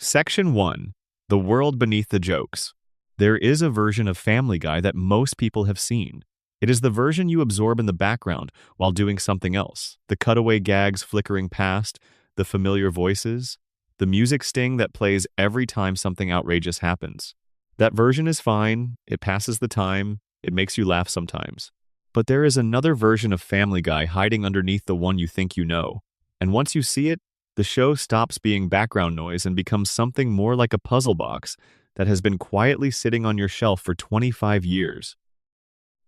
Section 1. The World Beneath the Jokes. There is a version of Family Guy that most people have seen. It is the version you absorb in the background while doing something else. The cutaway gags flickering past, the familiar voices, the music sting that plays every time something outrageous happens. That version is fine, it passes the time, it makes you laugh sometimes. But there is another version of Family Guy hiding underneath the one you think you know. And once you see it, the show stops being background noise and becomes something more like a puzzle box that has been quietly sitting on your shelf for 25 years.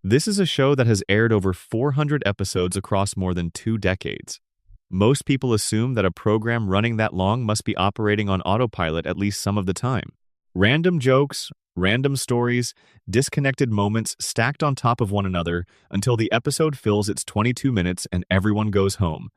This is a show that has aired over 400 episodes across more than 2 decades. Most people assume that a program running that long must be operating on autopilot at least some of the time. Random jokes, random stories, disconnected moments stacked on top of one another until the episode fills its 22 minutes and everyone goes home.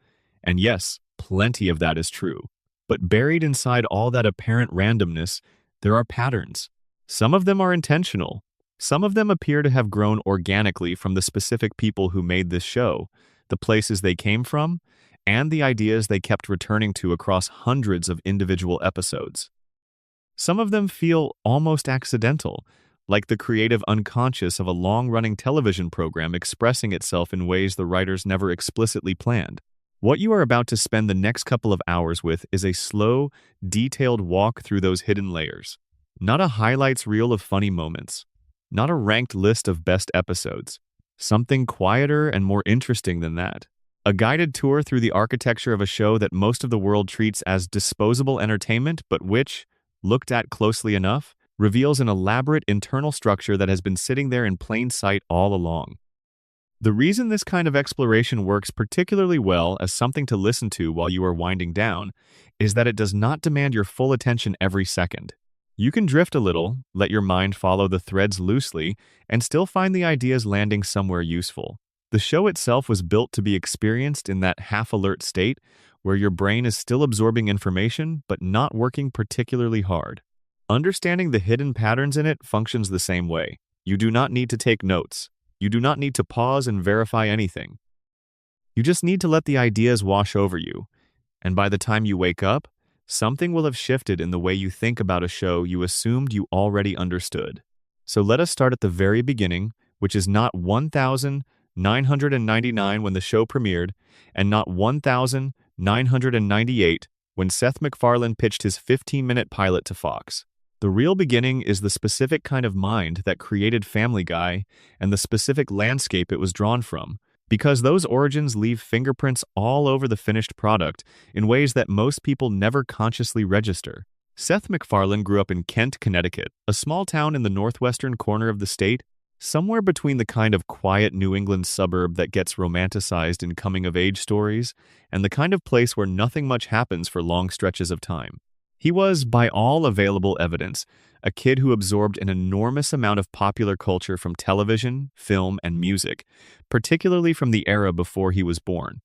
And yes, plenty of that is true. But buried inside all that apparent randomness, there are patterns. Some of them are intentional. Some of them appear to have grown organically from the specific people who made this show, the places they came from, and the ideas they kept returning to across hundreds of individual episodes. Some of them feel almost accidental, like the creative unconscious of a long-running television program expressing itself in ways the writers never explicitly planned. What you are about to spend the next couple of hours with is a slow, detailed walk through those hidden layers. Not a highlights reel of funny moments. Not a ranked list of best episodes. Something quieter and more interesting than that. A guided tour through the architecture of a show that most of the world treats as disposable entertainment, but which, looked at closely enough, reveals an elaborate internal structure that has been sitting there in plain sight all along. The reason this kind of exploration works particularly well as something to listen to while you are winding down is that it does not demand your full attention every second. You can drift a little, let your mind follow the threads loosely, and still find the ideas landing somewhere useful. The show itself was built to be experienced in that half-alert state where your brain is still absorbing information but not working particularly hard. Understanding the hidden patterns in it functions the same way. You do not need to take notes. You do not need to pause and verify anything. You just need to let the ideas wash over you, and by the time you wake up, something will have shifted in the way you think about a show you assumed you already understood. So let us start at the very beginning, which is not 1,999 when the show premiered, and not 1,998 when Seth MacFarlane pitched his 15-minute pilot to Fox. The real beginning is the specific kind of mind that created Family Guy and the specific landscape it was drawn from, because those origins leave fingerprints all over the finished product in ways that most people never consciously register. Seth MacFarlane grew up in Kent, Connecticut, a small town in the northwestern corner of the state, somewhere between the kind of quiet New England suburb that gets romanticized in coming-of-age stories and the kind of place where nothing much happens for long stretches of time. He was, by all available evidence, a kid who absorbed an enormous amount of popular culture from television, film, and music, particularly from the era before he was born.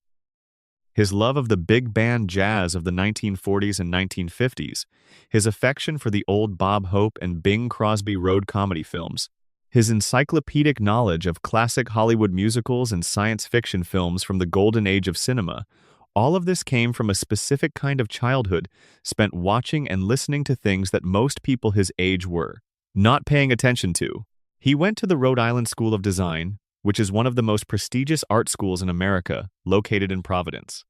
His love of the big band jazz of the 1940s and 1950s, his affection for the old Bob Hope and Bing Crosby road comedy films, his encyclopedic knowledge of classic Hollywood musicals and science fiction films from the golden age of cinema, all of this came from a specific kind of childhood spent watching and listening to things that most people his age were not paying attention to. He went to the Rhode Island School of Design, which is one of the most prestigious art schools in America, located in Providence.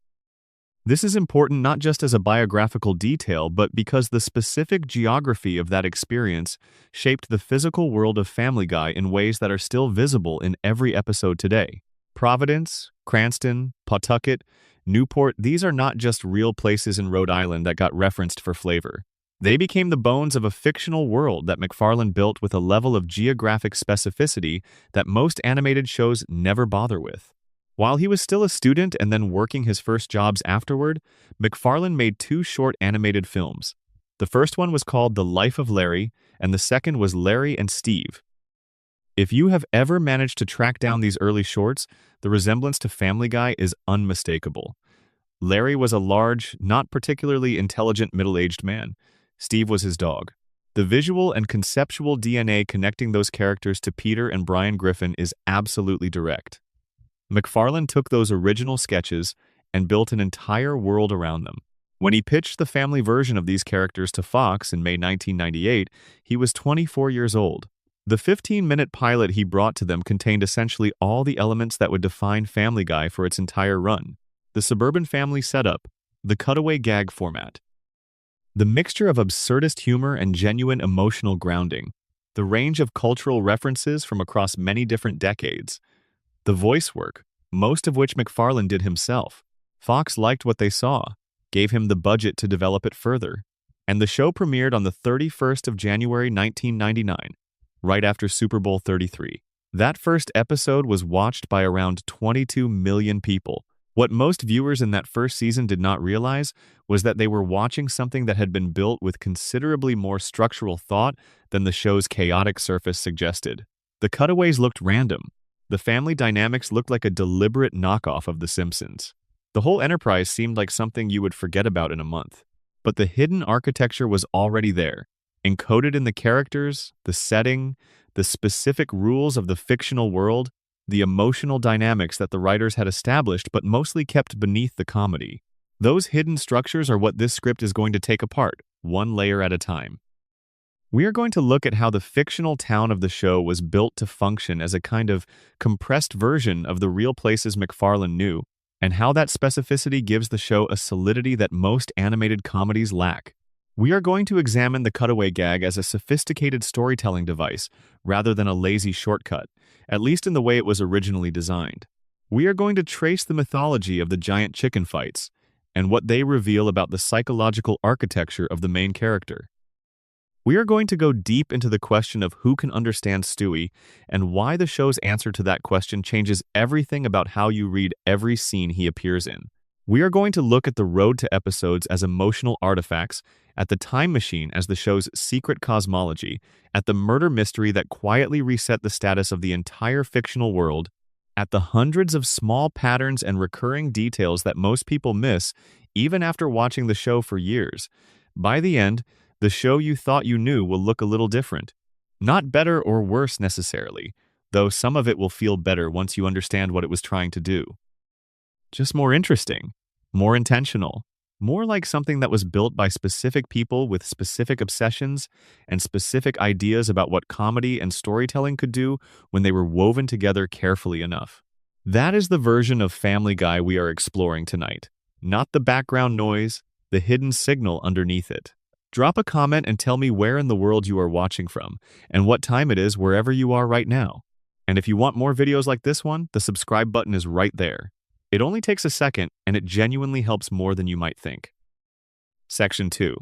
This is important not just as a biographical detail, but because the specific geography of that experience shaped the physical world of Family Guy in ways that are still visible in every episode today. Providence, Cranston, Pawtucket, Newport, these are not just real places in Rhode Island that got referenced for flavor. They became the bones of a fictional world that MacFarlane built with a level of geographic specificity that most animated shows never bother with. While he was still a student and then working his first jobs afterward, MacFarlane made 2 short animated films. The first one was called The Life of Larry, and the second was Larry and Steve. If you have ever managed to track down these early shorts, the resemblance to Family Guy is unmistakable. Larry was a large, not particularly intelligent middle-aged man. Steve was his dog. The visual and conceptual DNA connecting those characters to Peter and Brian Griffin is absolutely direct. MacFarlane took those original sketches and built an entire world around them. When he pitched the family version of these characters to Fox in May 1998, he was 24 years old. The 15-minute pilot he brought to them contained essentially all the elements that would define Family Guy for its entire run: the suburban family setup, the cutaway gag format, the mixture of absurdist humor and genuine emotional grounding, the range of cultural references from across many different decades, the voice work, most of which MacFarlane did himself. Fox liked what they saw, gave him the budget to develop it further, and the show premiered on the 31st of January 1999, right after Super Bowl 33. That first episode was watched by around 22 million people. What most viewers in that first season did not realize was that they were watching something that had been built with considerably more structural thought than the show's chaotic surface suggested. The cutaways looked random. The family dynamics looked like a deliberate knockoff of The Simpsons. The whole enterprise seemed like something you would forget about in a month. But the hidden architecture was already there, encoded in the characters, the setting, the specific rules of the fictional world, the emotional dynamics that the writers had established but mostly kept beneath the comedy. Those hidden structures are what this script is going to take apart, one layer at a time. We are going to look at how the fictional town of the show was built to function as a kind of compressed version of the real places MacFarlane knew, and how that specificity gives the show a solidity that most animated comedies lack. We are going to examine the cutaway gag as a sophisticated storytelling device rather than a lazy shortcut, at least in the way it was originally designed. We are going to trace the mythology of the giant chicken fights and what they reveal about the psychological architecture of the main character. We are going to go deep into the question of who can understand Stewie and why the show's answer to that question changes everything about how you read every scene he appears in. We are going to look at the road to episodes as emotional artifacts, at the time machine as the show's secret cosmology, at the murder mystery that quietly reset the status of the entire fictional world, at the hundreds of small patterns and recurring details that most people miss even after watching the show for years. By the end, the show you thought you knew will look a little different. Not better or worse necessarily, though some of it will feel better once you understand what it was trying to do. Just more interesting, more intentional, more like something that was built by specific people with specific obsessions and specific ideas about what comedy and storytelling could do when they were woven together carefully enough. That is the version of Family Guy we are exploring tonight, not the background noise, the hidden signal underneath it. Drop a comment and tell me where in the world you are watching from and what time it is wherever you are right now. And if you want more videos like this one, the subscribe button is right there. It only takes a second, and it genuinely helps more than you might think. Section 2.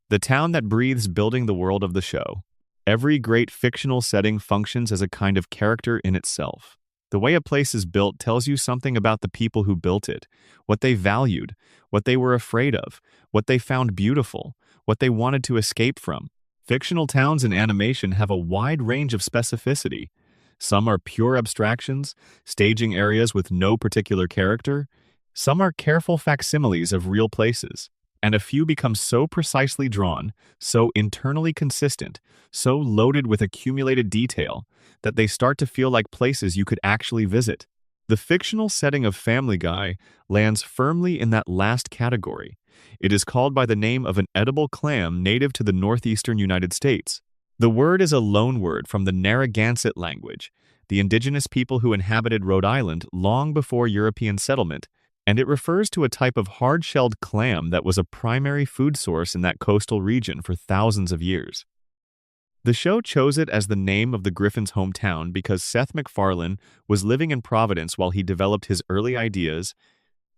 The town that breathes, building the world of the show. Every great fictional setting functions as a kind of character in itself. The way a place is built tells you something about the people who built it, what they valued, what they were afraid of, what they found beautiful, what they wanted to escape from. Fictional towns in animation have a wide range of specificity. Some are pure abstractions, staging areas with no particular character. Some are careful facsimiles of real places. And a few become so precisely drawn, so internally consistent, so loaded with accumulated detail, that they start to feel like places you could actually visit. The fictional setting of Family Guy lands firmly in that last category. It is called by the name of an edible clam native to the northeastern United States. The word is a loanword from the Narragansett language, the indigenous people who inhabited Rhode Island long before European settlement, and it refers to a type of hard-shelled clam that was a primary food source in that coastal region for thousands of years. The show chose it as the name of the Griffins' hometown because Seth MacFarlane was living in Providence while he developed his early ideas,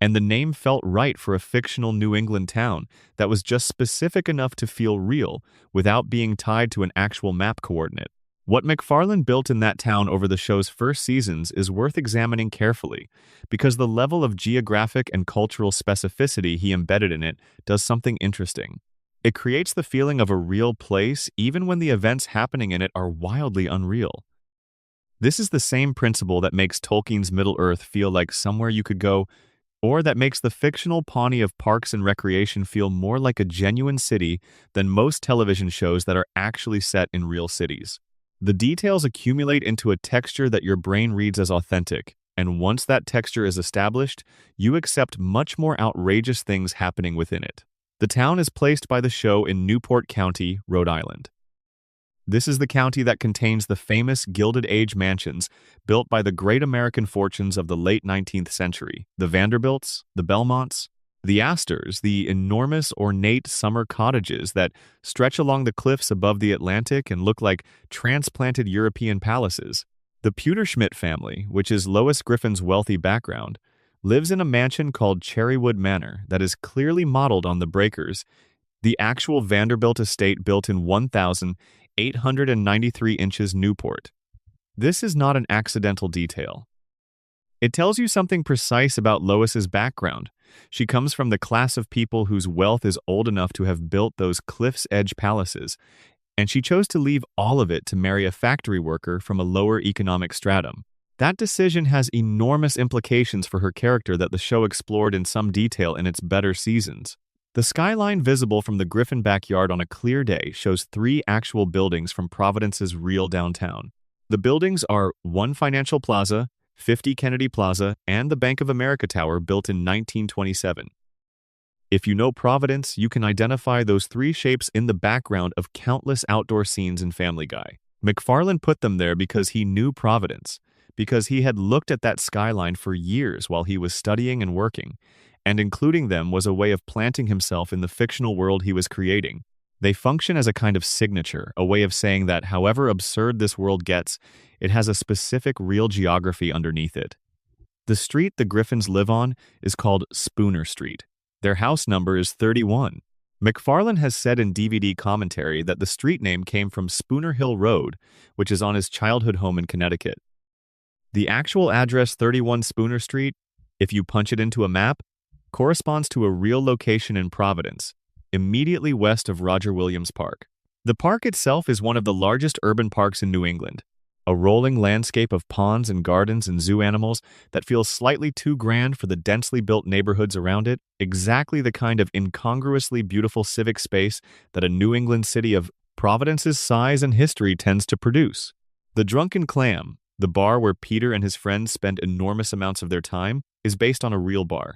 and the name felt right for a fictional New England town that was just specific enough to feel real without being tied to an actual map coordinate. What MacFarlane built in that town over the show's first seasons is worth examining carefully because the level of geographic and cultural specificity he embedded in it does something interesting. It creates the feeling of a real place even when the events happening in it are wildly unreal. This is the same principle that makes Tolkien's Middle-earth feel like somewhere you could go, or that makes the fictional Pawnee of Parks and Recreation feel more like a genuine city than most television shows that are actually set in real cities. The details accumulate into a texture that your brain reads as authentic, And once that texture is established, you accept much more outrageous things happening within it. The town is placed by the show in Newport County, Rhode Island. This is the county that contains the famous Gilded Age mansions built by the great American fortunes of the late 19th century, the Vanderbilts, the Belmonts, the Astors, the enormous ornate summer cottages that stretch along the cliffs above the Atlantic and look like transplanted European palaces. The Pewterschmidt family, which is Lois Griffin's wealthy background, lives in a mansion called Cherrywood Manor that is clearly modeled on the Breakers, the actual Vanderbilt estate built in 1,893 inches Newport. This is not an accidental detail. It tells you something precise about Lois's background. She comes from the class of people whose wealth is old enough to have built those cliff's edge palaces, and she chose to leave all of it to marry a factory worker from a lower economic stratum. That decision has enormous implications for her character that the show explored in some detail in its better seasons. The skyline visible from the Griffin backyard on a clear day shows 3 actual buildings from Providence's real downtown. The buildings are One Financial Plaza, 50 Kennedy Plaza, and the Bank of America Tower built in 1927. If you know Providence, you can identify those 3 shapes in the background of countless outdoor scenes in Family Guy. MacFarlane put them there because he knew Providence, because he had looked at that skyline for years while he was studying and working, and including them was a way of planting himself in the fictional world he was creating. They function as a kind of signature, a way of saying that however absurd this world gets, it has a specific real geography underneath it. The street the Griffins live on is called Spooner Street. Their house number is 31. MacFarlane has said in DVD commentary that the street name came from Spooner Hill Road, which is on his childhood home in Connecticut. The actual address 31 Spooner Street, if you punch it into a map, corresponds to a real location in Providence, immediately west of Roger Williams Park. The park itself is one of the largest urban parks in New England, a rolling landscape of ponds and gardens and zoo animals that feels slightly too grand for the densely built neighborhoods around it, exactly the kind of incongruously beautiful civic space that a New England city of Providence's size and history tends to produce. The Drunken Clam, the bar where Peter and his friends spend enormous amounts of their time, is based on a real bar.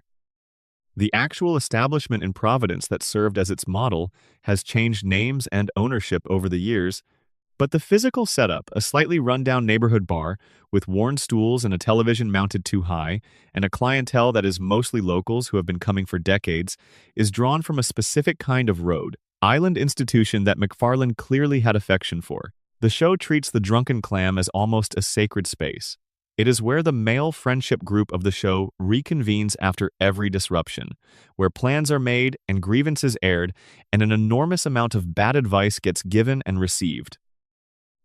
The actual establishment in Providence that served as its model has changed names and ownership over the years, but the physical setup, a slightly run-down neighborhood bar with worn stools and a television mounted too high, and a clientele that is mostly locals who have been coming for decades, is drawn from a specific kind of Rhode Island institution that MacFarlane clearly had affection for. The show treats the Drunken Clam as almost a sacred space. It is where the male friendship group of the show reconvenes after every disruption, where plans are made and grievances aired, and an enormous amount of bad advice gets given and received.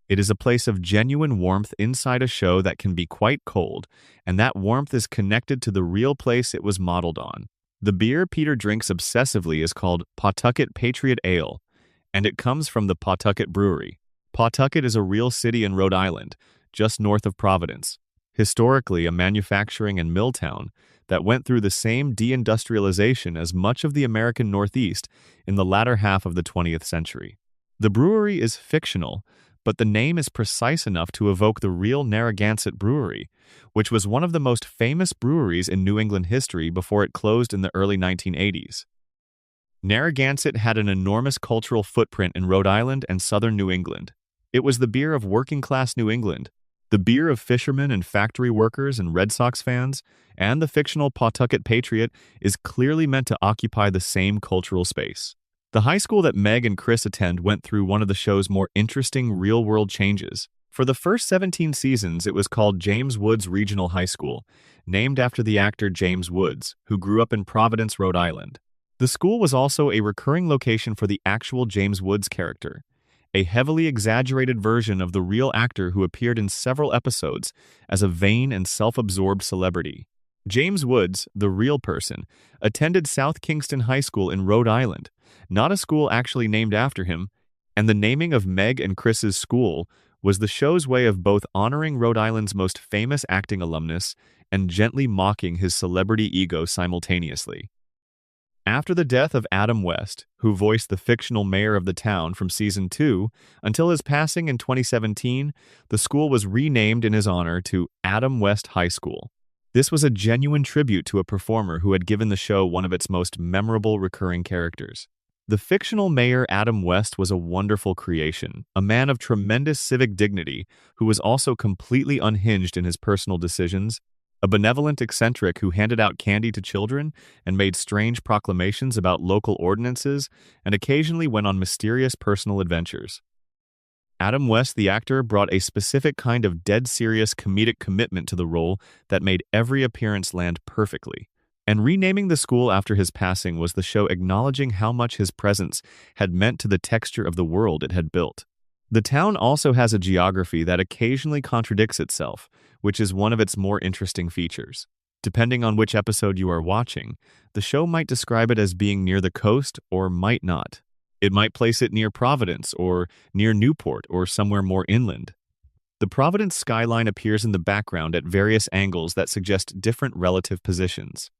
It is a place of genuine warmth inside a show that can be quite cold, and that warmth is connected to the real place it was modeled on. The beer Peter drinks obsessively is called Pawtucket Patriot Ale, and it comes from the Pawtucket Brewery. Pawtucket is a real city in Rhode Island, just north of Providence. Historically a manufacturing and mill town that went through the same deindustrialization as much of the American Northeast in the latter half of the 20th century. The brewery is fictional, but the name is precise enough to evoke the real Narragansett Brewery, which was one of the most famous breweries in New England history before it closed in the early 1980s. Narragansett had an enormous cultural footprint in Rhode Island and southern New England. It was the beer of working-class New England, the beer of fishermen and factory workers and Red Sox fans, and the fictional Pawtucket Patriot is clearly meant to occupy the same cultural space. The high school that Meg and Chris attend went through one of the show's more interesting real-world changes. For the first 17 seasons, it was called James Woods Regional High School, named after the actor James Woods, who grew up in Providence, Rhode Island. The school was also a recurring location for the actual James Woods character, a heavily exaggerated version of the real actor who appeared in several episodes as a vain and self-absorbed celebrity. James Woods, the real person, attended South Kingston High School in Rhode Island, not a school actually named after him, and the naming of Meg and Chris's school was the show's way of both honoring Rhode Island's most famous acting alumnus and gently mocking his celebrity ego simultaneously. After the death of Adam West, who voiced the fictional mayor of the town from Season 2, until his passing in 2017, the school was renamed in his honor to Adam West High School. This was a genuine tribute to a performer who had given the show one of its most memorable recurring characters. The fictional mayor Adam West was a wonderful creation, a man of tremendous civic dignity who was also completely unhinged in his personal decisions, a benevolent eccentric who handed out candy to children and made strange proclamations about local ordinances and occasionally went on mysterious personal adventures. Adam West, the actor, brought a specific kind of dead-serious comedic commitment to the role that made every appearance land perfectly. And renaming the school after his passing was the show acknowledging how much his presence had meant to the texture of the world it had built. The town also has a geography that occasionally contradicts itself, which is one of its more interesting features. Depending on which episode you are watching, the show might describe it as being near the coast or might not. It might place it near Providence or near Newport or somewhere more inland. The Providence skyline appears in the background at various angles that suggest different relative positions.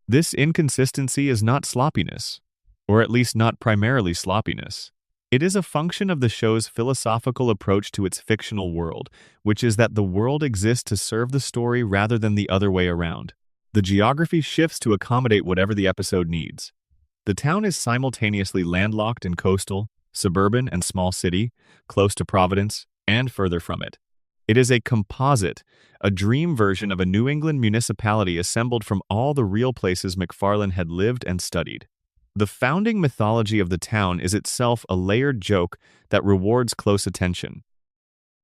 This inconsistency is not sloppiness, or at least not primarily sloppiness. It is a function of the show's philosophical approach to its fictional world, which is that the world exists to serve the story rather than the other way around. The geography shifts to accommodate whatever the episode needs. The town is simultaneously landlocked and coastal, suburban and small city, close to Providence, and further from it. It is a composite, a dream version of a New England municipality assembled from all the real places McFarlane had lived and studied. The founding mythology of the town is itself a layered joke that rewards close attention.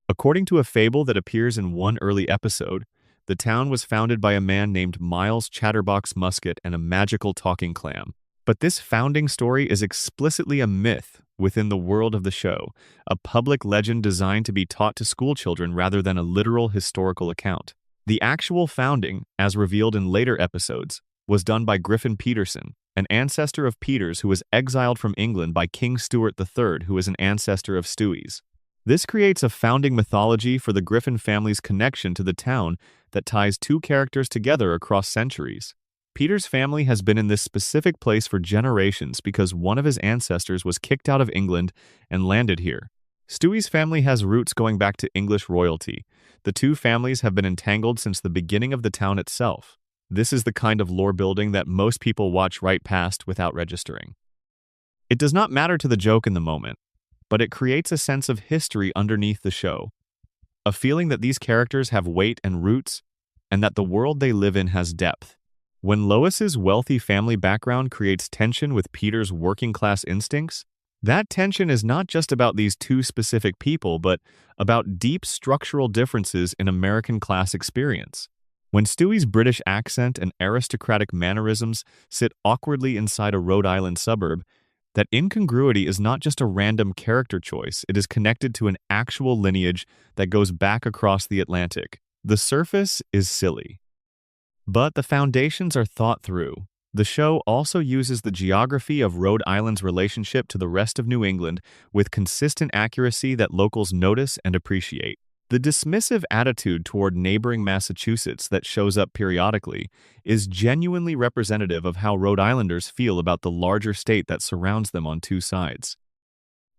According to a fable that appears in one early episode, the town was founded by a man named Miles Chatterbox Musket and a magical talking clam. But this founding story is explicitly a myth within the world of the show, a public legend designed to be taught to schoolchildren rather than a literal historical account. The actual founding, as revealed in later episodes, was done by Griffin Peterson, an ancestor of Peters who was exiled from England by King Stuart III, who is an ancestor of Stewie's. This creates a founding mythology for the Griffin family's connection to the town that ties two characters together across centuries. Peter's family has been in this specific place for generations because one of his ancestors was kicked out of England and landed here. Stewie's family has roots going back to English royalty. The two families have been entangled since the beginning of the town itself. This is the kind of lore building that most people watch right past without registering. It does not matter to the joke in the moment, but it creates a sense of history underneath the show. A feeling that these characters have weight and roots, and that the world they live in has depth. When Lois's wealthy family background creates tension with Peter's working-class instincts, that tension is not just about these two specific people, but about deep structural differences in American class experience. When Stewie's British accent and aristocratic mannerisms sit awkwardly inside a Rhode Island suburb, that incongruity is not just a random character choice, it is connected to an actual lineage that goes back across the Atlantic. The surface is silly, but the foundations are thought through. The show also uses the geography of Rhode Island's relationship to the rest of New England with consistent accuracy that locals notice and appreciate. The dismissive attitude toward neighboring Massachusetts that shows up periodically is genuinely representative of how Rhode Islanders feel about the larger state that surrounds them on two sides.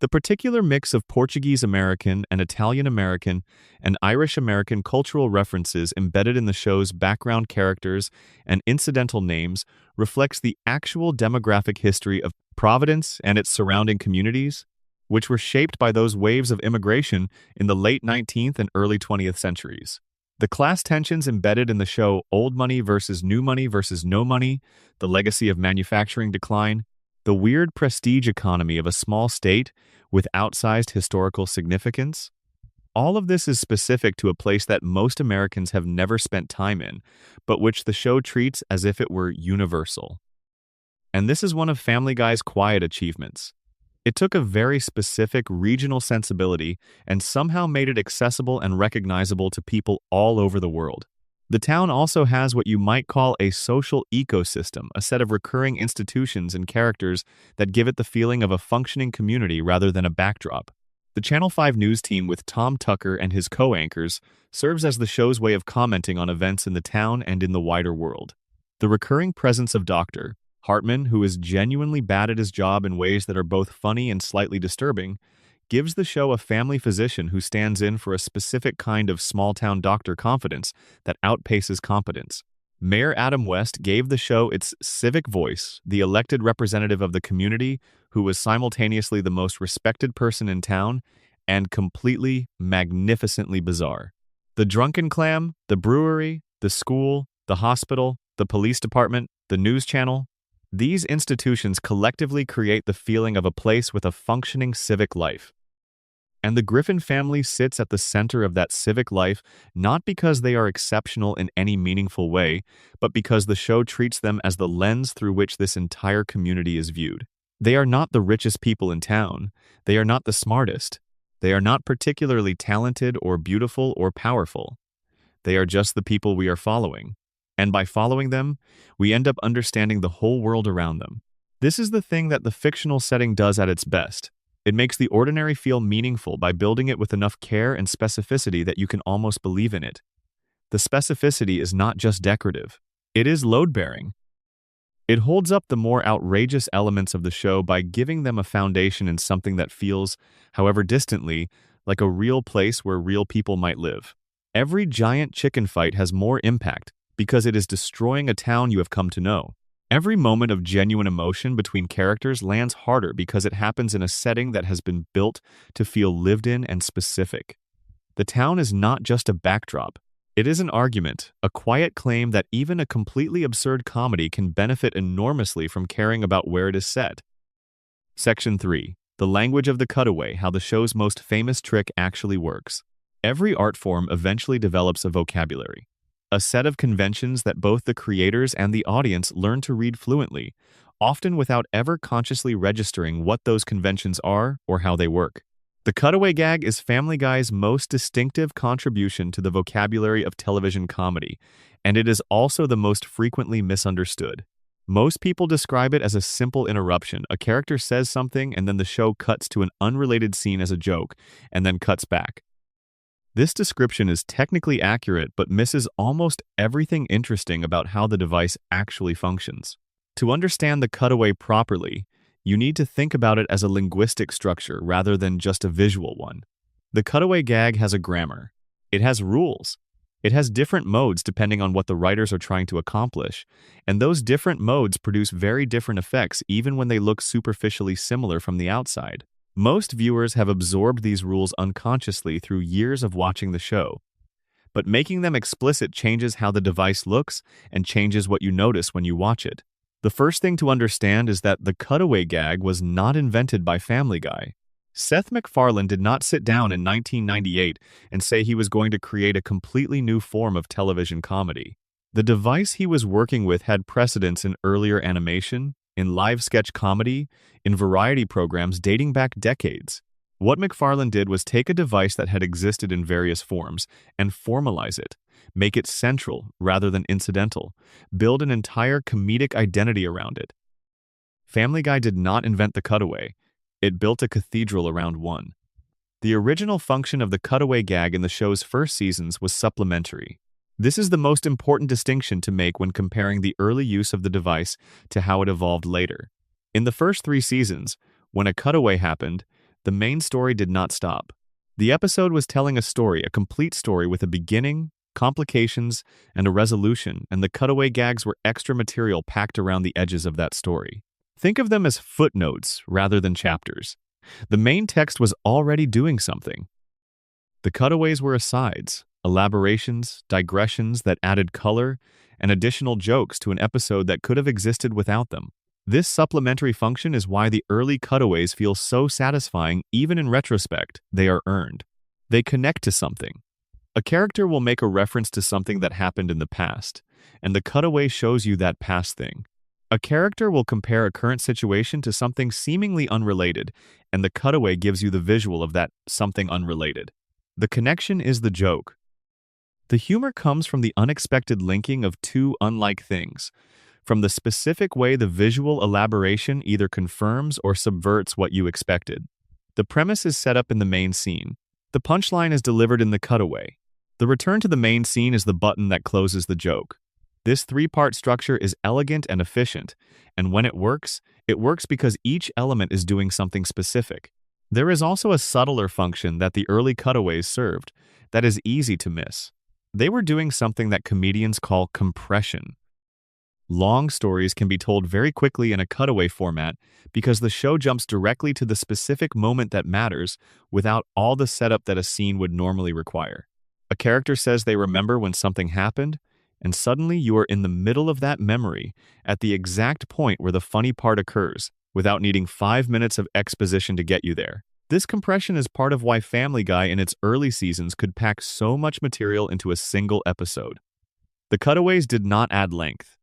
The particular mix of Portuguese-American and Italian-American and Irish-American cultural references embedded in the show's background characters and incidental names reflects the actual demographic history of Providence and its surrounding communities, which were shaped by those waves of immigration in the late 19th and early 20th centuries. The class tensions embedded in the show old money versus new money versus no money, the legacy of manufacturing decline, the weird prestige economy of a small state with outsized historical significance. All of this is specific to a place that most Americans have never spent time in, but which the show treats as if it were universal. And this is one of Family Guy's quiet achievements. It took a very specific regional sensibility and somehow made it accessible and recognizable to people all over the world. The town also has what you might call a social ecosystem, a set of recurring institutions and characters that give it the feeling of a functioning community rather than a backdrop. The Channel 5 news team with Tom Tucker and his co-anchors serves as the show's way of commenting on events in the town and in the wider world. The recurring presence of Dr. Hartman, who is genuinely bad at his job in ways that are both funny and slightly disturbing, gives the show a family physician who stands in for a specific kind of small-town doctor confidence that outpaces competence. Mayor Adam West gave the show its civic voice, the elected representative of the community who was simultaneously the most respected person in town and completely, magnificently bizarre. The drunken clam, the brewery, the school, the hospital, the police department, the news channel, these institutions collectively create the feeling of a place with a functioning civic life. And the Griffin family sits at the center of that civic life not because they are exceptional in any meaningful way, but because the show treats them as the lens through which this entire community is viewed. They are not the richest people in town. They are not the smartest. They are not particularly talented or beautiful or powerful. They are just the people we are following. And by following them, we end up understanding the whole world around them. This is the thing that the fictional setting does at its best. It makes the ordinary feel meaningful by building it with enough care and specificity that you can almost believe in it. The specificity is not just decorative. It is load-bearing. It holds up the more outrageous elements of the show by giving them a foundation in something that feels, however distantly, like a real place where real people might live. Every giant chicken fight has more impact because it is destroying a town you have come to know. Every moment of genuine emotion between characters lands harder because it happens in a setting that has been built to feel lived in and specific. The town is not just a backdrop. It is an argument, a quiet claim that even a completely absurd comedy can benefit enormously from caring about where it is set. Section 3. The language of the cutaway, how the show's most famous trick actually works. Every art form eventually develops a vocabulary. A set of conventions that both the creators and the audience learn to read fluently, often without ever consciously registering what those conventions are or how they work. The cutaway gag is Family Guy's most distinctive contribution to the vocabulary of television comedy, and it is also the most frequently misunderstood. Most people describe it as a simple interruption. A character says something and then the show cuts to an unrelated scene as a joke, and then cuts back. This description is technically accurate but misses almost everything interesting about how the device actually functions. To understand the cutaway properly, you need to think about it as a linguistic structure rather than just a visual one. The cutaway gag has a grammar. It has rules. It has different modes depending on what the writers are trying to accomplish, and those different modes produce very different effects even when they look superficially similar from the outside. Most viewers have absorbed these rules unconsciously through years of watching the show, but making them explicit changes how the device looks and changes what you notice when you watch it. The first thing to understand is that the cutaway gag was not invented by Family Guy. Seth MacFarlane did not sit down in 1998 and say he was going to create a completely new form of television comedy. The device he was working with had precedence in earlier animation, in live sketch comedy, in variety programs dating back decades. What MacFarlane did was take a device that had existed in various forms and formalize it, make it central rather than incidental, build an entire comedic identity around it. Family Guy did not invent the cutaway. It built a cathedral around one. The original function of the cutaway gag in the show's first seasons was supplementary. This is the most important distinction to make when comparing the early use of the device to how it evolved later. In the first 3 seasons, when a cutaway happened, the main story did not stop. The episode was telling a story, a complete story with a beginning, complications, and a resolution, and the cutaway gags were extra material packed around the edges of that story. Think of them as footnotes rather than chapters. The main text was already doing something. The cutaways were asides, elaborations, digressions that added color, and additional jokes to an episode that could have existed without them. This supplementary function is why the early cutaways feel so satisfying even in retrospect. They are earned. They connect to something. A character will make a reference to something that happened in the past, and the cutaway shows you that past thing. A character will compare a current situation to something seemingly unrelated, and the cutaway gives you the visual of that something unrelated. The connection is the joke. The humor comes from the unexpected linking of two unlike things, from the specific way the visual elaboration either confirms or subverts what you expected. The premise is set up in the main scene. The punchline is delivered in the cutaway. The return to the main scene is the button that closes the joke. This 3-part structure is elegant and efficient, and when it works because each element is doing something specific. There is also a subtler function that the early cutaways served that is easy to miss. They were doing something that comedians call compression. Long stories can be told very quickly in a cutaway format because the show jumps directly to the specific moment that matters without all the setup that a scene would normally require. A character says they remember when something happened, and suddenly you are in the middle of that memory at the exact point where the funny part occurs, without needing 5 minutes of exposition to get you there. This compression is part of why Family Guy in its early seasons could pack so much material into a single episode. The cutaways did not add length.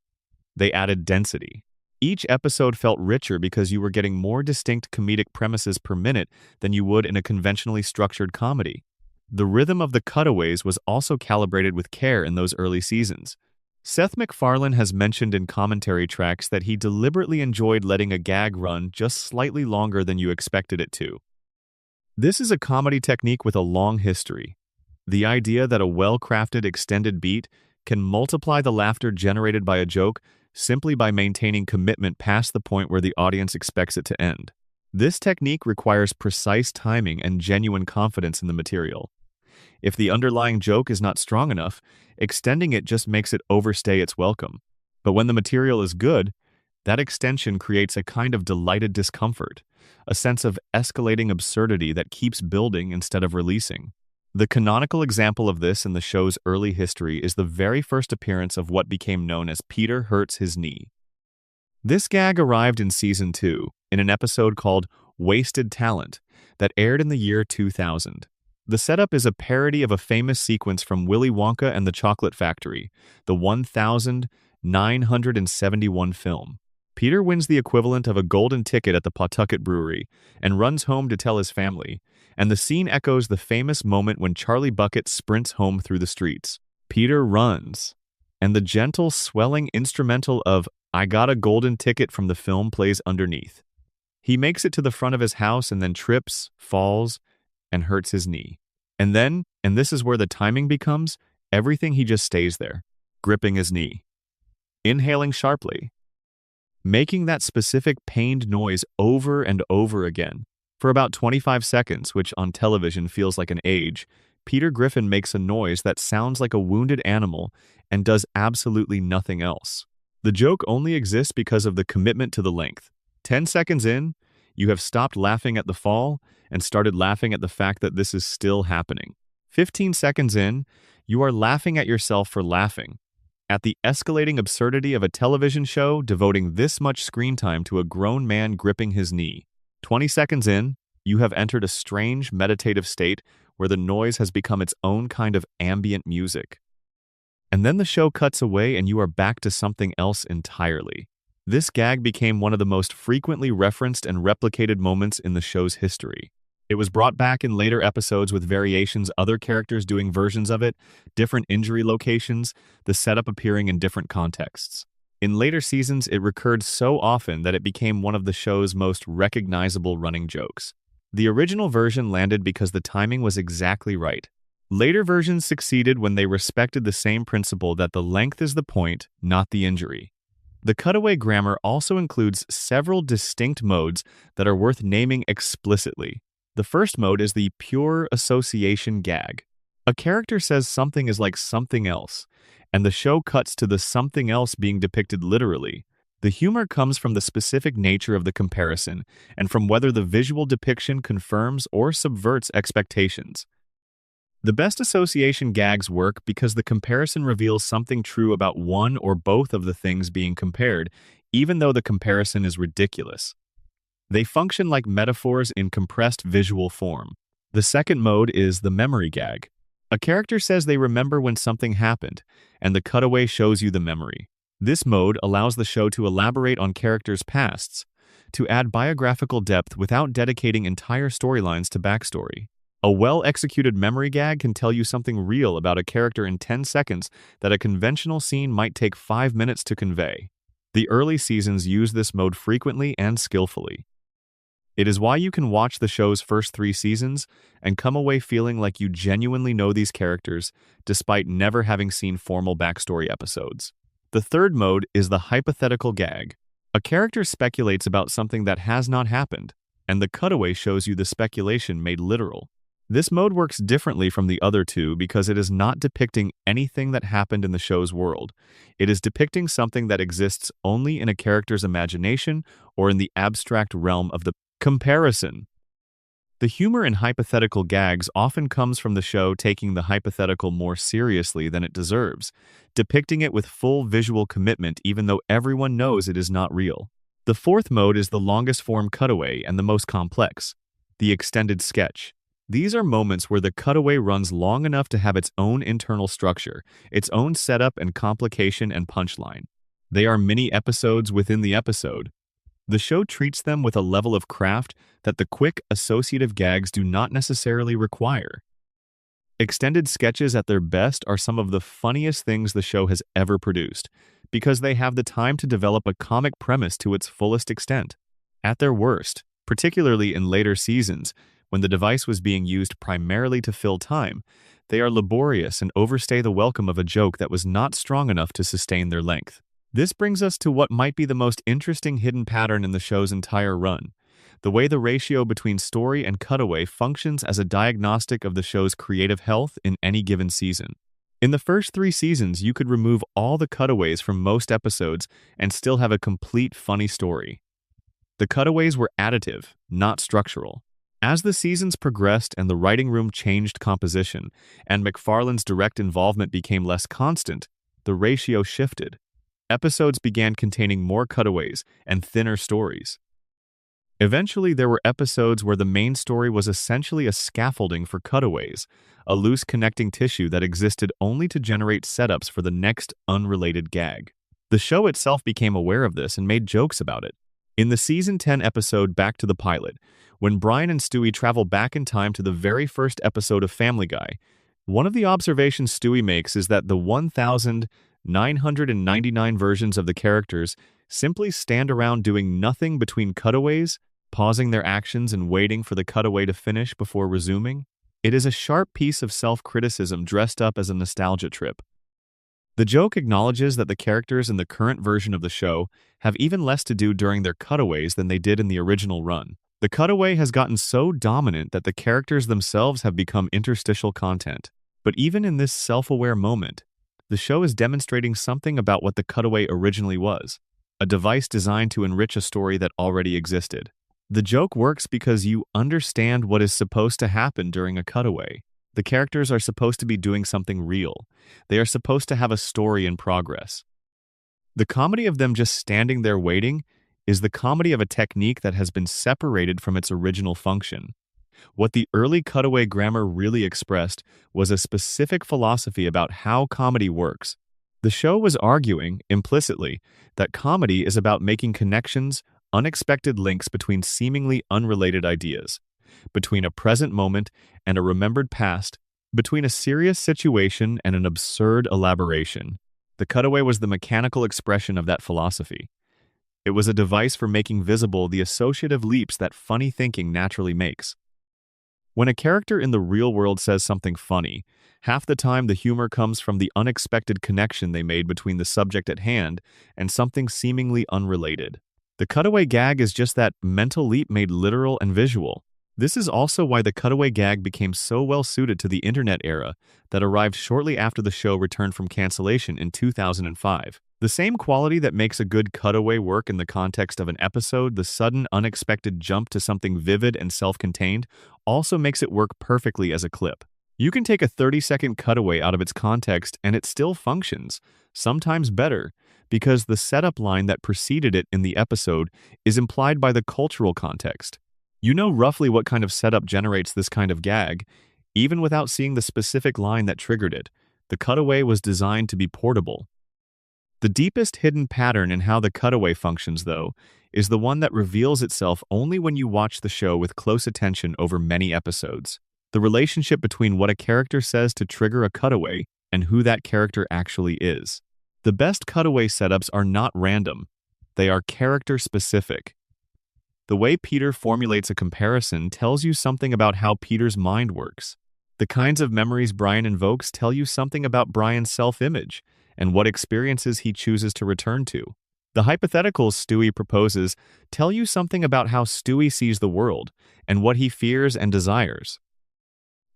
They added density. Each episode felt richer because you were getting more distinct comedic premises per minute than you would in a conventionally structured comedy. The rhythm of the cutaways was also calibrated with care in those early seasons. Seth MacFarlane has mentioned in commentary tracks that he deliberately enjoyed letting a gag run just slightly longer than you expected it to. This is a comedy technique with a long history. The idea that a well-crafted extended beat can multiply the laughter generated by a joke simply by maintaining commitment past the point where the audience expects it to end. This technique requires precise timing and genuine confidence in the material. If the underlying joke is not strong enough, extending it just makes it overstay its welcome. But when the material is good, that extension creates a kind of delighted discomfort, a sense of escalating absurdity that keeps building instead of releasing. The canonical example of this in the show's early history is the very first appearance of what became known as Peter Hurts His Knee. This gag arrived in Season 2, in an episode called Wasted Talent, that aired in the year 2000. The setup is a parody of a famous sequence from Willy Wonka and the Chocolate Factory, the 1971 film. Peter wins the equivalent of a golden ticket at the Pawtucket Brewery and runs home to tell his family, and the scene echoes the famous moment when Charlie Bucket sprints home through the streets. Peter runs, and the gentle, swelling instrumental of "I Got a Golden Ticket" from the film plays underneath. He makes it to the front of his house and then trips, falls, and hurts his knee. And then, and this is where the timing becomes, everything he just stays there, gripping his knee, inhaling sharply, making that specific pained noise over and over again. For about 25 seconds, which on television feels like an age, Peter Griffin makes a noise that sounds like a wounded animal and does absolutely nothing else. The joke only exists because of the commitment to the length. 10 seconds in, you have stopped laughing at the fall and started laughing at the fact that this is still happening. 15 seconds in, you are laughing at yourself for laughing, at the escalating absurdity of a television show devoting this much screen time to a grown man gripping his knee. 20 seconds in, you have entered a strange meditative state where the noise has become its own kind of ambient music. And then the show cuts away and you are back to something else entirely. This gag became one of the most frequently referenced and replicated moments in the show's history. It was brought back in later episodes with variations, other characters doing versions of it, different injury locations, the setup appearing in different contexts. In later seasons, it recurred so often that it became one of the show's most recognizable running jokes. The original version landed because the timing was exactly right. Later versions succeeded when they respected the same principle that the length is the point, not the injury. The cutaway grammar also includes several distinct modes that are worth naming explicitly. The first mode is the pure association gag. A character says something is like something else, and the show cuts to the something else being depicted literally. The humor comes from the specific nature of the comparison and from whether the visual depiction confirms or subverts expectations. The best association gags work because the comparison reveals something true about one or both of the things being compared, even though the comparison is ridiculous. They function like metaphors in compressed visual form. The second mode is the memory gag. A character says they remember when something happened, and the cutaway shows you the memory. This mode allows the show to elaborate on characters' pasts, to add biographical depth without dedicating entire storylines to backstory. A well-executed memory gag can tell you something real about a character in 10 seconds that a conventional scene might take 5 minutes to convey. The early seasons use this mode frequently and skillfully. It is why you can watch the show's first 3 seasons and come away feeling like you genuinely know these characters despite never having seen formal backstory episodes. The third mode is the hypothetical gag. A character speculates about something that has not happened. and the cutaway shows you the speculation made literal. This mode works differently from the other two because it is not depicting anything that happened in the show's world. It is depicting something that exists only in a character's imagination or in the abstract realm of the comparison. The humor in hypothetical gags often comes from the show taking the hypothetical more seriously than it deserves, depicting it with full visual commitment even though everyone knows it is not real. The fourth mode is the longest form cutaway and the most complex, the extended sketch. These are moments where the cutaway runs long enough to have its own internal structure, its own setup and complication and punchline. They are mini episodes within the episode. The show treats them with a level of craft that the quick, associative gags do not necessarily require. Extended sketches at their best are some of the funniest things the show has ever produced, because they have the time to develop a comic premise to its fullest extent. At their worst, particularly in later seasons, when the device was being used primarily to fill time, they are laborious and overstay the welcome of a joke that was not strong enough to sustain their length. This brings us to what might be the most interesting hidden pattern in the show's entire run: the way the ratio between story and cutaway functions as a diagnostic of the show's creative health in any given season. In the first 3 seasons, you could remove all the cutaways from most episodes and still have a complete funny story. The cutaways were additive, not structural. As the seasons progressed and the writing room changed composition, and MacFarlane's direct involvement became less constant, the ratio shifted. Episodes began containing more cutaways and thinner stories. Eventually, there were episodes where the main story was essentially a scaffolding for cutaways, a loose connecting tissue that existed only to generate setups for the next unrelated gag. The show itself became aware of this and made jokes about it. In the Season 10 episode Back to the Pilot, when Brian and Stewie travel back in time to the very first episode of Family Guy, one of the observations Stewie makes is that the 1,999 versions of the characters simply stand around doing nothing between cutaways, pausing their actions and waiting for the cutaway to finish before resuming. It is a sharp piece of self-criticism dressed up as a nostalgia trip. The joke acknowledges that the characters in the current version of the show have even less to do during their cutaways than they did in the original run. The cutaway has gotten so dominant that the characters themselves have become interstitial content. But even in this self-aware moment, the show is demonstrating something about what the cutaway originally was: a device designed to enrich a story that already existed. The joke works because you understand what is supposed to happen during a cutaway. The characters are supposed to be doing something real. They are supposed to have a story in progress. The comedy of them just standing there waiting is the comedy of a technique that has been separated from its original function. What the early cutaway grammar really expressed was a specific philosophy about how comedy works. The show was arguing, implicitly, that comedy is about making connections, unexpected links between seemingly unrelated ideas, between a present moment and a remembered past, between a serious situation and an absurd elaboration. The cutaway was the mechanical expression of that philosophy. It was a device for making visible the associative leaps that funny thinking naturally makes. When a character in the real world says something funny, half the time the humor comes from the unexpected connection they made between the subject at hand and something seemingly unrelated. The cutaway gag is just that mental leap made literal and visual. This is also why the cutaway gag became so well suited to the internet era that arrived shortly after the show returned from cancellation in 2005. The same quality that makes a good cutaway work in the context of an episode, the sudden, unexpected jump to something vivid and self-contained, also makes it work perfectly as a clip. You can take a 30-second cutaway out of its context and it still functions, sometimes better, because the setup line that preceded it in the episode is implied by the cultural context. You know roughly what kind of setup generates this kind of gag, even without seeing the specific line that triggered it. The cutaway was designed to be portable. The deepest hidden pattern in how the cutaway functions, though, is the one that reveals itself only when you watch the show with close attention over many episodes. The relationship between what a character says to trigger a cutaway and who that character actually is. The best cutaway setups are not random. They are character-specific. The way Peter formulates a comparison tells you something about how Peter's mind works. The kinds of memories Brian invokes tell you something about Brian's self-image and what experiences he chooses to return to. The hypotheticals Stewie proposes tell you something about how Stewie sees the world and what he fears and desires.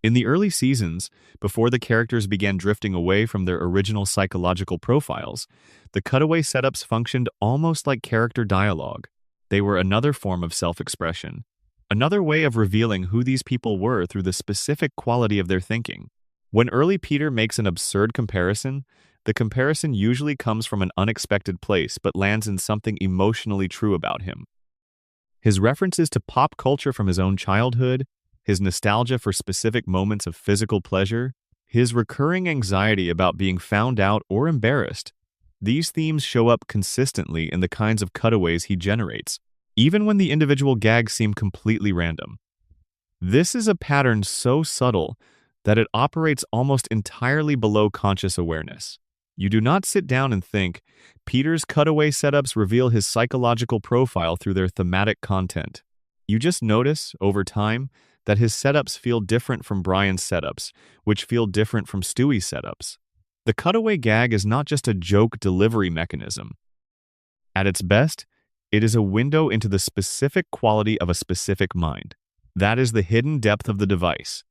In the early seasons, before the characters began drifting away from their original psychological profiles, the cutaway setups functioned almost like character dialogue. They were another form of self-expression, another way of revealing who these people were through the specific quality of their thinking. When early Peter makes an absurd comparison, the comparison usually comes from an unexpected place but lands in something emotionally true about him. His references to pop culture from his own childhood, his nostalgia for specific moments of physical pleasure, his recurring anxiety about being found out or embarrassed, these themes show up consistently in the kinds of cutaways he generates, even when the individual gags seem completely random. This is a pattern so subtle that it operates almost entirely below conscious awareness. You do not sit down and think, Peter's cutaway setups reveal his psychological profile through their thematic content. You just notice, over time, that his setups feel different from Brian's setups, which feel different from Stewie's setups. The cutaway gag is not just a joke delivery mechanism. At its best, it is a window into the specific quality of a specific mind. That is the hidden depth of the device.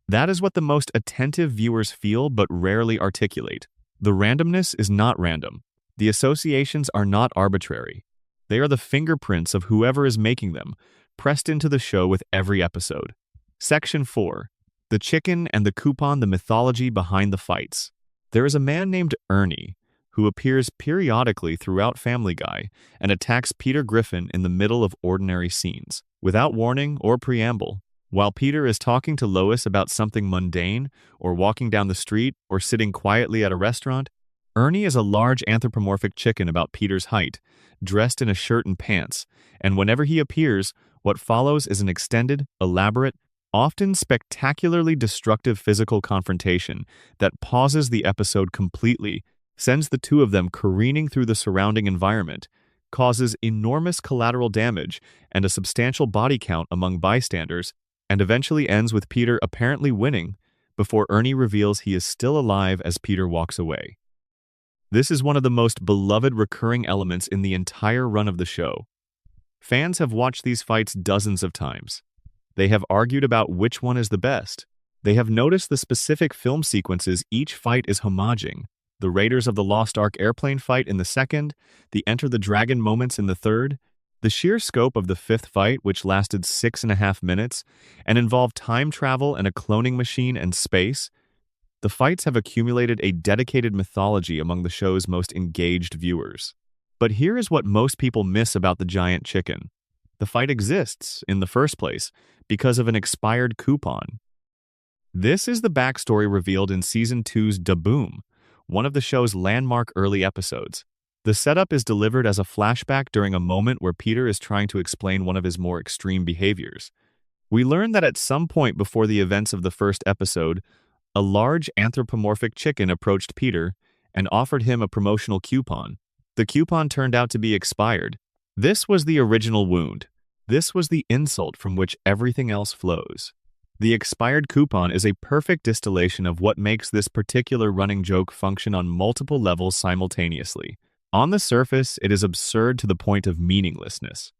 That is what the most attentive viewers feel but rarely articulate. The randomness is not random. The associations are not arbitrary. They are the fingerprints of whoever is making them, pressed into the show with every episode. Section 4. The Chicken and the Coupon, the mythology behind the fights. There is a man named Ernie who appears periodically throughout Family Guy and attacks Peter Griffin in the middle of ordinary scenes, without warning or preamble. While Peter is talking to Lois about something mundane, or walking down the street, or sitting quietly at a restaurant, Ernie is a large anthropomorphic chicken about Peter's height, dressed in a shirt and pants, and whenever he appears, what follows is an extended, elaborate, often spectacularly destructive physical confrontation that pauses the episode completely, sends the two of them careening through the surrounding environment, causes enormous collateral damage and a substantial body count among bystanders, and eventually ends with Peter apparently winning before Ernie reveals he is still alive as Peter walks away. This is one of the most beloved recurring elements in the entire run of the show. Fans have watched these fights dozens of times. They have argued about which one is the best. They have noticed the specific film sequences each fight is homaging. The Raiders of the Lost Ark airplane fight in the second, the Enter the Dragon moments in the third, the sheer scope of the fifth fight, which lasted 6.5 minutes, and involved time travel and a cloning machine and space. The fights have accumulated a dedicated mythology among the show's most engaged viewers. But here is what most people miss about the giant chicken. The fight exists, in the first place, because of an expired coupon. This is the backstory revealed in Season 2's Da Boom, one of the show's landmark early episodes. The setup is delivered as a flashback during a moment where Peter is trying to explain one of his more extreme behaviors. We learn that at some point before the events of the first episode, a large anthropomorphic chicken approached Peter and offered him a promotional coupon. The coupon turned out to be expired. This was the original wound. This was the insult from which everything else flows. The expired coupon is a perfect distillation of what makes this particular running joke function on multiple levels simultaneously. On the surface, it is absurd to the point of meaninglessness.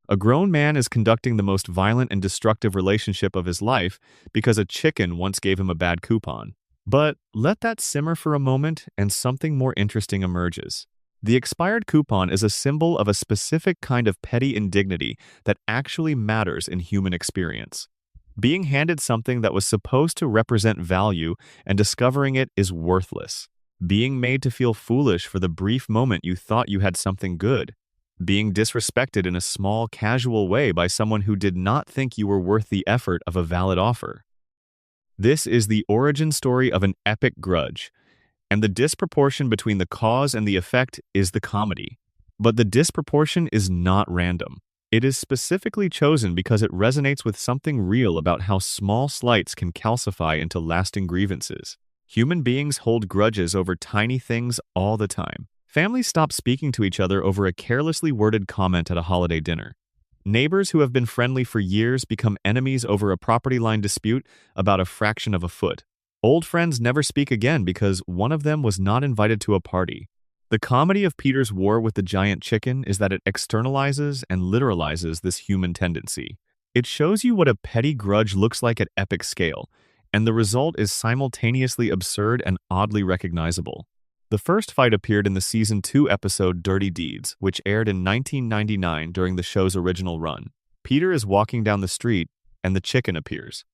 A grown man is conducting the most violent and destructive relationship of his life because a chicken once gave him a bad coupon. But let that simmer for a moment and something more interesting emerges. The expired coupon is a symbol of a specific kind of petty indignity that actually matters in human experience. Being handed something that was supposed to represent value and discovering it is worthless. Being made to feel foolish for the brief moment you thought you had something good. Being disrespected in a small, casual way by someone who did not think you were worth the effort of a valid offer. This is the origin story of an epic grudge, and the disproportion between the cause and the effect is the comedy. But the disproportion is not random. It is specifically chosen because it resonates with something real about how small slights can calcify into lasting grievances. Human beings hold grudges over tiny things all the time. Families stop speaking to each other over a carelessly worded comment at a holiday dinner. Neighbors who have been friendly for years become enemies over a property line dispute about a fraction of a foot. Old friends never speak again because one of them was not invited to a party. The comedy of Peter's war with the giant chicken is that it externalizes and literalizes this human tendency. It shows you what a petty grudge looks like at epic scale, and the result is simultaneously absurd and oddly recognizable. The first fight appeared in the Season 2 episode Dirty Deeds, which aired in 1999 during the show's original run. Peter is walking down the street, and the chicken appears.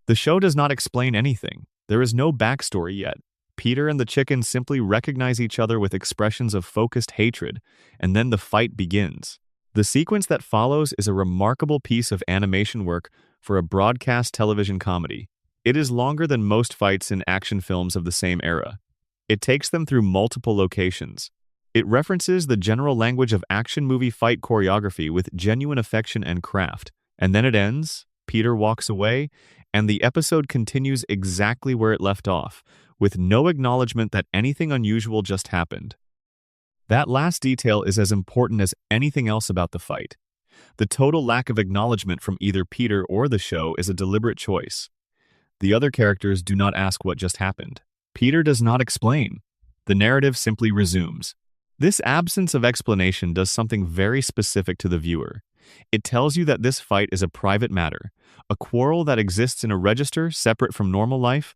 The show does not explain anything. There is no backstory yet. Peter and the chicken simply recognize each other with expressions of focused hatred, and then the fight begins. The sequence that follows is a remarkable piece of animation work for a broadcast television comedy. It is longer than most fights in action films of the same era. It takes them through multiple locations. It references the general language of action movie fight choreography with genuine affection and craft. And then it ends, Peter walks away, and the episode continues exactly where it left off, with no acknowledgement that anything unusual just happened. That last detail is as important as anything else about the fight. The total lack of acknowledgement from either Peter or the show is a deliberate choice. The other characters do not ask what just happened. Peter does not explain. The narrative simply resumes. This absence of explanation does something very specific to the viewer. It tells you that this fight is a private matter, a quarrel that exists in a register separate from normal life,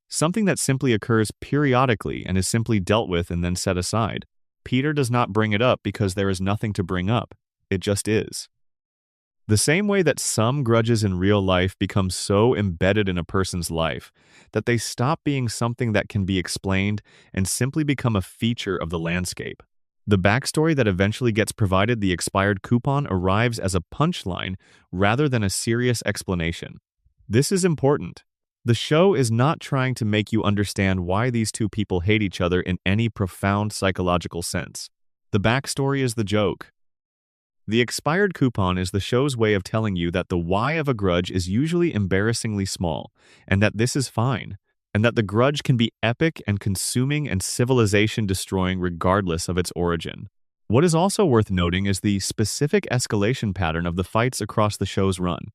something that simply occurs periodically and is simply dealt with and then set aside. Peter does not bring it up because there is nothing to bring up. It just is. The same way that some grudges in real life become so embedded in a person's life that they stop being something that can be explained and simply become a feature of the landscape. The backstory that eventually gets provided, the expired coupon, arrives as a punchline rather than a serious explanation. This is important. The show is not trying to make you understand why these two people hate each other in any profound psychological sense. The backstory is the joke. The expired coupon is the show's way of telling you that the why of a grudge is usually embarrassingly small, and that this is fine, and that the grudge can be epic and consuming and civilization-destroying regardless of its origin. What is also worth noting is the specific escalation pattern of the fights across the show's run.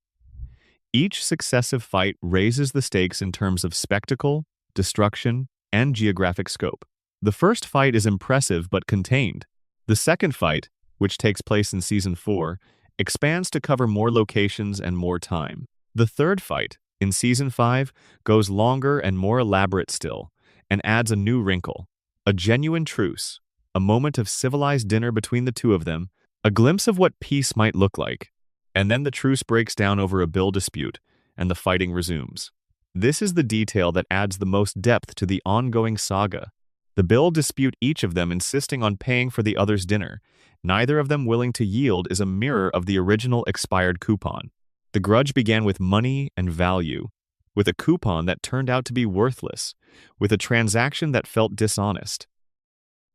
Each successive fight raises the stakes in terms of spectacle, destruction, and geographic scope. The first fight is impressive but contained. The second fight, which takes place in Season 4, expands to cover more locations and more time. The third fight, in Season 5, goes longer and more elaborate still, and adds a new wrinkle. A genuine truce, a moment of civilized dinner between the two of them, a glimpse of what peace might look like. And then the truce breaks down over a bill dispute, and the fighting resumes. This is the detail that adds the most depth to the ongoing saga. The bill dispute, each of them insisting on paying for the other's dinner, neither of them willing to yield, is a mirror of the original expired coupon. The grudge began with money and value, with a coupon that turned out to be worthless, with a transaction that felt dishonest.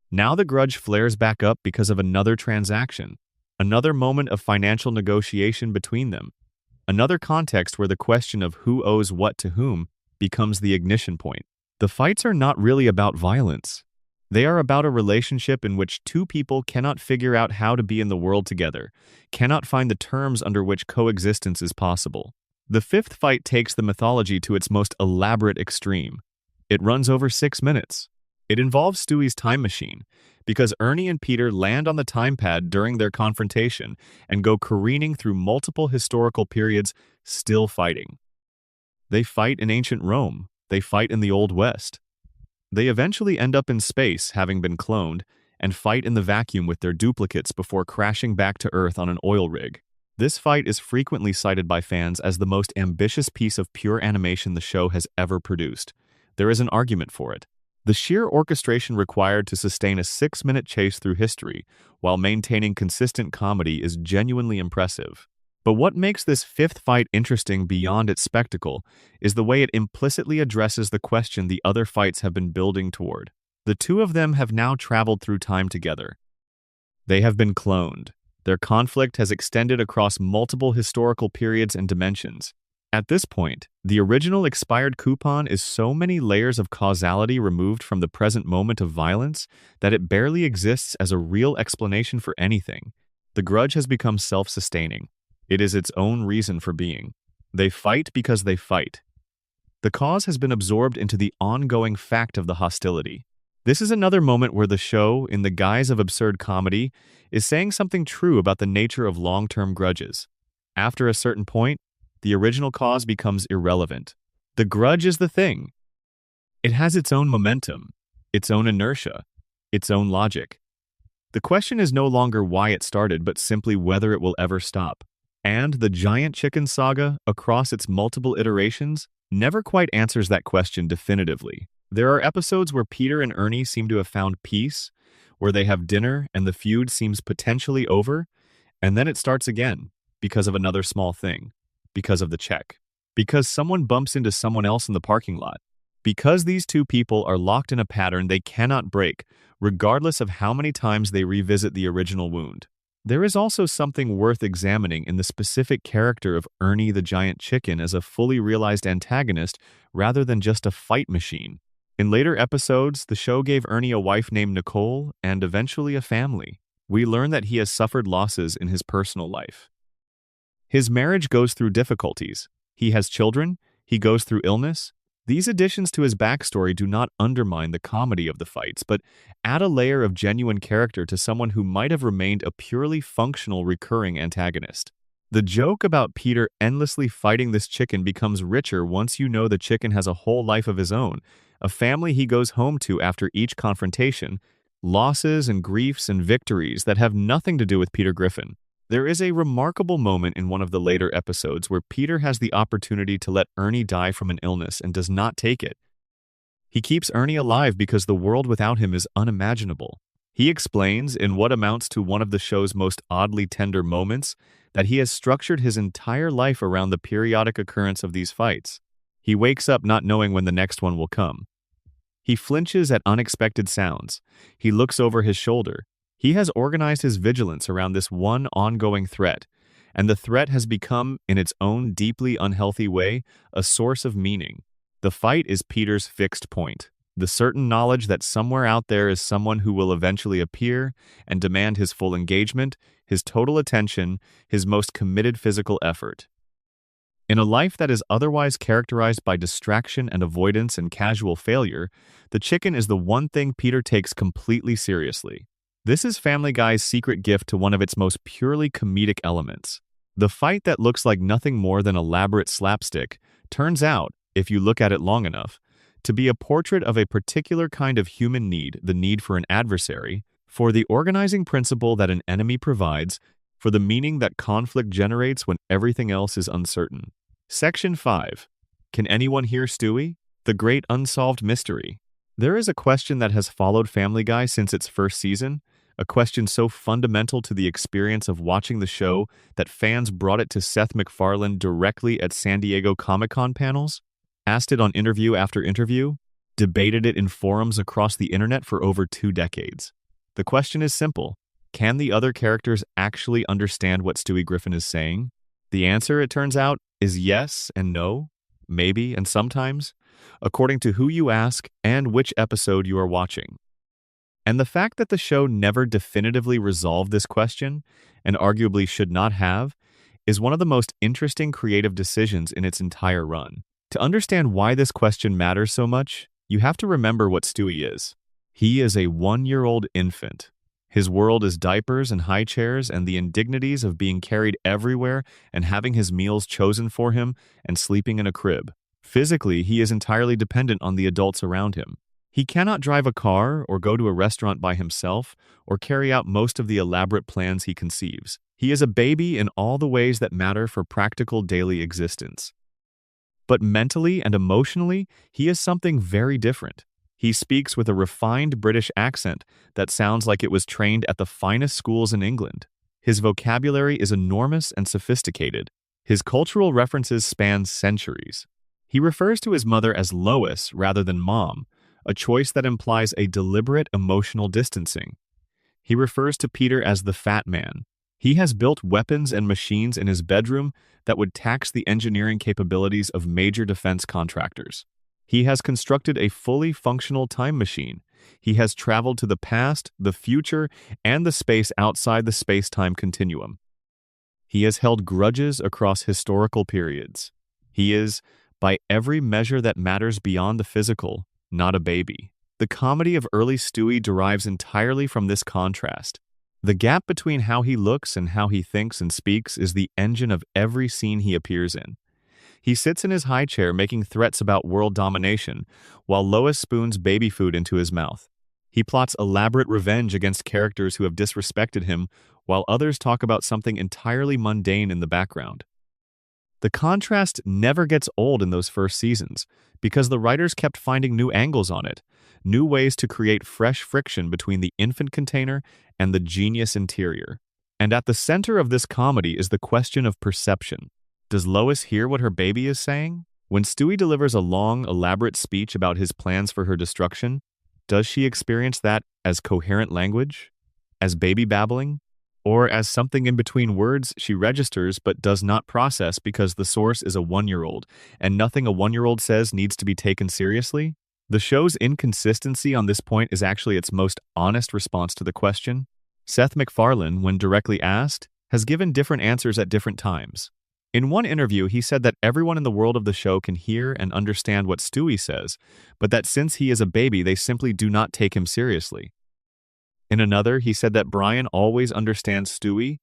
Now the grudge flares back up because of another transaction. Another moment of financial negotiation between them. Another context where the question of who owes what to whom becomes the ignition point. The fights are not really about violence. They are about a relationship in which two people cannot figure out how to be in the world together, cannot find the terms under which coexistence is possible. The fifth fight takes the mythology to its most elaborate extreme. It runs over 6 minutes. It involves Stewie's time machine, because Ernie and Peter land on the time pad during their confrontation and go careening through multiple historical periods, still fighting. They fight in ancient Rome. They fight in the Old West. They eventually end up in space, having been cloned, and fight in the vacuum with their duplicates before crashing back to Earth on an oil rig. This fight is frequently cited by fans as the most ambitious piece of pure animation the show has ever produced. There is an argument for it. The sheer orchestration required to sustain a 6-minute chase through history while maintaining consistent comedy is genuinely impressive. But what makes this fifth fight interesting beyond its spectacle is the way it implicitly addresses the question the other fights have been building toward. The two of them have now traveled through time together. They have been cloned. Their conflict has extended across multiple historical periods and dimensions. At this point, the original expired coupon is so many layers of causality removed from the present moment of violence that it barely exists as a real explanation for anything. The grudge has become self-sustaining. It is its own reason for being. They fight because they fight. The cause has been absorbed into the ongoing fact of the hostility. This is another moment where the show, in the guise of absurd comedy, is saying something true about the nature of long-term grudges. After a certain point, the original cause becomes irrelevant. The grudge is the thing. It has its own momentum, its own inertia, its own logic. The question is no longer why it started, but simply whether it will ever stop. And the giant chicken saga, across its multiple iterations, never quite answers that question definitively. There are episodes where Peter and Ernie seem to have found peace, where they have dinner and the feud seems potentially over, and then it starts again, because of another small thing, because of the check, because someone bumps into someone else in the parking lot, because these two people are locked in a pattern they cannot break, regardless of how many times they revisit the original wound. There is also something worth examining in the specific character of Ernie the Giant Chicken as a fully realized antagonist rather than just a fight machine. In later episodes, the show gave Ernie a wife named Nicole and eventually a family. We learn that he has suffered losses in his personal life. His marriage goes through difficulties. He has children. He goes through illness. These additions to his backstory do not undermine the comedy of the fights, but add a layer of genuine character to someone who might have remained a purely functional recurring antagonist. The joke about Peter endlessly fighting this chicken becomes richer once you know the chicken has a whole life of his own, a family he goes home to after each confrontation, losses and griefs and victories that have nothing to do with Peter Griffin. There is a remarkable moment in one of the later episodes where Peter has the opportunity to let Ernie die from an illness and does not take it. He keeps Ernie alive because the world without him is unimaginable. He explains, in what amounts to one of the show's most oddly tender moments, that he has structured his entire life around the periodic occurrence of these fights. He wakes up not knowing when the next one will come. He flinches at unexpected sounds. He looks over his shoulder. He has organized his vigilance around this one ongoing threat, and the threat has become, in its own deeply unhealthy way, a source of meaning. The fight is Peter's fixed point, the certain knowledge that somewhere out there is someone who will eventually appear and demand his full engagement, his total attention, his most committed physical effort. In a life that is otherwise characterized by distraction and avoidance and casual failure, the chicken is the one thing Peter takes completely seriously. This is Family Guy's secret gift to one of its most purely comedic elements. The fight that looks like nothing more than elaborate slapstick turns out, if you look at it long enough, to be a portrait of a particular kind of human need, the need for an adversary, for the organizing principle that an enemy provides, for the meaning that conflict generates when everything else is uncertain. Section 5. Can anyone hear Stewie? The Great Unsolved Mystery. There is a question that has followed Family Guy since its first season, a question so fundamental to the experience of watching the show that fans brought it to Seth MacFarlane directly at San Diego Comic-Con panels, asked it on interview after interview, debated it in forums across the internet for over 2 decades. The question is simple. Can the other characters actually understand what Stewie Griffin is saying? The answer, it turns out, is yes and no, maybe and sometimes, according to who you ask and which episode you are watching. And the fact that the show never definitively resolved this question, and arguably should not have, is one of the most interesting creative decisions in its entire run. To understand why this question matters so much, you have to remember what Stewie is. He is a 1-year-old infant. His world is diapers and high chairs and the indignities of being carried everywhere and having his meals chosen for him and sleeping in a crib. Physically, he is entirely dependent on the adults around him. He cannot drive a car or go to a restaurant by himself or carry out most of the elaborate plans he conceives. He is a baby in all the ways that matter for practical daily existence. But mentally and emotionally, he is something very different. He speaks with a refined British accent that sounds like it was trained at the finest schools in England. His vocabulary is enormous and sophisticated. His cultural references span centuries. He refers to his mother as Lois rather than Mom, a choice that implies a deliberate emotional distancing. He refers to Peter as the Fat Man. He has built weapons and machines in his bedroom that would tax the engineering capabilities of major defense contractors. He has constructed a fully functional time machine. He has traveled to the past, the future, and the space outside the space-time continuum. He has held grudges across historical periods. He is, by every measure that matters beyond the physical, not a baby. The comedy of early Stewie derives entirely from this contrast. The gap between how he looks and how he thinks and speaks is the engine of every scene he appears in. He sits in his high chair making threats about world domination, while Lois spoons baby food into his mouth. He plots elaborate revenge against characters who have disrespected him, while others talk about something entirely mundane in the background. The contrast never gets old in those first seasons, because the writers kept finding new angles on it, new ways to create fresh friction between the infant container and the genius interior. And at the center of this comedy is the question of perception. Does Lois hear what her baby is saying? When Stewie delivers a long, elaborate speech about his plans for her destruction, does she experience that as coherent language? As baby babbling? Or as something in between words she registers but does not process because the source is a 1-year-old, and nothing a 1-year-old says needs to be taken seriously? The show's inconsistency on this point is actually its most honest response to the question. Seth MacFarlane, when directly asked, has given different answers at different times. In one interview, he said that everyone in the world of the show can hear and understand what Stewie says, but that since he is a baby, they simply do not take him seriously. In another, he said that Brian always understands Stewie,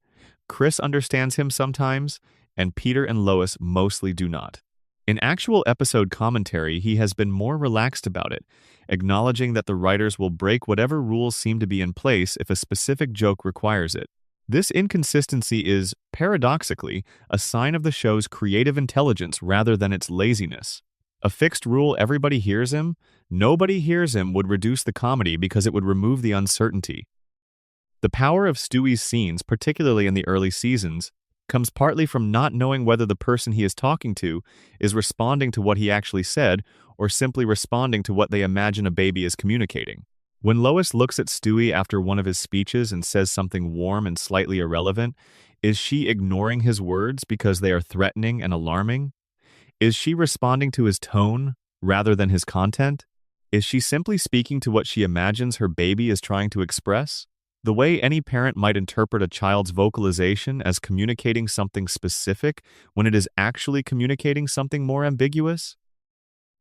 Chris understands him sometimes, and Peter and Lois mostly do not. In actual episode commentary, he has been more relaxed about it, acknowledging that the writers will break whatever rules seem to be in place if a specific joke requires it. This inconsistency is, paradoxically, a sign of the show's creative intelligence rather than its laziness. A fixed rule everybody hears him, nobody hears him would reduce the comedy because it would remove the uncertainty. The power of Stewie's scenes, particularly in the early seasons, comes partly from not knowing whether the person he is talking to is responding to what he actually said or simply responding to what they imagine a baby is communicating. When Lois looks at Stewie after one of his speeches and says something warm and slightly irrelevant, is she ignoring his words because they are threatening and alarming? Is she responding to his tone rather than his content? Is she simply speaking to what she imagines her baby is trying to express? The way any parent might interpret a child's vocalization as communicating something specific when it is actually communicating something more ambiguous?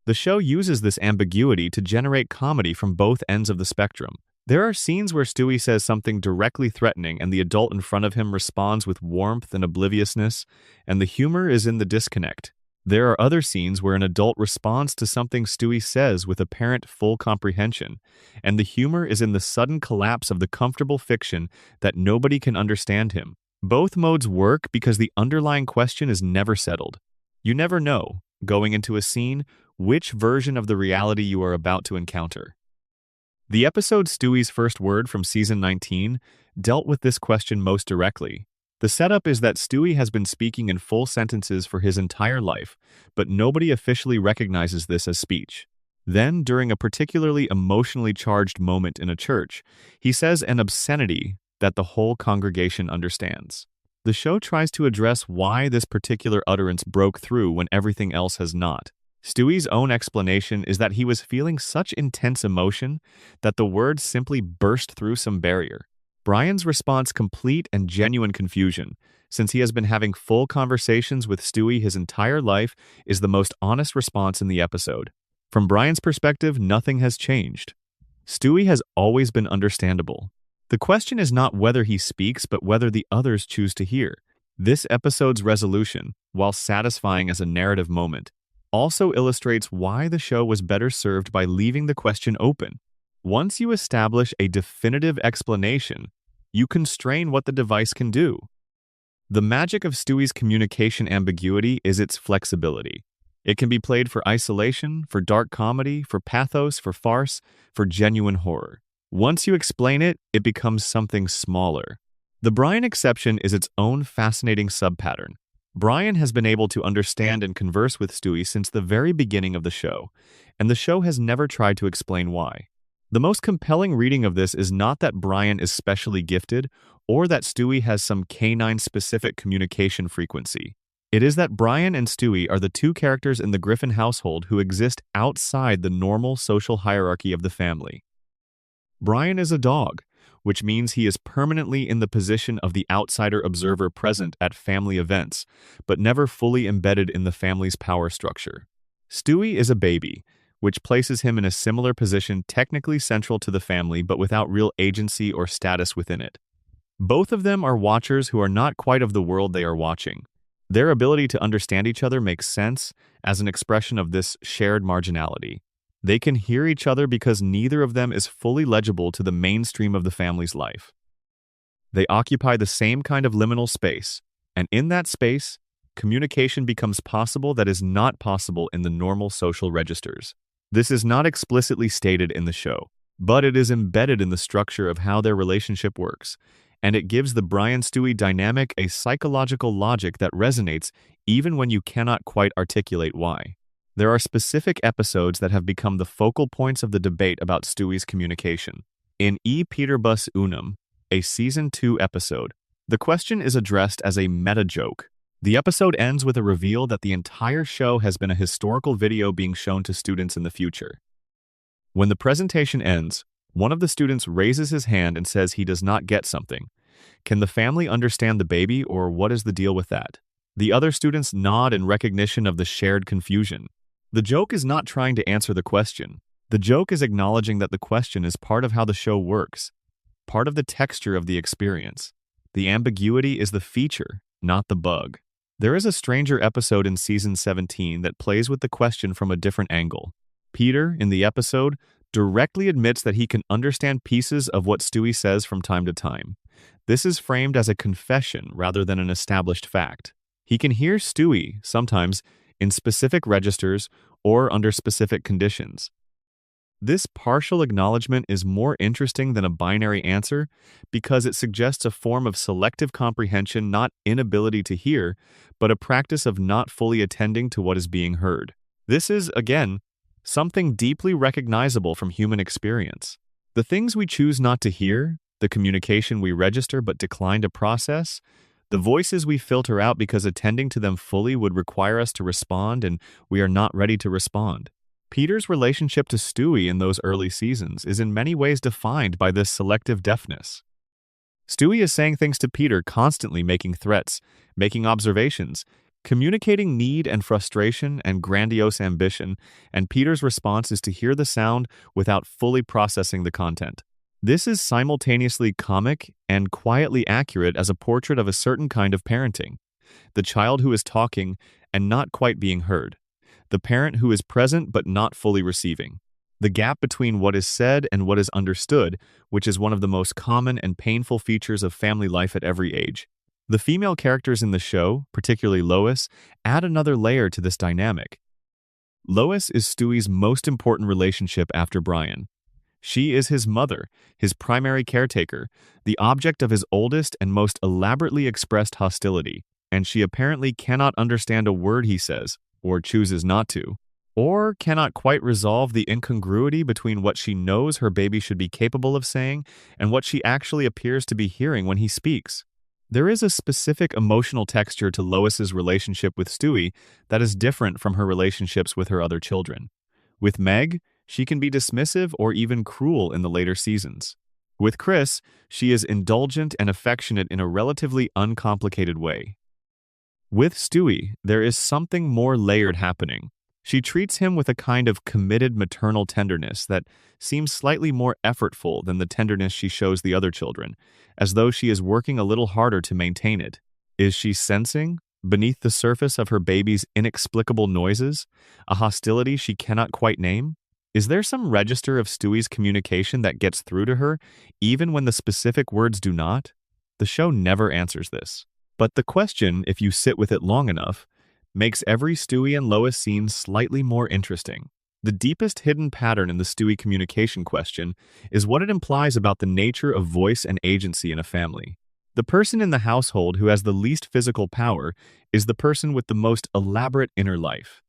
The show uses this ambiguity to generate comedy from both ends of the spectrum. There are scenes where Stewie says something directly threatening and the adult in front of him responds with warmth and obliviousness, and the humor is in the disconnect. There are other scenes where an adult responds to something Stewie says with apparent full comprehension, and the humor is in the sudden collapse of the comfortable fiction that nobody can understand him. Both modes work because the underlying question is never settled. You never know, going into a scene, which version of the reality you are about to encounter. The episode Stewie's First Word from Season 19 dealt with this question most directly. The setup is that Stewie has been speaking in full sentences for his entire life, but nobody officially recognizes this as speech. Then, during a particularly emotionally charged moment in a church, he says an obscenity that the whole congregation understands. The show tries to address why this particular utterance broke through when everything else has not. Stewie's own explanation is that he was feeling such intense emotion that the words simply burst through some barrier. Brian's response complete and genuine confusion, since he has been having full conversations with Stewie his entire life, is the most honest response in the episode. From Brian's perspective, nothing has changed. Stewie has always been understandable. The question is not whether he speaks, but whether the others choose to hear. This episode's resolution, while satisfying as a narrative moment, also illustrates why the show was better served by leaving the question open. Once you establish a definitive explanation, you constrain what the device can do. The magic of Stewie's communication ambiguity is its flexibility. It can be played for isolation, for dark comedy, for pathos, for farce, for genuine horror. Once you explain it, it becomes something smaller. The Brian exception is its own fascinating subpattern. Brian has been able to understand and converse with Stewie since the very beginning of the show, and the show has never tried to explain why. The most compelling reading of this is not that Brian is specially gifted or that Stewie has some canine-specific communication frequency. It is that Brian and Stewie are the two characters in the Griffin household who exist outside the normal social hierarchy of the family. Brian is a dog, which means he is permanently in the position of the outsider observer present at family events, but never fully embedded in the family's power structure. Stewie is a baby, which places him in a similar position, technically central to the family but without real agency or status within it. Both of them are watchers who are not quite of the world they are watching. Their ability to understand each other makes sense as an expression of this shared marginality. They can hear each other because neither of them is fully legible to the mainstream of the family's life. They occupy the same kind of liminal space, and in that space, communication becomes possible that is not possible in the normal social registers. This is not explicitly stated in the show, but it is embedded in the structure of how their relationship works, and it gives the Brian-Stewie dynamic a psychological logic that resonates even when you cannot quite articulate why. There are specific episodes that have become the focal points of the debate about Stewie's communication. In E Peterbus Unum, a Season 2 episode, the question is addressed as a meta-joke. The episode ends with a reveal that the entire show has been a historical video being shown to students in the future. When the presentation ends, one of the students raises his hand and says he does not get something. Can the family understand the baby, or what is the deal with that? The other students nod in recognition of the shared confusion. The joke is not trying to answer the question. The joke is acknowledging that the question is part of how the show works, part of the texture of the experience. The ambiguity is the feature, not the bug. There is a stranger episode in Season 17 that plays with the question from a different angle. Peter, in the episode, directly admits that he can understand pieces of what Stewie says from time to time. This is framed as a confession rather than an established fact. He can hear Stewie, sometimes, in specific registers or under specific conditions. This partial acknowledgement is more interesting than a binary answer because it suggests a form of selective comprehension, not inability to hear, but a practice of not fully attending to what is being heard. This is, again, something deeply recognizable from human experience. The things we choose not to hear, the communication we register but decline to process, the voices we filter out because attending to them fully would require us to respond and we are not ready to respond. Peter's relationship to Stewie in those early seasons is in many ways defined by this selective deafness. Stewie is saying things to Peter, constantly making threats, making observations, communicating need and frustration and grandiose ambition, and Peter's response is to hear the sound without fully processing the content. This is simultaneously comic and quietly accurate as a portrait of a certain kind of parenting. The child who is talking and not quite being heard. The parent who is present but not fully receiving. The gap between what is said and what is understood, which is one of the most common and painful features of family life at every age. The female characters in the show, particularly Lois, add another layer to this dynamic. Lois is Stewie's most important relationship after Brian. She is his mother, his primary caretaker, the object of his oldest and most elaborately expressed hostility, and she apparently cannot understand a word he says, or chooses not to, or cannot quite resolve the incongruity between what she knows her baby should be capable of saying and what she actually appears to be hearing when he speaks. There is a specific emotional texture to Lois's relationship with Stewie that is different from her relationships with her other children. With Meg, she can be dismissive or even cruel in the later seasons. With Chris, she is indulgent and affectionate in a relatively uncomplicated way. With Stewie, there is something more layered happening. She treats him with a kind of committed maternal tenderness that seems slightly more effortful than the tenderness she shows the other children, as though she is working a little harder to maintain it. Is she sensing, beneath the surface of her baby's inexplicable noises, a hostility she cannot quite name? Is there some register of Stewie's communication that gets through to her, even when the specific words do not? The show never answers this. But the question, if you sit with it long enough, makes every Stewie and Lois scene slightly more interesting. The deepest hidden pattern in the Stewie communication question is what it implies about the nature of voice and agency in a family. The person in the household who has the least physical power is the person with the most elaborate inner life.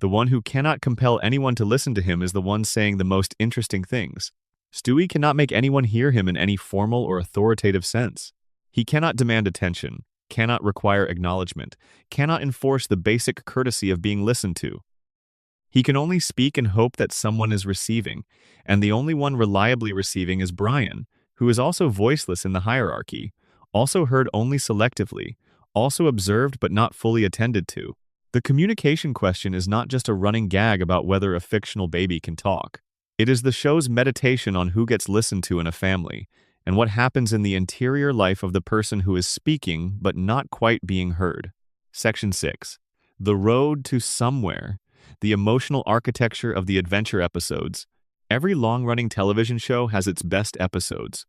The one who cannot compel anyone to listen to him is the one saying the most interesting things. Stewie cannot make anyone hear him in any formal or authoritative sense. He cannot demand attention, cannot require acknowledgement, cannot enforce the basic courtesy of being listened to. He can only speak and hope that someone is receiving, and the only one reliably receiving is Brian, who is also voiceless in the hierarchy, also heard only selectively, also observed but not fully attended to. The communication question is not just a running gag about whether a fictional baby can talk. It is the show's meditation on who gets listened to in a family, and what happens in the interior life of the person who is speaking but not quite being heard. Section 6. The Road to Somewhere. The emotional architecture of the adventure episodes. Every long-running television show has its best episodes.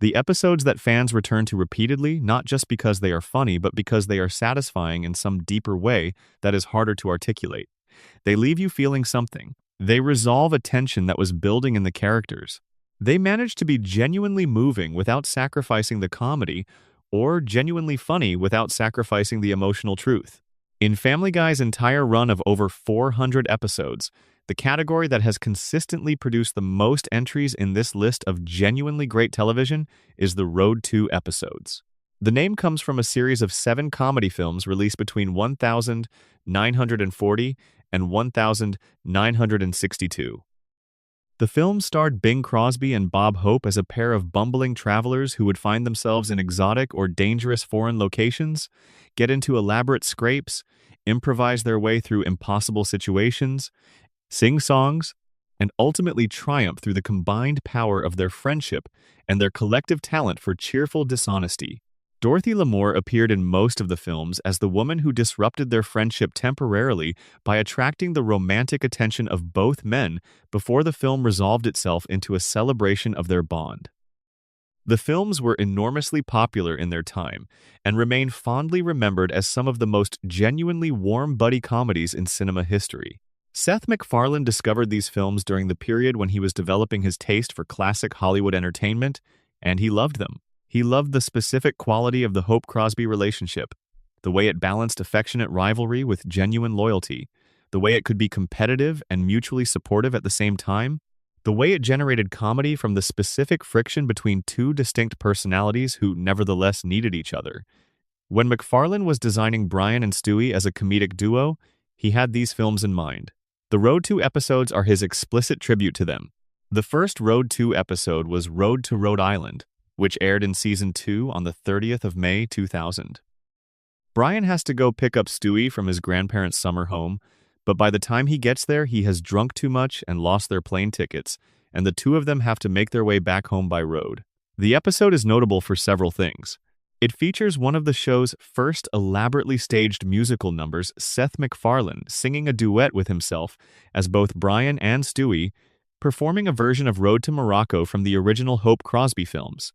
The episodes that fans return to repeatedly, not just because they are funny, but because they are satisfying in some deeper way that is harder to articulate. They leave you feeling something. They resolve a tension that was building in the characters. They manage to be genuinely moving without sacrificing the comedy, or genuinely funny without sacrificing the emotional truth. In Family Guy's entire run of over 400 episodes, the category that has consistently produced the most entries in this list of genuinely great television is the Road to episodes. The name comes from a series of 7 comedy films released between 1940 and 1962. The film starred Bing Crosby and Bob Hope as a pair of bumbling travelers who would find themselves in exotic or dangerous foreign locations, get into elaborate scrapes, improvise their way through impossible situations, sing songs, and ultimately triumph through the combined power of their friendship and their collective talent for cheerful dishonesty. Dorothy Lamour appeared in most of the films as the woman who disrupted their friendship temporarily by attracting the romantic attention of both men before the film resolved itself into a celebration of their bond. The films were enormously popular in their time and remain fondly remembered as some of the most genuinely warm buddy comedies in cinema history. Seth MacFarlane discovered these films during the period when he was developing his taste for classic Hollywood entertainment, and he loved them. He loved the specific quality of the Hope-Crosby relationship, the way it balanced affectionate rivalry with genuine loyalty, the way it could be competitive and mutually supportive at the same time, the way it generated comedy from the specific friction between two distinct personalities who nevertheless needed each other. When MacFarlane was designing Brian and Stewie as a comedic duo, he had these films in mind. The Road to episodes are his explicit tribute to them. The first Road to episode was Road to Rhode Island, which aired in Season 2 on the 30th of May 2000. Brian has to go pick up Stewie from his grandparents' summer home, but by the time he gets there, he has drunk too much and lost their plane tickets, and the two of them have to make their way back home by road. The episode is notable for several things. It features one of the show's first elaborately staged musical numbers, Seth MacFarlane singing a duet with himself as both Brian and Stewie, performing a version of Road to Morocco from the original Hope Crosby films.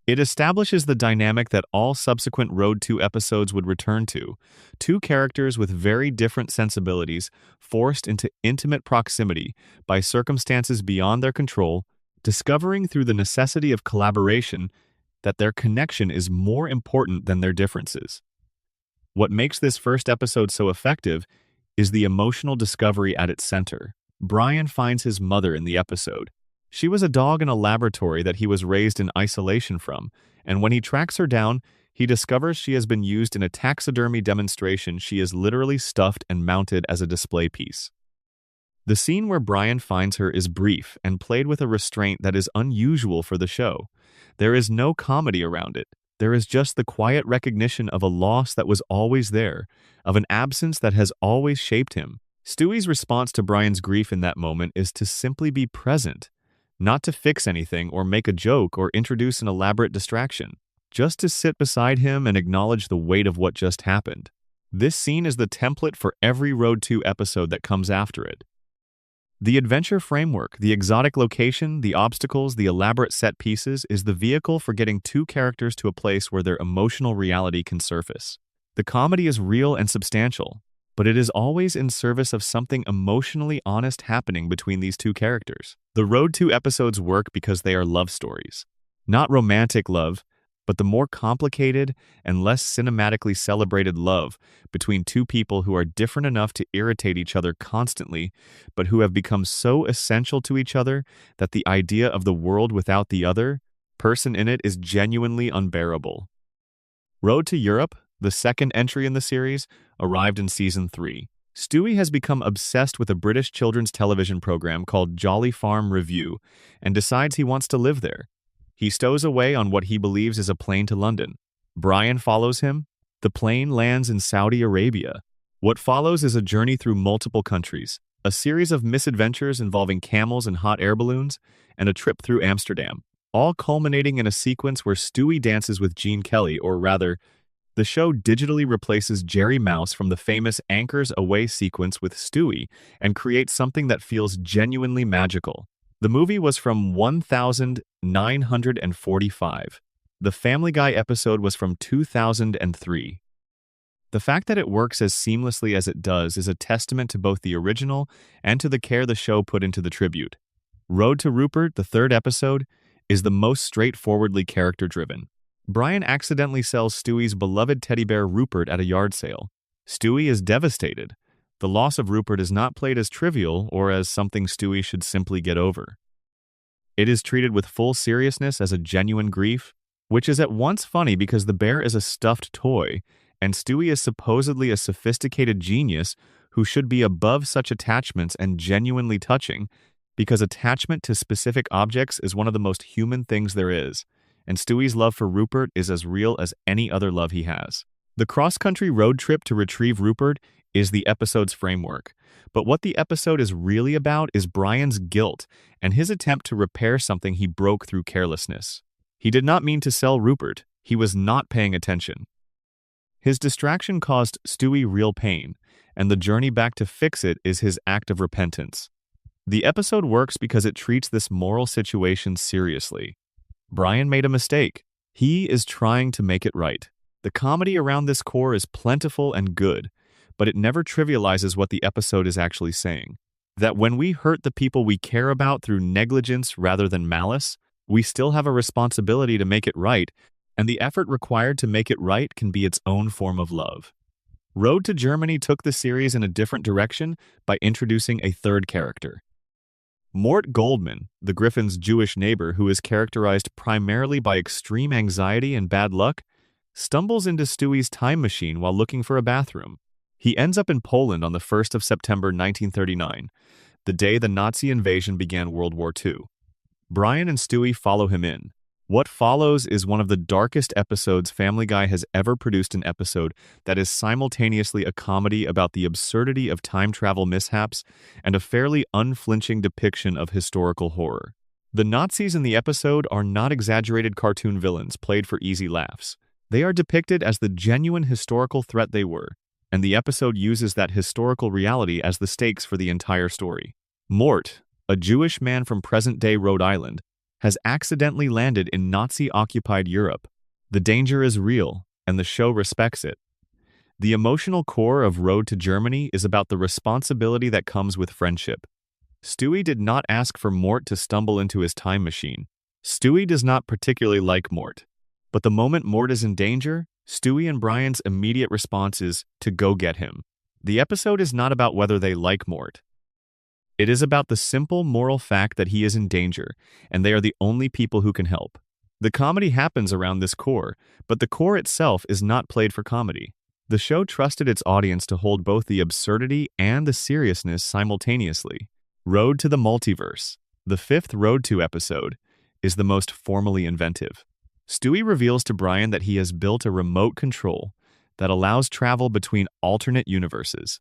It establishes the dynamic that all subsequent Road to episodes would return to, two characters with very different sensibilities forced into intimate proximity by circumstances beyond their control, discovering through the necessity of collaboration that their connection is more important than their differences. What makes this first episode so effective is the emotional discovery at its center. Brian finds his mother in the episode. She was a dog in a laboratory that he was raised in isolation from, and when he tracks her down, he discovers she has been used in a taxidermy demonstration. She is literally stuffed and mounted as a display piece. The scene where Brian finds her is brief and played with a restraint that is unusual for the show. There is no comedy around it. There is just the quiet recognition of a loss that was always there, of an absence that has always shaped him. Stewie's response to Brian's grief in that moment is to simply be present, not to fix anything or make a joke or introduce an elaborate distraction, just to sit beside him and acknowledge the weight of what just happened. This scene is the template for every Road to episode that comes after it. The adventure framework, the exotic location, the obstacles, the elaborate set pieces is the vehicle for getting two characters to a place where their emotional reality can surface. The comedy is real and substantial, but it is always in service of something emotionally honest happening between these two characters. The Road to episodes work because they are love stories. Not romantic love, but the more complicated and less cinematically celebrated love between two people who are different enough to irritate each other constantly, but who have become so essential to each other that the idea of the world without the other person in it is genuinely unbearable. Road to Europe, the second entry in the series, arrived in Season 3. Stewie has become obsessed with a British children's television program called Jolly Farm Review and decides he wants to live there. He stows away on what he believes is a plane to London. Brian follows him. The plane lands in Saudi Arabia. What follows is a journey through multiple countries, a series of misadventures involving camels and hot air balloons, and a trip through Amsterdam, all culminating in a sequence where Stewie dances with Gene Kelly, or rather, the show digitally replaces Jerry Mouse from the famous Anchors Away sequence with Stewie and creates something that feels genuinely magical. The movie was from 1945. The Family Guy episode was from 2003. The fact that it works as seamlessly as it does is a testament to both the original and to the care the show put into the tribute. Road to Rupert, the third episode, is the most straightforwardly character-driven. Brian accidentally sells Stewie's beloved teddy bear Rupert at a yard sale. Stewie is devastated. The loss of Rupert is not played as trivial or as something Stewie should simply get over. It is treated with full seriousness as a genuine grief, which is at once funny because the bear is a stuffed toy, and Stewie is supposedly a sophisticated genius who should be above such attachments and genuinely touching, because attachment to specific objects is one of the most human things there is, and Stewie's love for Rupert is as real as any other love he has. The cross-country road trip to retrieve Rupert is the episode's framework, but what the episode is really about is Brian's guilt and his attempt to repair something he broke through carelessness. He did not mean to sell Rupert, he was not paying attention. His distraction caused Stewie real pain, and the journey back to fix it is his act of repentance. The episode works because it treats this moral situation seriously. Brian made a mistake. He is trying to make it right. The comedy around this core is plentiful and good, but it never trivializes what the episode is actually saying. That when we hurt the people we care about through negligence rather than malice, we still have a responsibility to make it right, and the effort required to make it right can be its own form of love. Road to Germany took the series in a different direction by introducing a third character. Mort Goldman, the Griffin's Jewish neighbor who is characterized primarily by extreme anxiety and bad luck, stumbles into Stewie's time machine while looking for a bathroom. He ends up in Poland on the 1st of September 1939, the day the Nazi invasion began World War II. Brian and Stewie follow him in. What follows is one of the darkest episodes Family Guy has ever produced, an episode that is simultaneously a comedy about the absurdity of time travel mishaps and a fairly unflinching depiction of historical horror. The Nazis in the episode are not exaggerated cartoon villains played for easy laughs. They are depicted as the genuine historical threat they were, and the episode uses that historical reality as the stakes for the entire story. Mort, a Jewish man from present-day Rhode Island, has accidentally landed in Nazi-occupied Europe. The danger is real, and the show respects it. The emotional core of Road to Germany is about the responsibility that comes with friendship. Stewie did not ask for Mort to stumble into his time machine. Stewie does not particularly like Mort, but the moment Mort is in danger, Stewie and Brian's immediate response is to go get him. The episode is not about whether they like Mort. It is about the simple moral fact that he is in danger, and they are the only people who can help. The comedy happens around this core, but the core itself is not played for comedy. The show trusted its audience to hold both the absurdity and the seriousness simultaneously. Road to the Multiverse, the 5th Road to episode, is the most formally inventive. Stewie reveals to Brian that he has built a remote control that allows travel between alternate universes.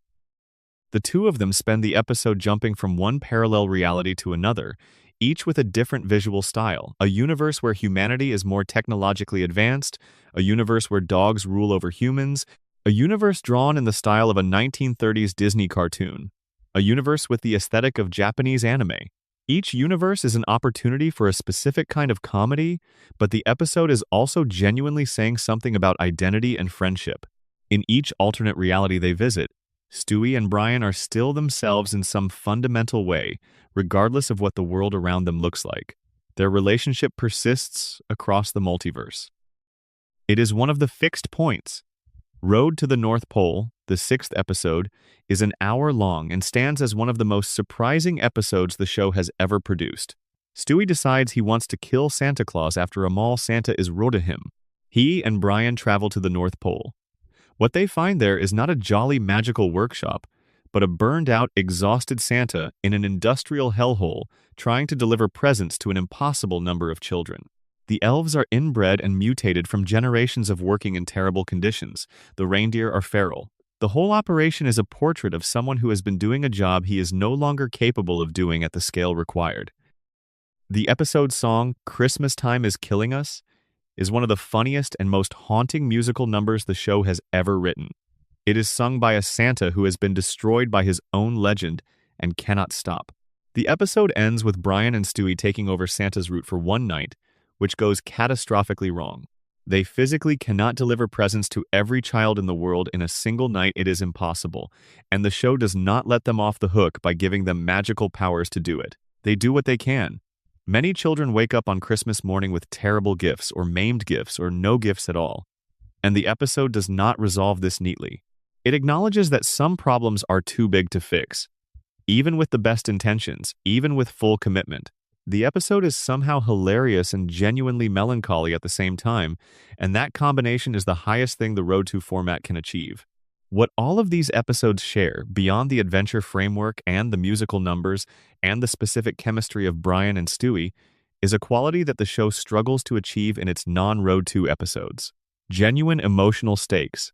The two of them spend the episode jumping from one parallel reality to another, each with a different visual style. A universe where humanity is more technologically advanced, a universe where dogs rule over humans, a universe drawn in the style of a 1930s Disney cartoon, a universe with the aesthetic of Japanese anime. Each universe is an opportunity for a specific kind of comedy, but the episode is also genuinely saying something about identity and friendship. In each alternate reality they visit, Stewie and Brian are still themselves in some fundamental way, regardless of what the world around them looks like. Their relationship persists across the multiverse. It is one of the fixed points. Road to the North Pole, the 6th episode, is an hour long and stands as one of the most surprising episodes the show has ever produced. Stewie decides he wants to kill Santa Claus after a mall Santa is rude to him. He and Brian travel to the North Pole. What they find there is not a jolly magical workshop, but a burned-out, exhausted Santa in an industrial hellhole trying to deliver presents to an impossible number of children. The elves are inbred and mutated from generations of working in terrible conditions. The reindeer are feral. The whole operation is a portrait of someone who has been doing a job he is no longer capable of doing at the scale required. The episode song, Christmas Time is Killing Us, is one of the funniest and most haunting musical numbers the show has ever written. It is sung by a Santa who has been destroyed by his own legend and cannot stop. The episode ends with Brian and Stewie taking over Santa's route for one night, which goes catastrophically wrong. They physically cannot deliver presents to every child in the world in a single night. It is impossible, and the show does not let them off the hook by giving them magical powers to do it. They do what they can. Many children wake up on Christmas morning with terrible gifts or maimed gifts or no gifts at all, and the episode does not resolve this neatly. It acknowledges that some problems are too big to fix. Even with the best intentions, even with full commitment, the episode is somehow hilarious and genuinely melancholy at the same time, and that combination is the highest thing the Road to format can achieve. What all of these episodes share, beyond the adventure framework and the musical numbers and the specific chemistry of Brian and Stewie, is a quality that the show struggles to achieve in its non-Road to episodes: genuine emotional stakes.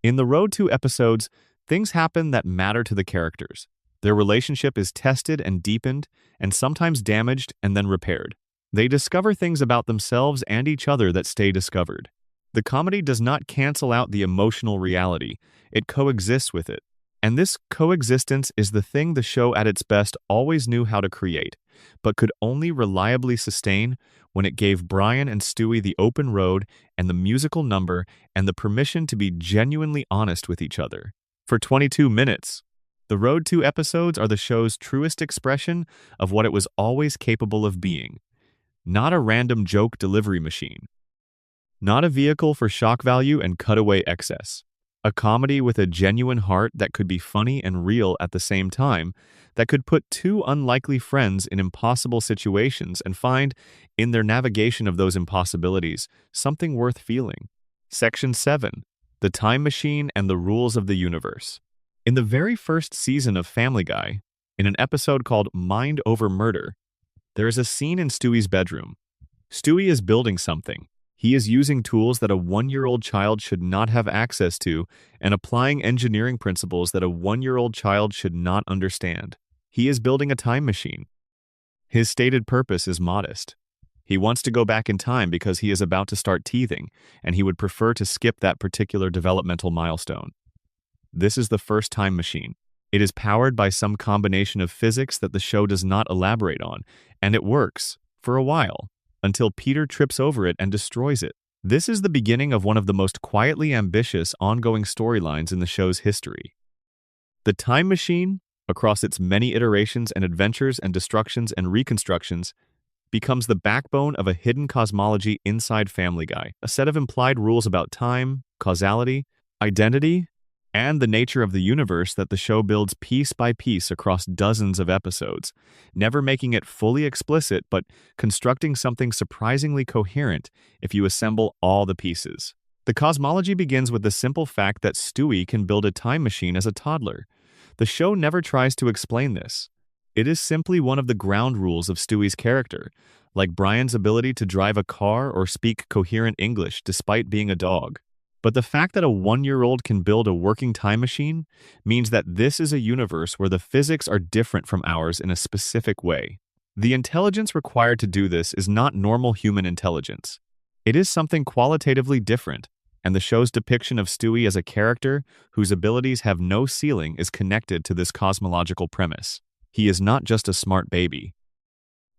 In the Road to episodes, things happen that matter to the characters. Their relationship is tested and deepened, and sometimes damaged and then repaired. They discover things about themselves and each other that stay discovered. The comedy does not cancel out the emotional reality, it coexists with it. And this coexistence is the thing the show at its best always knew how to create, but could only reliably sustain when it gave Brian and Stewie the open road and the musical number and the permission to be genuinely honest with each other. For 22 minutes, the Road to episodes are the show's truest expression of what it was always capable of being. Not a random joke delivery machine. Not a vehicle for shock value and cutaway excess. A comedy with a genuine heart that could be funny and real at the same time, that could put two unlikely friends in impossible situations and find, in their navigation of those impossibilities, something worth feeling. Section 7. The Time Machine and the Rules of the Universe. In the very first season of Family Guy, in an episode called Mind Over Murder, there is a scene in Stewie's bedroom. Stewie is building something. He is using tools that a one-year-old child should not have access to and applying engineering principles that a one-year-old child should not understand. He is building a time machine. His stated purpose is modest. He wants to go back in time because he is about to start teething, and he would prefer to skip that particular developmental milestone. This is the first time machine. It is powered by some combination of physics that the show does not elaborate on, and it works, for a while, until Peter trips over it and destroys it. This is the beginning of one of the most quietly ambitious ongoing storylines in the show's history. The time machine, across its many iterations and adventures and destructions and reconstructions, becomes the backbone of a hidden cosmology inside Family Guy, a set of implied rules about time, causality, identity, and the nature of the universe that the show builds piece by piece across dozens of episodes, never making it fully explicit but constructing something surprisingly coherent if you assemble all the pieces. The cosmology begins with the simple fact that Stewie can build a time machine as a toddler. The show never tries to explain this. It is simply one of the ground rules of Stewie's character, like Brian's ability to drive a car or speak coherent English despite being a dog. But the fact that a one-year-old can build a working time machine means that this is a universe where the physics are different from ours in a specific way. The intelligence required to do this is not normal human intelligence. It is something qualitatively different, and the show's depiction of Stewie as a character whose abilities have no ceiling is connected to this cosmological premise. He is not just a smart baby.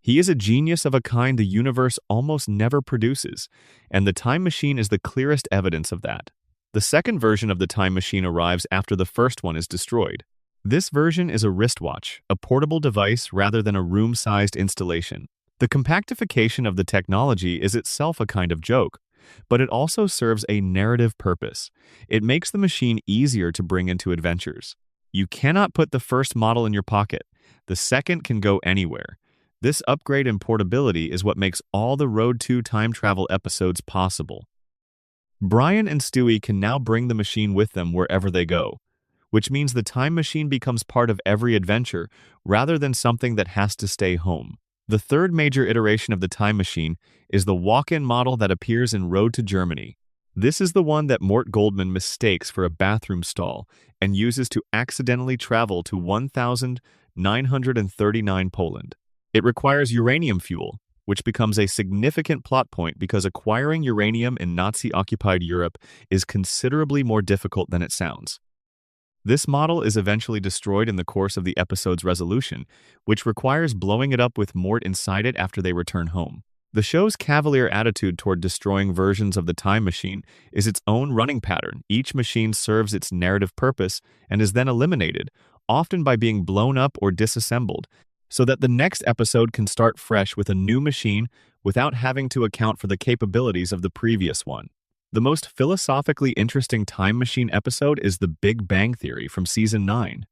He is a genius of a kind the universe almost never produces, and the time machine is the clearest evidence of that. The second version of the time machine arrives after the first one is destroyed. This version is a wristwatch, a portable device rather than a room-sized installation. The compactification of the technology is itself a kind of joke, but it also serves a narrative purpose. It makes the machine easier to bring into adventures. You cannot put the first model in your pocket. The second can go anywhere. This upgrade in portability is what makes all the Road to time travel episodes possible. Brian and Stewie can now bring the machine with them wherever they go, which means the time machine becomes part of every adventure rather than something that has to stay home. The third major iteration of the time machine is the walk-in model that appears in Road to Germany. This is the one that Mort Goldman mistakes for a bathroom stall and uses to accidentally travel to 1939 Poland. It requires uranium fuel, which becomes a significant plot point because acquiring uranium in Nazi-occupied Europe is considerably more difficult than it sounds. This model is eventually destroyed in the course of the episode's resolution, which requires blowing it up with Mort inside it after they return home. The show's cavalier attitude toward destroying versions of the time machine is its own running pattern. Each machine serves its narrative purpose and is then eliminated, often by being blown up or disassembled, so that the next episode can start fresh with a new machine without having to account for the capabilities of the previous one. The most philosophically interesting time machine episode is The Big Bang Theory from Season 9.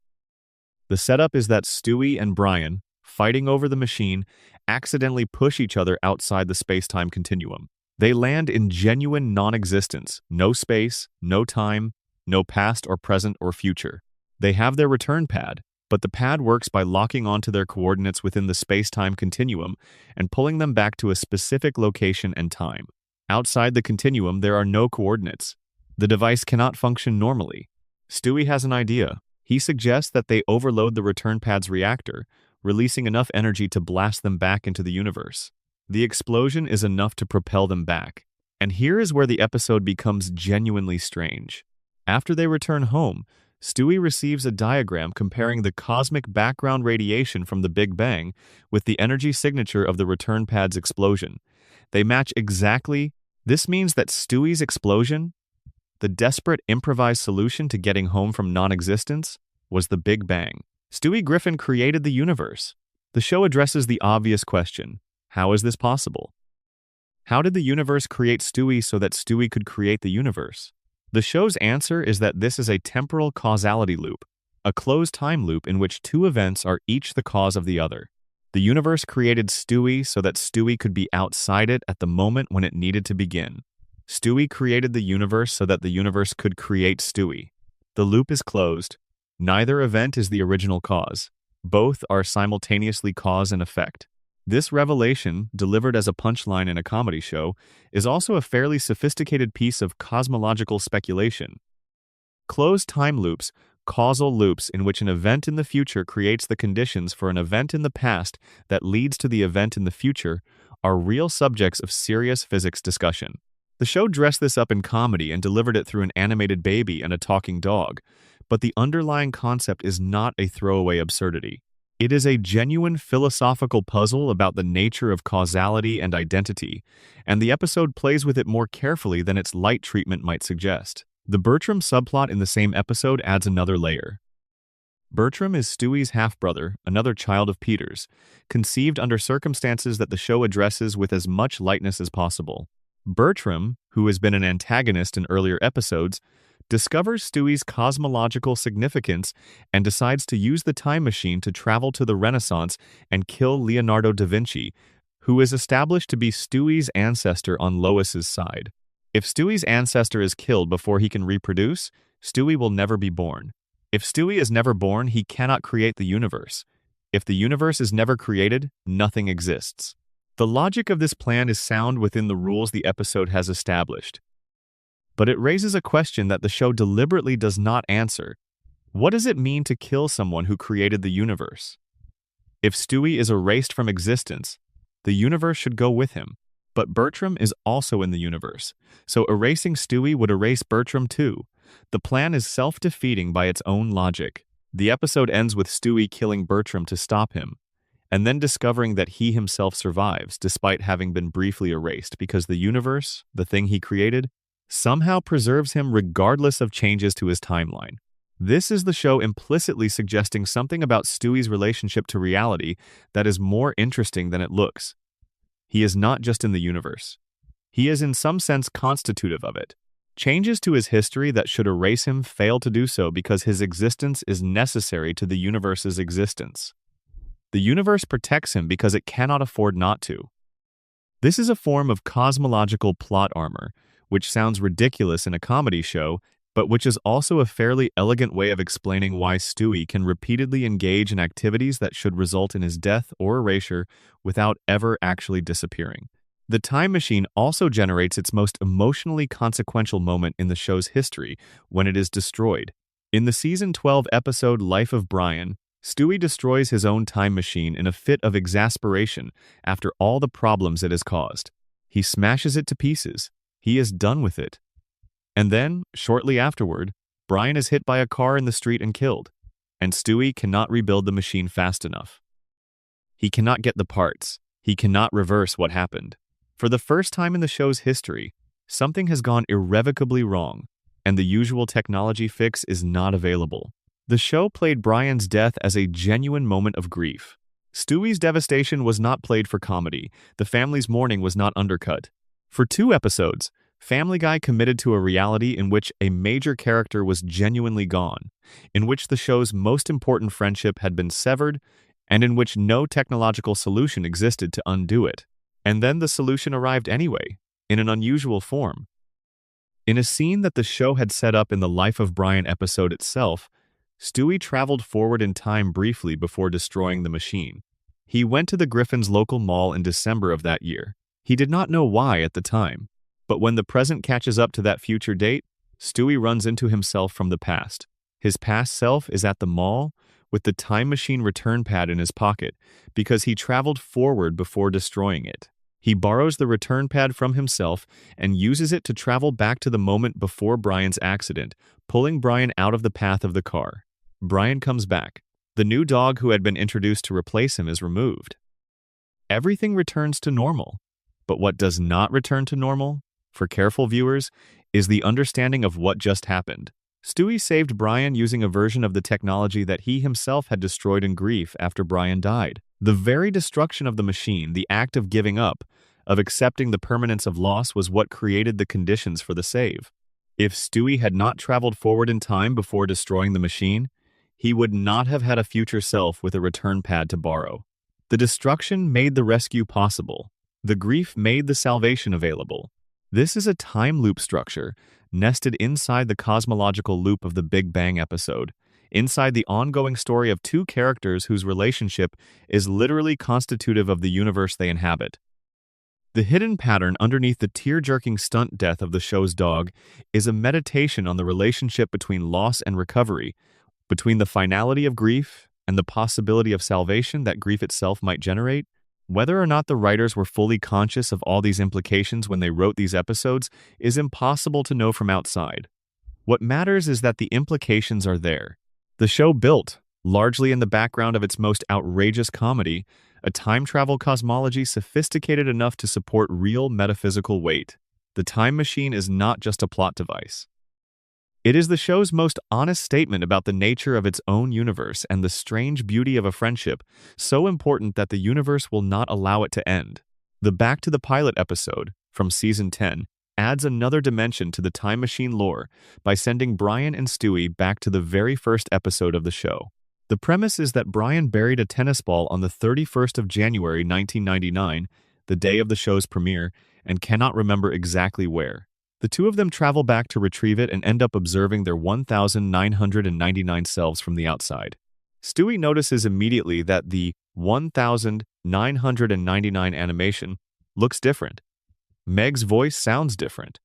The setup is that Stewie and Brian, fighting over the machine, accidentally push each other outside the space-time continuum. They land in genuine non-existence, no space, no time, no past or present or future. They have their return pad, but the pad works by locking onto their coordinates within the space-time continuum and pulling them back to a specific location and time. Outside the continuum, there are no coordinates. The device cannot function normally. Stewie has an idea. He suggests that they overload the return pad's reactor, releasing enough energy to blast them back into the universe. The explosion is enough to propel them back. And here is where the episode becomes genuinely strange. After they return home, Stewie receives a diagram comparing the cosmic background radiation from the Big Bang with the energy signature of the return pad's explosion. They match exactly. This means that Stewie's explosion, the desperate improvised solution to getting home from non-existence, was the Big Bang. Stewie Griffin created the universe. The show addresses the obvious question: how is this possible? How did the universe create Stewie so that Stewie could create the universe? The show's answer is that this is a temporal causality loop, a closed time loop in which two events are each the cause of the other. The universe created Stewie so that Stewie could be outside it at the moment when it needed to begin. Stewie created the universe so that the universe could create Stewie. The loop is closed. Neither event is the original cause. Both are simultaneously cause and effect. This revelation, delivered as a punchline in a comedy show, is also a fairly sophisticated piece of cosmological speculation. Closed time loops, causal loops in which an event in the future creates the conditions for an event in the past that leads to the event in the future, are real subjects of serious physics discussion. The show dressed this up in comedy and delivered it through an animated baby and a talking dog, but the underlying concept is not a throwaway absurdity. It is a genuine philosophical puzzle about the nature of causality and identity, and the episode plays with it more carefully than its light treatment might suggest. The Bertram subplot in the same episode adds another layer. Bertram is Stewie's half-brother, another child of Peter's, conceived under circumstances that the show addresses with as much lightness as possible. Bertram, who has been an antagonist in earlier episodes, discovers Stewie's cosmological significance and decides to use the time machine to travel to the Renaissance and kill Leonardo da Vinci, who is established to be Stewie's ancestor on Lois's side. If Stewie's ancestor is killed before he can reproduce, Stewie will never be born. If Stewie is never born, he cannot create the universe. If the universe is never created, nothing exists. The logic of this plan is sound within the rules the episode has established. But it raises a question that the show deliberately does not answer. What does it mean to kill someone who created the universe? If Stewie is erased from existence, the universe should go with him. But Bertram is also in the universe, so erasing Stewie would erase Bertram too. The plan is self-defeating by its own logic. The episode ends with Stewie killing Bertram to stop him, and then discovering that he himself survives despite having been briefly erased because the universe, the thing he created, somehow preserves him regardless of changes to his timeline. This is the show implicitly suggesting something about Stewie's relationship to reality that is more interesting than it looks. He is not just in the universe. He is in some sense constitutive of it. Changes to his history that should erase him fail to do so because his existence is necessary to the universe's existence. The universe protects him because it cannot afford not to. This is a form of cosmological plot armor, which sounds ridiculous in a comedy show, but which is also a fairly elegant way of explaining why Stewie can repeatedly engage in activities that should result in his death or erasure without ever actually disappearing. The time machine also generates its most emotionally consequential moment in the show's history when it is destroyed. In the Season 12 episode Life of Brian, Stewie destroys his own time machine in a fit of exasperation after all the problems it has caused. He smashes it to pieces. He is done with it. And then, shortly afterward, Brian is hit by a car in the street and killed, and Stewie cannot rebuild the machine fast enough. He cannot get the parts. He cannot reverse what happened. For the first time in the show's history, something has gone irrevocably wrong, and the usual technology fix is not available. The show played Brian's death as a genuine moment of grief. Stewie's devastation was not played for comedy. The family's mourning was not undercut. For 2 episodes, Family Guy committed to a reality in which a major character was genuinely gone, in which the show's most important friendship had been severed, and in which no technological solution existed to undo it. And then the solution arrived anyway, in an unusual form. In a scene that the show had set up in the Life of Brian episode itself, Stewie traveled forward in time briefly before destroying the machine. He went to the Griffin's local mall in December of that year. He did not know why at the time, but when the present catches up to that future date, Stewie runs into himself from the past. His past self is at the mall with the time machine return pad in his pocket because he traveled forward before destroying it. He borrows the return pad from himself and uses it to travel back to the moment before Brian's accident, pulling Brian out of the path of the car. Brian comes back. The new dog who had been introduced to replace him is removed. Everything returns to normal. But what does not return to normal, for careful viewers, is the understanding of what just happened. Stewie saved Brian using a version of the technology that he himself had destroyed in grief after Brian died. The very destruction of the machine, the act of giving up, of accepting the permanence of loss, was what created the conditions for the save. If Stewie had not traveled forward in time before destroying the machine, he would not have had a future self with a return pad to borrow. The destruction made the rescue possible. The grief made the salvation available. This is a time loop structure, nested inside the cosmological loop of the Big Bang episode, inside the ongoing story of 2 characters whose relationship is literally constitutive of the universe they inhabit. The hidden pattern underneath the tear-jerking stunt death of the show's dog is a meditation on the relationship between loss and recovery, between the finality of grief and the possibility of salvation that grief itself might generate. Whether or not the writers were fully conscious of all these implications when they wrote these episodes is impossible to know from outside. What matters is that the implications are there. The show built, largely in the background of its most outrageous comedy, a time travel cosmology sophisticated enough to support real metaphysical weight. The time machine is not just a plot device. It is the show's most honest statement about the nature of its own universe and the strange beauty of a friendship so important that the universe will not allow it to end. The Back to the Pilot episode, from Season 10, adds another dimension to the time machine lore by sending Brian and Stewie back to the very first episode of the show. The premise is that Brian buried a tennis ball on the 31st of January 1999, the day of the show's premiere, and cannot remember exactly where. The 2 of them travel back to retrieve it and end up observing their 1,999 selves from the outside. Stewie notices immediately that the 1,999 animation looks different. Meg's voice sounds different.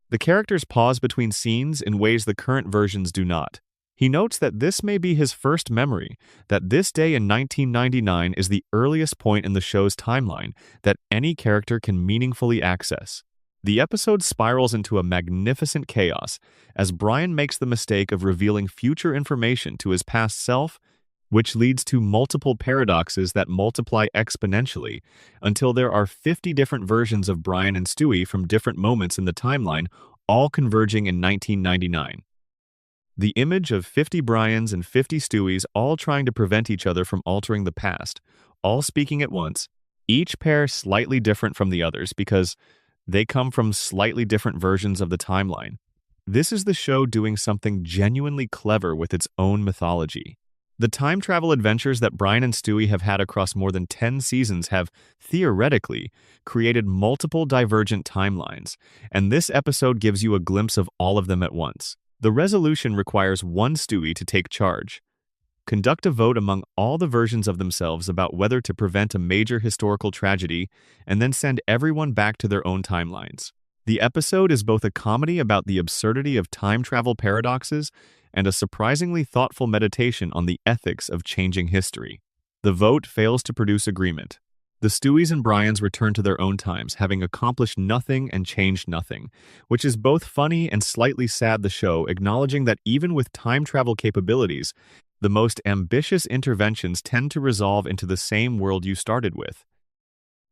The characters pause between scenes in ways the current versions do not. He notes that this may be his first memory, that this day in 1999 is the earliest point in the show's timeline that any character can meaningfully access. The episode spirals into a magnificent chaos as Brian makes the mistake of revealing future information to his past self, which leads to multiple paradoxes that multiply exponentially until there are 50 different versions of Brian and Stewie from different moments in the timeline, all converging in 1999. The image of 50 Brians and 50 Stewies all trying to prevent each other from altering the past, all speaking at once, each pair slightly different from the others because they come from slightly different versions of the timeline. This is the show doing something genuinely clever with its own mythology. The time travel adventures that Brian and Stewie have had across more than 10 seasons have, theoretically, created multiple divergent timelines, and this episode gives you a glimpse of all of them at once. The resolution requires one Stewie to take charge, conduct a vote among all the versions of themselves about whether to prevent a major historical tragedy, and then send everyone back to their own timelines. The episode is both a comedy about the absurdity of time travel paradoxes and a surprisingly thoughtful meditation on the ethics of changing history. The vote fails to produce agreement. The Stewies and Bryans return to their own times, having accomplished nothing and changed nothing, which is both funny and slightly sad. The show acknowledging that even with time travel capabilities, the most ambitious interventions tend to resolve into the same world you started with.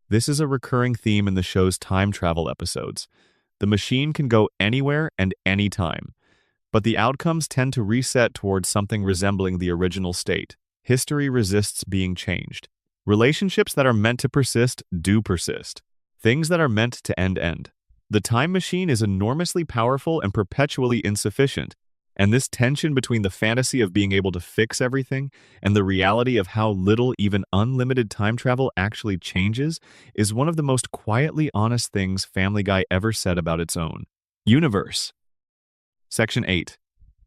This is a recurring theme in the show's time travel episodes. The machine can go anywhere and anytime, but the outcomes tend to reset towards something resembling the original state. History resists being changed. Relationships that are meant to persist do persist. Things that are meant to end. The time machine is enormously powerful and perpetually insufficient, and this tension between the fantasy of being able to fix everything and the reality of how little even unlimited time travel actually changes is one of the most quietly honest things Family Guy ever said about its own universe. Section 8.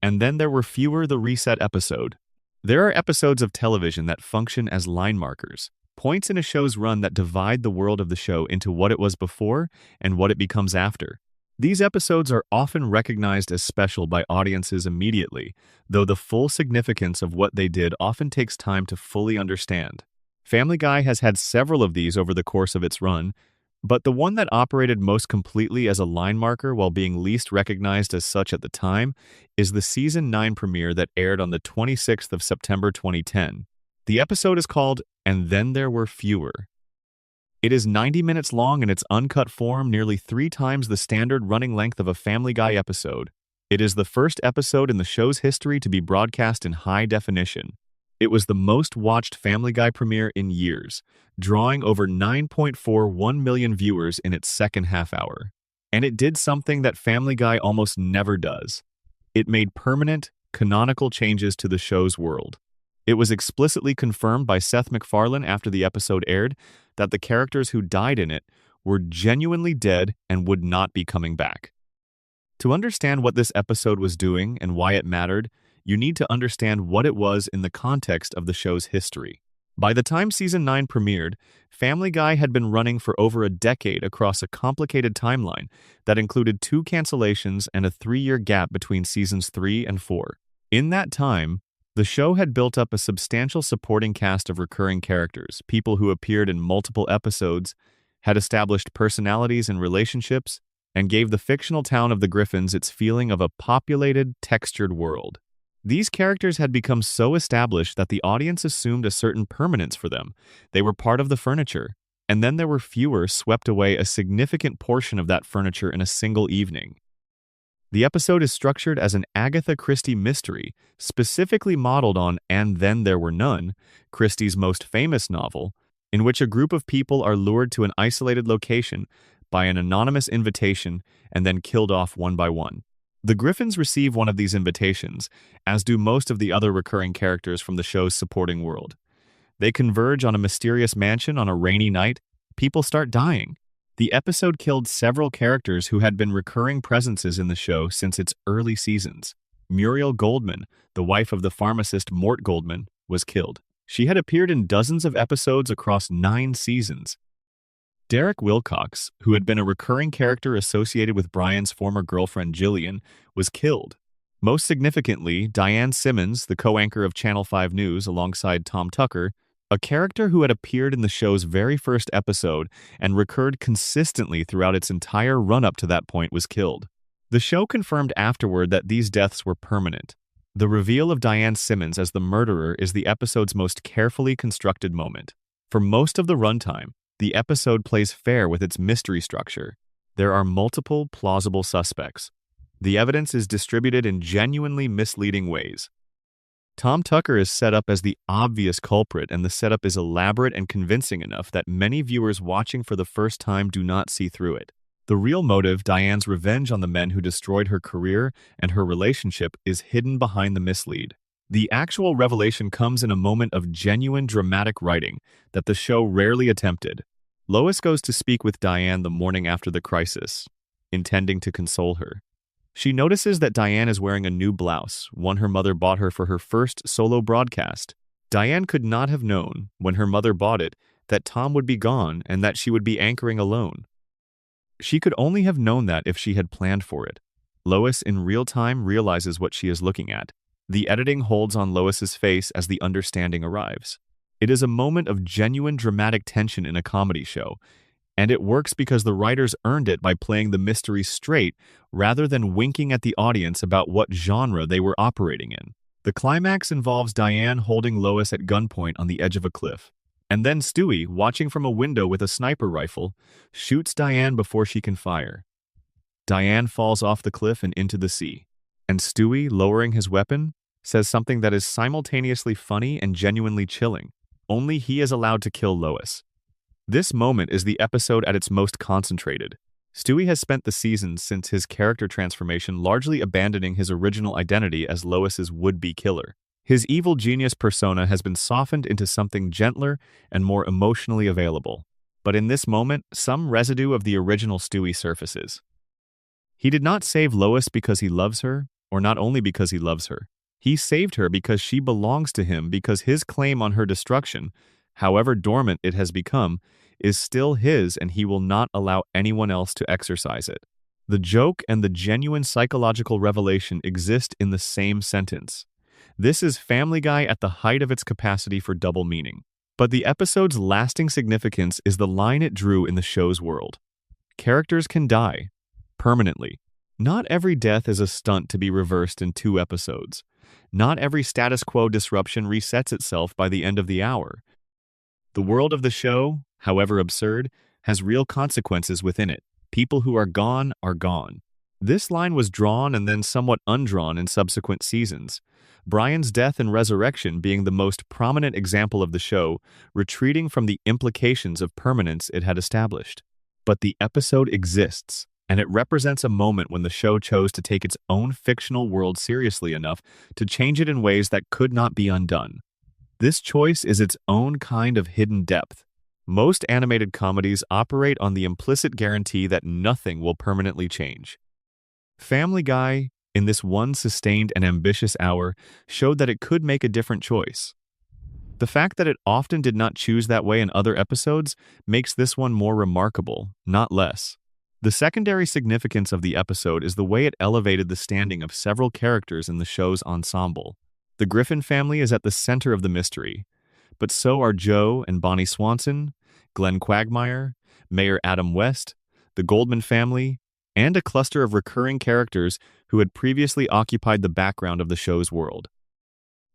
And then there were fewer. The reset episode. There are episodes of television that function as line markers, points in a show's run that divide the world of the show into what it was before and what it becomes after. These episodes are often recognized as special by audiences immediately, though the full significance of what they did often takes time to fully understand. Family Guy has had several of these over the course of its run, but the one that operated most completely as a line marker while being least recognized as such at the time is the Season 9 premiere that aired on the 26th of September 2010. The episode is called "And Then There Were Fewer." It is 90 minutes long in its uncut form, nearly 3 times the standard running length of a Family Guy episode. It is the first episode in the show's history to be broadcast in high definition. It was the most watched Family Guy premiere in years, drawing over 9.41 million viewers in its second half hour. And it did something that Family Guy almost never does. It made permanent, canonical changes to the show's world. It was explicitly confirmed by Seth MacFarlane after the episode aired that the characters who died in it were genuinely dead and would not be coming back. To understand what this episode was doing and why it mattered, you need to understand what it was in the context of the show's history. By the time Season 9 premiered, Family Guy had been running for over a decade across a complicated timeline that included 2 cancellations and a 3-year gap between Seasons 3 and 4. In that time, the show had built up a substantial supporting cast of recurring characters, people who appeared in multiple episodes, had established personalities and relationships, and gave the fictional town of the Griffins its feeling of a populated, textured world. These characters had become so established that the audience assumed a certain permanence for them. They were part of the furniture, and then there were fewer swept away a significant portion of that furniture in a single evening. The episode is structured as an Agatha Christie mystery, specifically modeled on And Then There Were None, Christie's most famous novel, in which a group of people are lured to an isolated location by an anonymous invitation and then killed off one by one. The Griffins receive one of these invitations, as do most of the other recurring characters from the show's supporting world. They converge on a mysterious mansion on a rainy night. People start dying. The episode killed several characters who had been recurring presences in the show since its early seasons. Muriel Goldman, the wife of the pharmacist Mort Goldman, was killed. She had appeared in dozens of episodes across 9 seasons. Derek Wilcox, who had been a recurring character associated with Brian's former girlfriend Jillian, was killed. Most significantly, Diane Simmons, the co-anchor of Channel 5 News alongside Tom Tucker, a character who had appeared in the show's very first episode and recurred consistently throughout its entire run-up to that point, was killed. The show confirmed afterward that these deaths were permanent. The reveal of Diane Simmons as the murderer is the episode's most carefully constructed moment. For most of the runtime, the episode plays fair with its mystery structure. There are multiple plausible suspects. The evidence is distributed in genuinely misleading ways. Tom Tucker is set up as the obvious culprit, and the setup is elaborate and convincing enough that many viewers watching for the first time do not see through it. The real motive, Diane's revenge on the men who destroyed her career and her relationship, is hidden behind the mislead. The actual revelation comes in a moment of genuine dramatic writing that the show rarely attempted. Lois goes to speak with Diane the morning after the crisis, intending to console her. She notices that Diane is wearing a new blouse, one her mother bought her for her first solo broadcast. Diane could not have known, when her mother bought it, that Tom would be gone and that she would be anchoring alone. She could only have known that if she had planned for it. Lois in real time realizes what she is looking at. The editing holds on Lois's face as the understanding arrives. It is a moment of genuine dramatic tension in a comedy show, and it works because the writers earned it by playing the mystery straight rather than winking at the audience about what genre they were operating in. The climax involves Diane holding Lois at gunpoint on the edge of a cliff, and then Stewie, watching from a window with a sniper rifle, shoots Diane before she can fire. Diane falls off the cliff and into the sea, and Stewie, lowering his weapon, says something that is simultaneously funny and genuinely chilling. Only he is allowed to kill Lois. This moment is the episode at its most concentrated. Stewie has spent the seasons since his character transformation largely abandoning his original identity as Lois's would-be killer. His evil genius persona has been softened into something gentler and more emotionally available. But in this moment, some residue of the original Stewie surfaces. He did not save Lois because he loves her, or not only because he loves her. He saved her because she belongs to him, because his claim on her destruction, however dormant it has become, is still his, and he will not allow anyone else to exercise it. The joke and the genuine psychological revelation exist in the same sentence. This is Family Guy at the height of its capacity for double meaning. But the episode's lasting significance is the line it drew in the show's world. Characters can die, permanently. Not every death is a stunt to be reversed in 2 episodes. Not every status quo disruption resets itself by the end of the hour. The world of the show, however absurd, has real consequences within it. People who are gone are gone. This line was drawn and then somewhat undrawn in subsequent seasons. Brian's death and resurrection being the most prominent example of the show, retreating from the implications of permanence it had established. But the episode exists, and it represents a moment when the show chose to take its own fictional world seriously enough to change it in ways that could not be undone. This choice is its own kind of hidden depth. Most animated comedies operate on the implicit guarantee that nothing will permanently change. Family Guy, in this one sustained and ambitious hour, showed that it could make a different choice. The fact that it often did not choose that way in other episodes makes this one more remarkable, not less. The secondary significance of the episode is the way it elevated the standing of several characters in the show's ensemble. The Griffin family is at the center of the mystery, but so are Joe and Bonnie Swanson, Glenn Quagmire, Mayor Adam West, the Goldman family, and a cluster of recurring characters who had previously occupied the background of the show's world.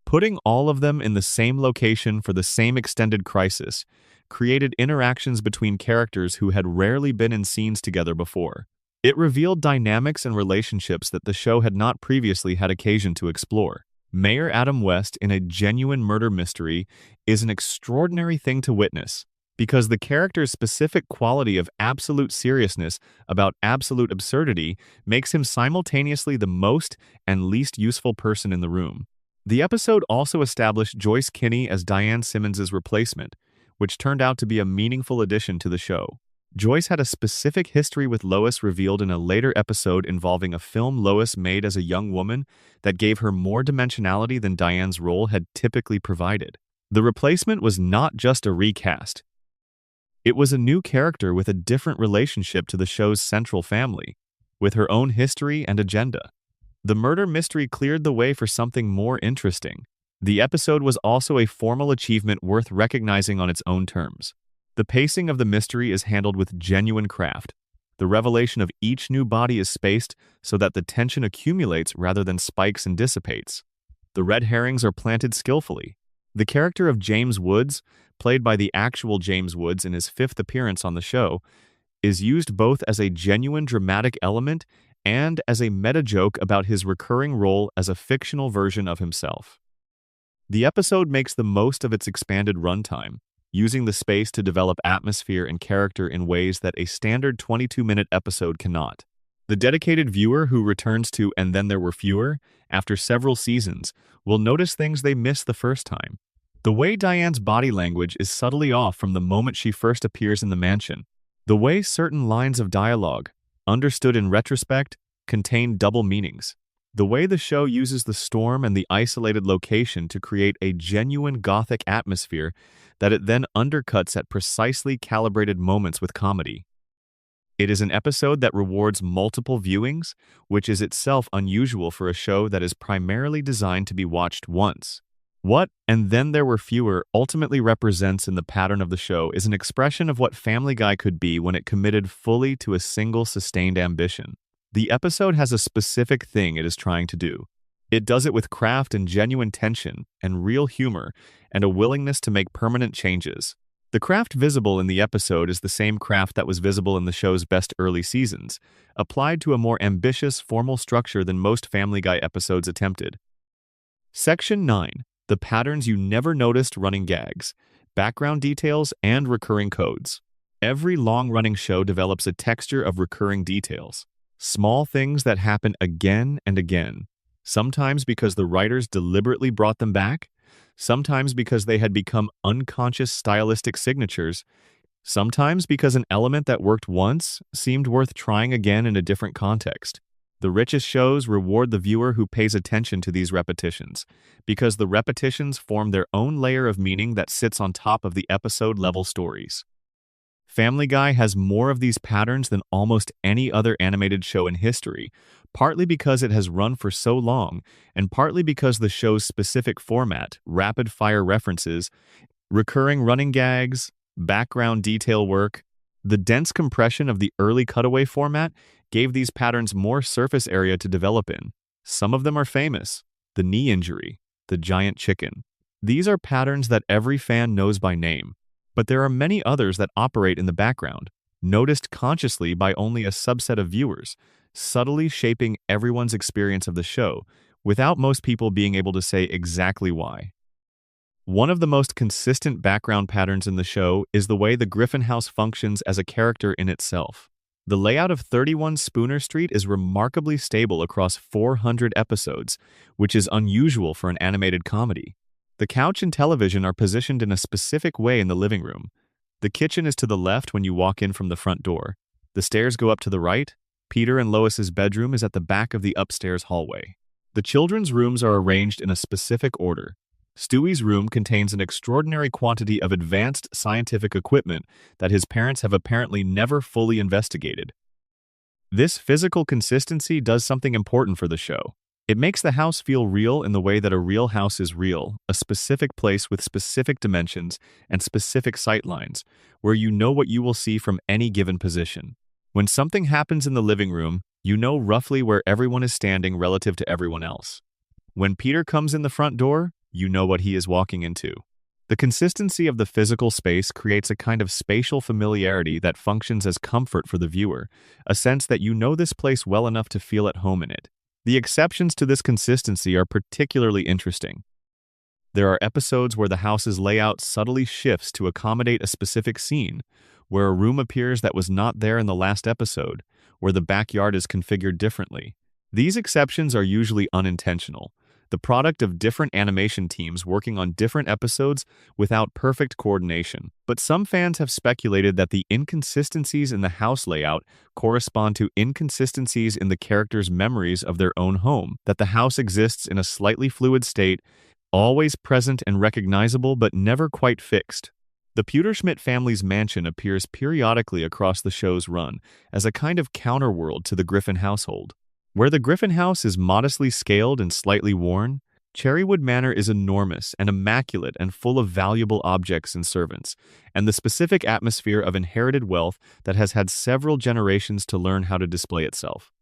Putting all of them in the same location for the same extended crisis created interactions between characters who had rarely been in scenes together before. It revealed dynamics and relationships that the show had not previously had occasion to explore. Mayor Adam West in a genuine murder mystery is an extraordinary thing to witness, because the character's specific quality of absolute seriousness about absolute absurdity makes him simultaneously the most and least useful person in the room. The episode also established Joyce Kinney as Diane Simmons's replacement, which turned out to be a meaningful addition to the show. Joyce had a specific history with Lois revealed in a later episode involving a film Lois made as a young woman that gave her more dimensionality than Diane's role had typically provided. The replacement was not just a recast. It was a new character with a different relationship to the show's central family, with her own history and agenda. The murder mystery cleared the way for something more interesting. The episode was also a formal achievement worth recognizing on its own terms. The pacing of the mystery is handled with genuine craft. The revelation of each new body is spaced so that the tension accumulates rather than spikes and dissipates. The red herrings are planted skillfully. The character of James Woods, played by the actual James Woods in his 5th appearance on the show, is used both as a genuine dramatic element and as a meta-joke about his recurring role as a fictional version of himself. The episode makes the most of its expanded runtime, using the space to develop atmosphere and character in ways that a standard 22-minute episode cannot. The dedicated viewer who returns to And Then There Were Fewer after several seasons will notice things they missed the first time. The way Diane's body language is subtly off from the moment she first appears in the mansion. The way certain lines of dialogue, understood in retrospect, contain double meanings. The way the show uses the storm and the isolated location to create a genuine Gothic atmosphere that it then undercuts at precisely calibrated moments with comedy. It is an episode that rewards multiple viewings, which is itself unusual for a show that is primarily designed to be watched once. What "and then there were fewer" ultimately represents in the pattern of the show is an expression of what Family Guy could be when it committed fully to a single sustained ambition. The episode has a specific thing it is trying to do. It does it with craft and genuine tension and real humor and a willingness to make permanent changes. The craft visible in the episode is the same craft that was visible in the show's best early seasons, applied to a more ambitious, formal structure than most Family Guy episodes attempted. Section 9. The patterns you never noticed: running gags, background details, and recurring codes. Every long-running show develops a texture of recurring details. Small things that happen again and again, sometimes because the writers deliberately brought them back, sometimes because they had become unconscious stylistic signatures, sometimes because an element that worked once seemed worth trying again in a different context. The richest shows reward the viewer who pays attention to these repetitions, because the repetitions form their own layer of meaning that sits on top of the episode-level stories. Family Guy has more of these patterns than almost any other animated show in history, partly because it has run for so long, and partly because the show's specific format, rapid-fire references, recurring running gags, background detail work, the dense compression of the early cutaway format gave these patterns more surface area to develop in. Some of them are famous: the knee injury, the giant chicken. These are patterns that every fan knows by name. But there are many others that operate in the background, noticed consciously by only a subset of viewers, subtly shaping everyone's experience of the show, without most people being able to say exactly why. One of the most consistent background patterns in the show is the way the Griffin House functions as a character in itself. The layout of 31 Spooner Street is remarkably stable across 400 episodes, which is unusual for an animated comedy. The couch and television are positioned in a specific way in the living room. The kitchen is to the left when you walk in from the front door. The stairs go up to the right. Peter and Lois's bedroom is at the back of the upstairs hallway. The children's rooms are arranged in a specific order. Stewie's room contains an extraordinary quantity of advanced scientific equipment that his parents have apparently never fully investigated. This physical consistency does something important for the show. It makes the house feel real in the way that a real house is real, a specific place with specific dimensions and specific sightlines, where you know what you will see from any given position. When something happens in the living room, you know roughly where everyone is standing relative to everyone else. When Peter comes in the front door, you know what he is walking into. The consistency of the physical space creates a kind of spatial familiarity that functions as comfort for the viewer, a sense that you know this place well enough to feel at home in it. The exceptions to this consistency are particularly interesting. There are episodes where the house's layout subtly shifts to accommodate a specific scene, where a room appears that was not there in the last episode, where the backyard is configured differently. These exceptions are usually unintentional, the product of different animation teams working on different episodes without perfect coordination. But some fans have speculated that the inconsistencies in the house layout correspond to inconsistencies in the characters' memories of their own home, that the house exists in a slightly fluid state, always present and recognizable but never quite fixed. The Pewterschmidt family's mansion appears periodically across the show's run as a kind of counterworld to the Griffin household. Where the Griffin house is modestly scaled and slightly worn, Cherrywood Manor is enormous and immaculate and full of valuable objects and servants, and the specific atmosphere of inherited wealth that has had several generations to learn how to display itself.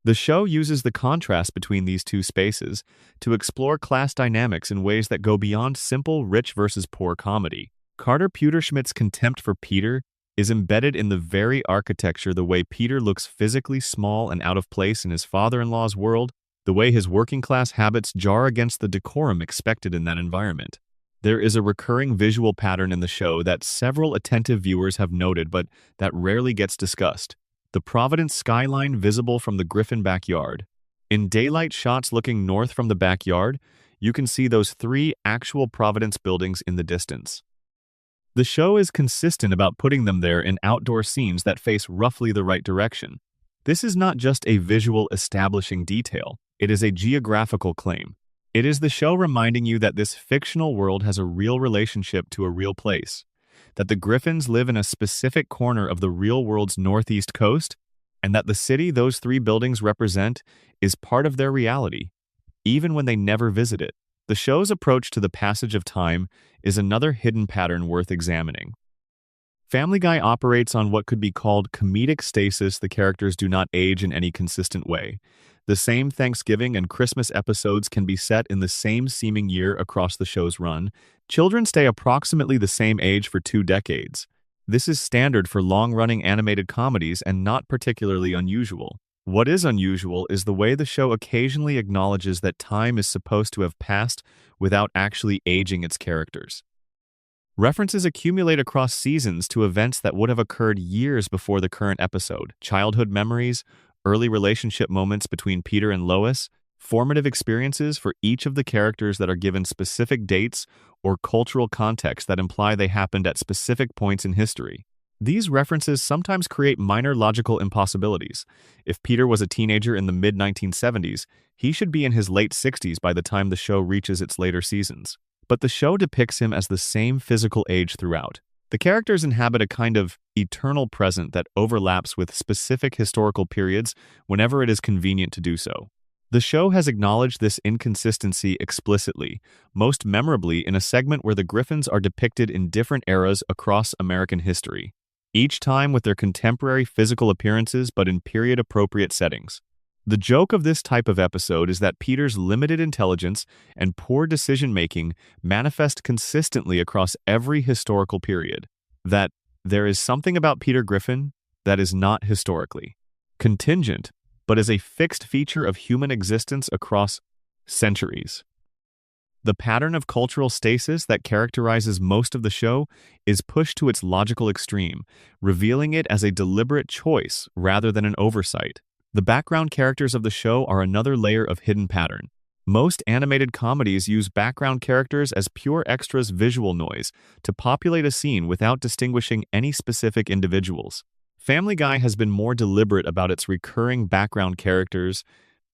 The show uses the contrast between these two spaces to explore class dynamics in ways that go beyond simple rich versus poor comedy. Carter Pewterschmidt's contempt for Peter is embedded in the very architecture, the way Peter looks physically small and out of place in his father-in-law's world, the way his working-class habits jar against the decorum expected in that environment. There is a recurring visual pattern in the show that several attentive viewers have noted but that rarely gets discussed: the Providence skyline visible from the Griffin backyard. In daylight shots looking north from the backyard, you can see those 3 actual Providence buildings in the distance. The show is consistent about putting them there in outdoor scenes that face roughly the right direction. This is not just a visual establishing detail, it is a geographical claim. It is the show reminding you that this fictional world has a real relationship to a real place, that the Griffins live in a specific corner of the real world's northeast coast, and that the city those three buildings represent is part of their reality, even when they never visit it. The show's approach to the passage of time is another hidden pattern worth examining. Family Guy operates on what could be called comedic stasis. The characters do not age in any consistent way. The same Thanksgiving and Christmas episodes can be set in the same seeming year across the show's run. Children stay approximately the same age for 2 decades. This is standard for long-running animated comedies and not particularly unusual. What is unusual is the way the show occasionally acknowledges that time is supposed to have passed without actually aging its characters. References accumulate across seasons to events that would have occurred years before the current episode. Childhood memories, early relationship moments between Peter and Lois, formative experiences for each of the characters that are given specific dates or cultural context that imply they happened at specific points in history. These references sometimes create minor logical impossibilities. If Peter was a teenager in the mid-1970s, he should be in his late 60s by the time the show reaches its later seasons. But the show depicts him as the same physical age throughout. The characters inhabit a kind of eternal present that overlaps with specific historical periods whenever it is convenient to do so. The show has acknowledged this inconsistency explicitly, most memorably in a segment where the Griffins are depicted in different eras across American history, each time with their contemporary physical appearances but in period-appropriate settings. The joke of this type of episode is that Peter's limited intelligence and poor decision-making manifest consistently across every historical period. That there is something about Peter Griffin that is not historically contingent, but is a fixed feature of human existence across centuries. The pattern of cultural stasis that characterizes most of the show is pushed to its logical extreme, revealing it as a deliberate choice rather than an oversight. The background characters of the show are another layer of hidden pattern. Most animated comedies use background characters as pure extras, visual noise, to populate a scene without distinguishing any specific individuals. Family Guy has been more deliberate about its recurring background characters,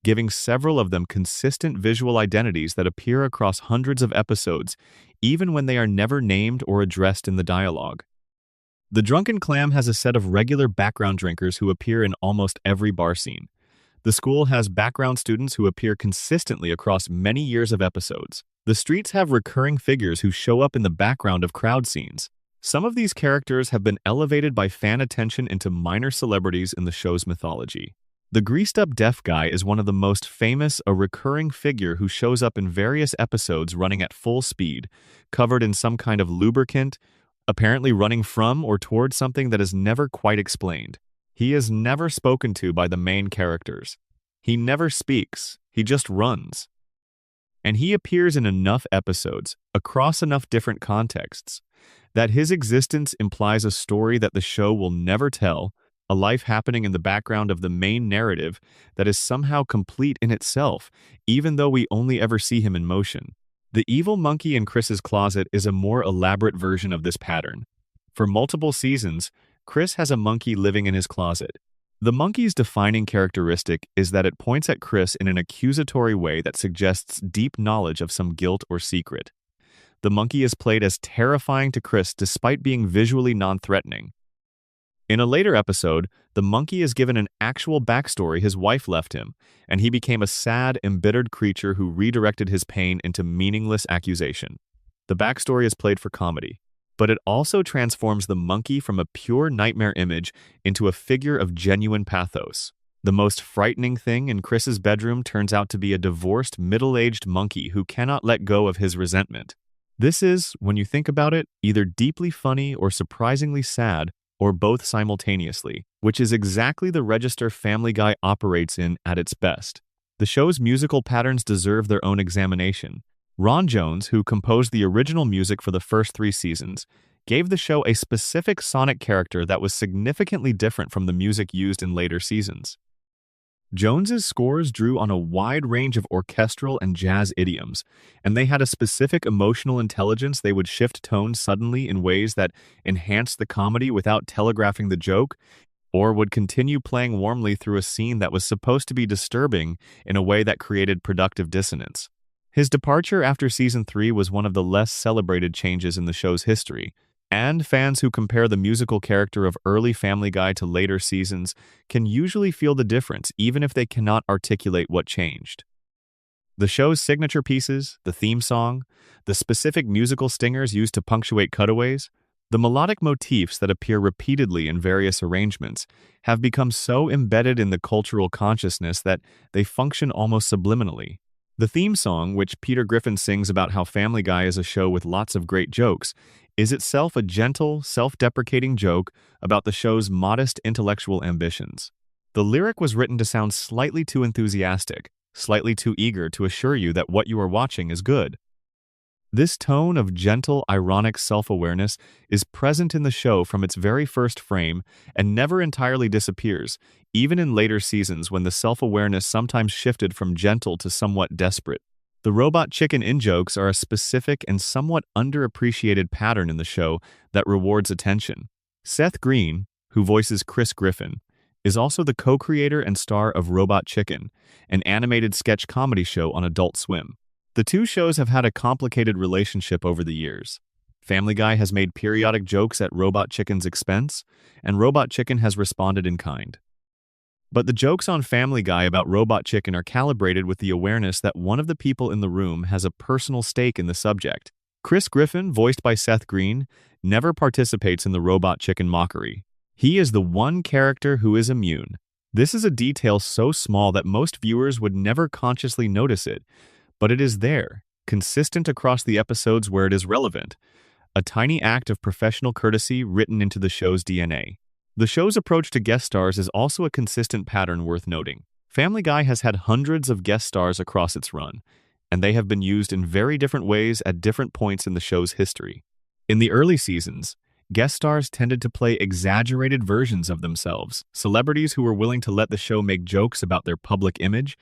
giving several of them consistent visual identities that appear across hundreds of episodes, even when they are never named or addressed in the dialogue. The Drunken Clam has a set of regular background drinkers who appear in almost every bar scene. The school has background students who appear consistently across many years of episodes. The streets have recurring figures who show up in the background of crowd scenes. Some of these characters have been elevated by fan attention into minor celebrities in the show's mythology. The greased-up deaf guy is one of the most famous, a recurring figure who shows up in various episodes running at full speed, covered in some kind of lubricant, apparently running from or toward something that is never quite explained. He is never spoken to by the main characters. He never speaks, he just runs. And he appears in enough episodes, across enough different contexts, that his existence implies a story that the show will never tell, a life happening in the background of the main narrative that is somehow complete in itself, even though we only ever see him in motion. The evil monkey in Chris's closet is a more elaborate version of this pattern. For multiple seasons, Chris has a monkey living in his closet. The monkey's defining characteristic is that it points at Chris in an accusatory way that suggests deep knowledge of some guilt or secret. The monkey is played as terrifying to Chris despite being visually non-threatening. In a later episode, the monkey is given an actual backstory his wife left him, and he became a sad, embittered creature who redirected his pain into meaningless accusation. The backstory is played for comedy, but it also transforms the monkey from a pure nightmare image into a figure of genuine pathos. The most frightening thing in Chris's bedroom turns out to be a divorced, middle-aged monkey who cannot let go of his resentment. This is, when you think about it, either deeply funny or surprisingly sad, or both simultaneously, which is exactly the register Family Guy operates in at its best. The show's musical patterns deserve their own examination. Ron Jones, who composed the original music for the first 3 seasons, gave the show a specific sonic character that was significantly different from the music used in later seasons. Jones's scores drew on a wide range of orchestral and jazz idioms, and they had a specific emotional intelligence. They would shift tones suddenly in ways that enhanced the comedy without telegraphing the joke. or would continue playing warmly through a scene that was supposed to be disturbing in a way that created productive dissonance. His departure after season 3 was one of the less celebrated changes in the show's history, and fans who compare the musical character of early Family Guy to later seasons can usually feel the difference even if they cannot articulate what changed. The show's signature pieces, the theme song, the specific musical stingers used to punctuate cutaways, the melodic motifs that appear repeatedly in various arrangements have become so embedded in the cultural consciousness that they function almost subliminally. The theme song, which Peter Griffin sings about how Family Guy is a show with lots of great jokes, is itself a gentle, self-deprecating joke about the show's modest intellectual ambitions. The lyric was written to sound slightly too enthusiastic, slightly too eager to assure you that what you are watching is good. This tone of gentle, ironic self-awareness is present in the show from its very first frame and never entirely disappears, even in later seasons when the self-awareness sometimes shifted from gentle to somewhat desperate. The robot chicken in-jokes are a specific and somewhat underappreciated pattern in the show that rewards attention. Seth Green, who voices Chris Griffin, is also the co-creator and star of Robot Chicken, an animated sketch comedy show on Adult Swim. The two shows have had a complicated relationship over the years. Family Guy has made periodic jokes at Robot Chicken's expense, and Robot Chicken has responded in kind. But the jokes on Family Guy about Robot Chicken are calibrated with the awareness that one of the people in the room has a personal stake in the subject. Chris Griffin, voiced by Seth Green, never participates in the Robot Chicken mockery. He is the one character who is immune. This is a detail so small that most viewers would never consciously notice it, but it is there, consistent across the episodes where it is relevant, a tiny act of professional courtesy written into the show's DNA. The show's approach to guest stars is also a consistent pattern worth noting. Family Guy has had hundreds of guest stars across its run, and they have been used in very different ways at different points in the show's history. In the early seasons, guest stars tended to play exaggerated versions of themselves, celebrities who were willing to let the show make jokes about their public image,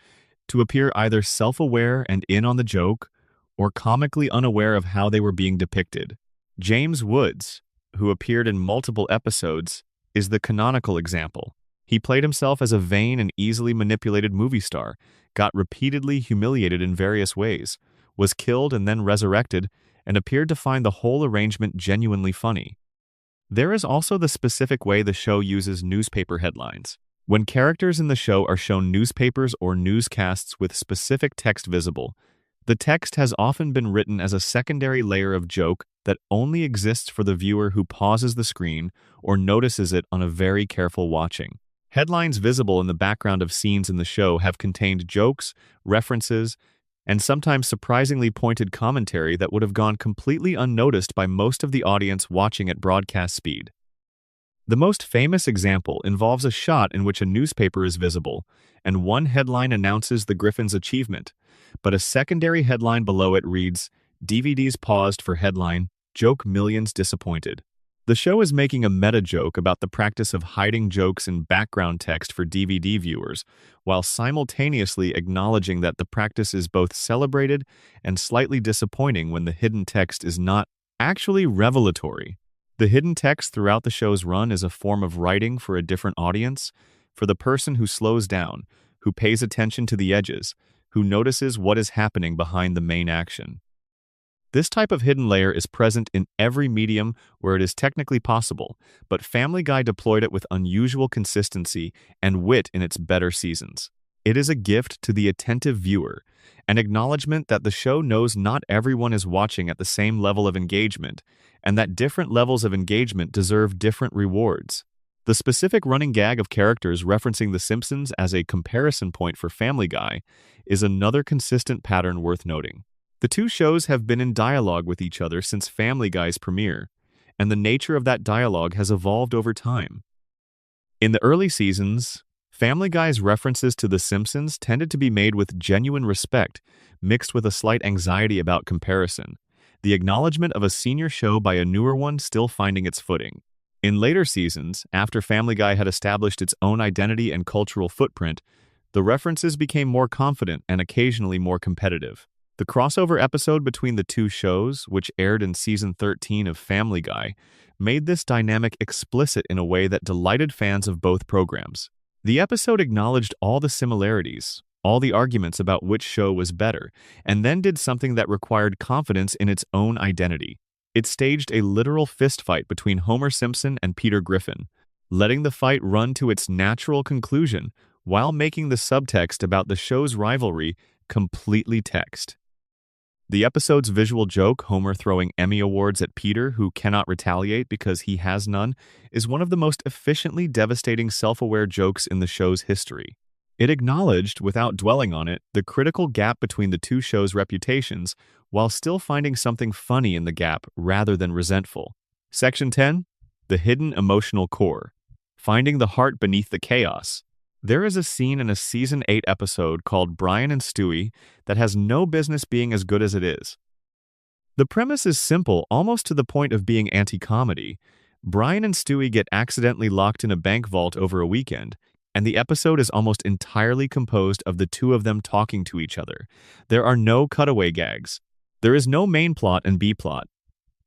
to appear either self-aware and in on the joke, or comically unaware of how they were being depicted. James Woods, who appeared in multiple episodes, is the canonical example. He played himself as a vain and easily manipulated movie star, got repeatedly humiliated in various ways, was killed and then resurrected, and appeared to find the whole arrangement genuinely funny. There is also the specific way the show uses newspaper headlines. When characters in the show are shown newspapers or newscasts with specific text visible, the text has often been written as a secondary layer of joke that only exists for the viewer who pauses the screen or notices it on a very careful watching. Headlines visible in the background of scenes in the show have contained jokes, references, and sometimes surprisingly pointed commentary that would have gone completely unnoticed by most of the audience watching at broadcast speed. The most famous example involves a shot in which a newspaper is visible, and one headline announces the Griffin's achievement, but a secondary headline below it reads, "DVDs paused for headline, joke millions disappointed." The show is making a meta-joke about the practice of hiding jokes in background text for DVD viewers, while simultaneously acknowledging that the practice is both celebrated and slightly disappointing when the hidden text is not actually revelatory. The hidden text throughout the show's run is a form of writing for a different audience, for the person who slows down, who pays attention to the edges, who notices what is happening behind the main action. This type of hidden layer is present in every medium where it is technically possible, but Family Guy deployed it with unusual consistency and wit in its better seasons. It is a gift to the attentive viewer, an acknowledgement that the show knows not everyone is watching at the same level of engagement, and that different levels of engagement deserve different rewards. The specific running gag of characters referencing The Simpsons as a comparison point for Family Guy is another consistent pattern worth noting. The two shows have been in dialogue with each other since Family Guy's premiere, and the nature of that dialogue has evolved over time. In the early seasons, Family Guy's references to The Simpsons tended to be made with genuine respect, mixed with a slight anxiety about comparison, the acknowledgement of a senior show by a newer one still finding its footing. In later seasons, after Family Guy had established its own identity and cultural footprint, the references became more confident and occasionally more competitive. The crossover episode between the two shows, which aired in season 13 of Family Guy, made this dynamic explicit in a way that delighted fans of both programs. The episode acknowledged all the similarities, all the arguments about which show was better, and then did something that required confidence in its own identity. It staged a literal fistfight between Homer Simpson and Peter Griffin, letting the fight run to its natural conclusion while making the subtext about the show's rivalry completely text. The episode's visual joke, Homer throwing Emmy Awards at Peter, who cannot retaliate because he has none, is one of the most efficiently devastating self-aware jokes in the show's history. It acknowledged, without dwelling on it, the critical gap between the two shows' reputations, while still finding something funny in the gap rather than resentful. Section 10. The Hidden Emotional Core. Finding the Heart Beneath the Chaos. There is a scene in a Season 8 episode called Brian and Stewie that has no business being as good as it is. The premise is simple, almost to the point of being anti-comedy. Brian and Stewie get accidentally locked in a bank vault over a weekend, and the episode is almost entirely composed of the two of them talking to each other. There are no cutaway gags. There is no main plot and B-plot.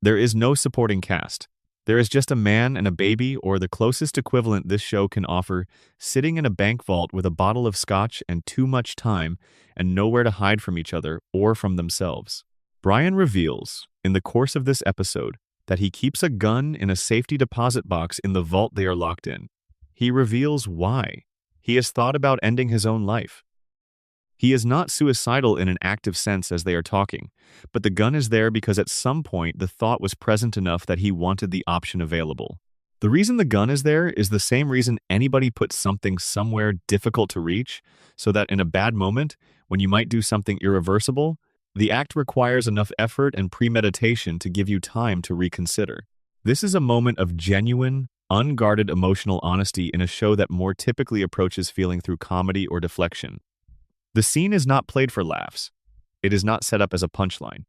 There is no supporting cast. There is just a man and a baby, or the closest equivalent this show can offer, sitting in a bank vault with a bottle of scotch and too much time and nowhere to hide from each other or from themselves. Brian reveals, in the course of this episode, that he keeps a gun in a safety deposit box in the vault they are locked in. He reveals why. He has thought about ending his own life. He is not suicidal in an active sense as they are talking, but the gun is there because at some point the thought was present enough that he wanted the option available. The reason the gun is there is the same reason anybody puts something somewhere difficult to reach, so that in a bad moment, when you might do something irreversible, the act requires enough effort and premeditation to give you time to reconsider. This is a moment of genuine, unguarded emotional honesty in a show that more typically approaches feeling through comedy or deflection. The scene is not played for laughs. It is not set up as a punchline.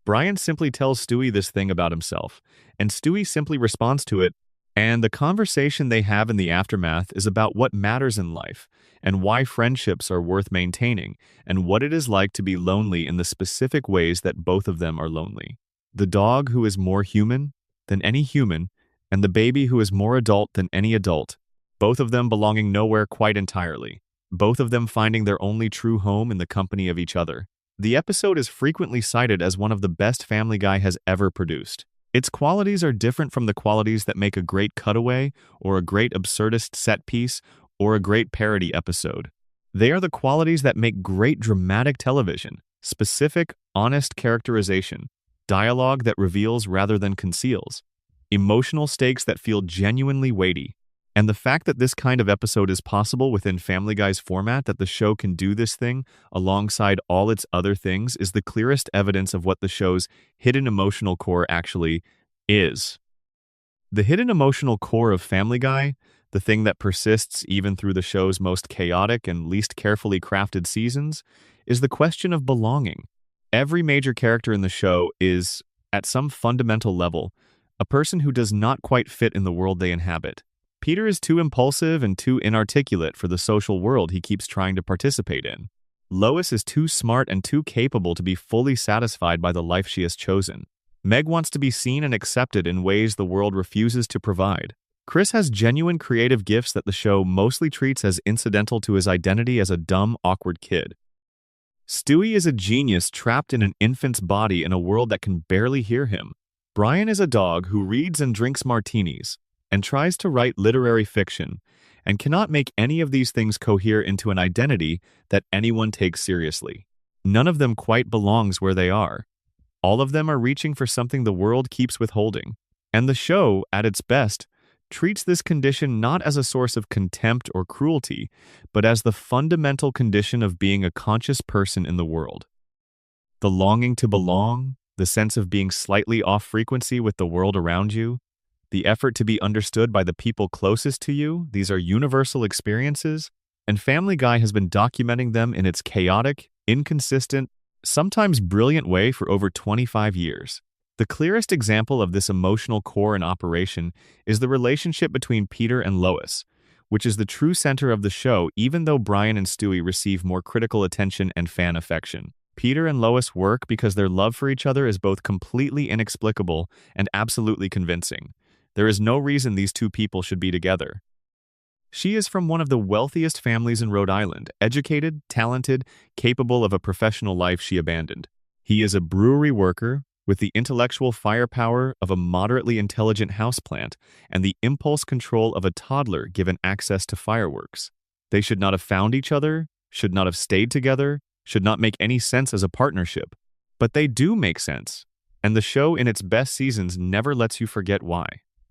Brian simply tells Stewie this thing about himself, and Stewie simply responds to it, and the conversation they have in the aftermath is about what matters in life, and why friendships are worth maintaining, and what it is like to be lonely in the specific ways that both of them are lonely. The dog who is more human than any human, and the baby who is more adult than any adult, both of them belonging nowhere quite entirely. Both of them finding their only true home in the company of each other. The episode is frequently cited as one of the best Family Guy has ever produced. Its qualities are different from the qualities that make a great cutaway, or a great absurdist set piece, or a great parody episode. They are the qualities that make great dramatic television: specific, honest characterization, dialogue that reveals rather than conceals, emotional stakes that feel genuinely weighty. And the fact that this kind of episode is possible within Family Guy's format, that the show can do this thing alongside all its other things, is the clearest evidence of what the show's hidden emotional core actually is. The hidden emotional core of Family Guy, the thing that persists even through the show's most chaotic and least carefully crafted seasons, is the question of belonging. Every major character in the show is, at some fundamental level, a person who does not quite fit in the world they inhabit. Peter is too impulsive and too inarticulate for the social world he keeps trying to participate in. Lois is too smart and too capable to be fully satisfied by the life she has chosen. Meg wants to be seen and accepted in ways the world refuses to provide. Chris has genuine creative gifts that the show mostly treats as incidental to his identity as a dumb, awkward kid. Stewie is a genius trapped in an infant's body in a world that can barely hear him. Brian is a dog who reads and drinks martinis, and tries to write literary fiction, and cannot make any of these things cohere into an identity that anyone takes seriously. None of them quite belongs where they are. All of them are reaching for something the world keeps withholding. And the show, at its best, treats this condition not as a source of contempt or cruelty, but as the fundamental condition of being a conscious person in the world. The longing to belong, the sense of being slightly off frequency with the world around you, the effort to be understood by the people closest to you, these are universal experiences, and Family Guy has been documenting them in its chaotic, inconsistent, sometimes brilliant way for over 25 years. The clearest example of this emotional core in operation is the relationship between Peter and Lois, which is the true center of the show even though Brian and Stewie receive more critical attention and fan affection. Peter and Lois work because their love for each other is both completely inexplicable and absolutely convincing. There is no reason these two people should be together. She is from one of the wealthiest families in Rhode Island, educated, talented, capable of a professional life she abandoned. He is a brewery worker with the intellectual firepower of a moderately intelligent houseplant and the impulse control of a toddler given access to fireworks. They should not have found each other, should not have stayed together, should not make any sense as a partnership. But they do make sense, and the show in its best seasons never lets you forget why.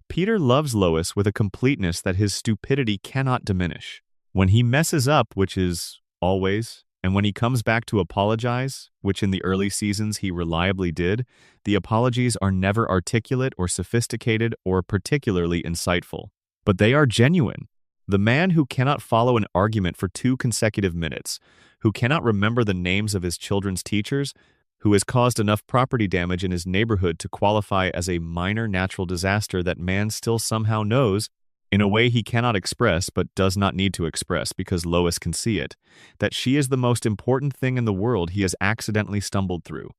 Peter loves Lois with a completeness that his stupidity cannot diminish. When he messes up, which is always, and when he comes back to apologize, which in the early seasons he reliably did, the apologies are never articulate or sophisticated or particularly insightful. But they are genuine. The man who cannot follow an argument for 2 consecutive minutes, who cannot remember the names of his children's teachers, who has caused enough property damage in his neighborhood to qualify as a minor natural disaster that man still somehow knows, in a way he cannot express but does not need to express because Lois can see it, that she is the most important thing in the world he has accidentally stumbled through.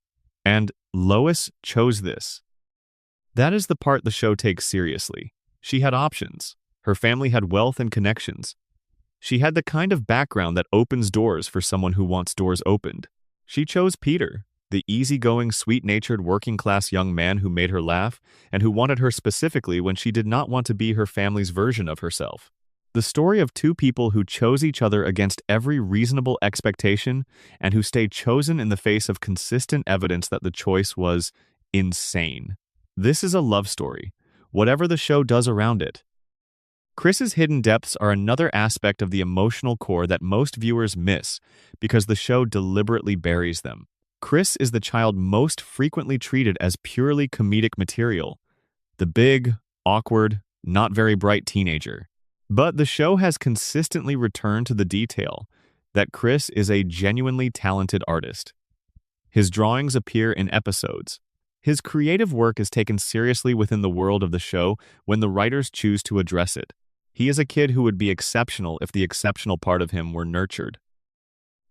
And Lois chose this. That is the part the show takes seriously. She had options. Her family had wealth and connections. She had the kind of background that opens doors for someone who wants doors opened. She chose Peter, the easygoing, sweet-natured, working-class young man who made her laugh and who wanted her specifically when she did not want to be her family's version of herself. The story of 2 people who chose each other against every reasonable expectation and who stayed chosen in the face of consistent evidence that the choice was insane. This is a love story, whatever the show does around it. Chris's hidden depths are another aspect of the emotional core that most viewers miss because the show deliberately buries them. Chris is the child most frequently treated as purely comedic material, the big, awkward, not very bright teenager. But the show has consistently returned to the detail that Chris is a genuinely talented artist. His drawings appear in episodes. His creative work is taken seriously within the world of the show when the writers choose to address it. He is a kid who would be exceptional if the exceptional part of him were nurtured.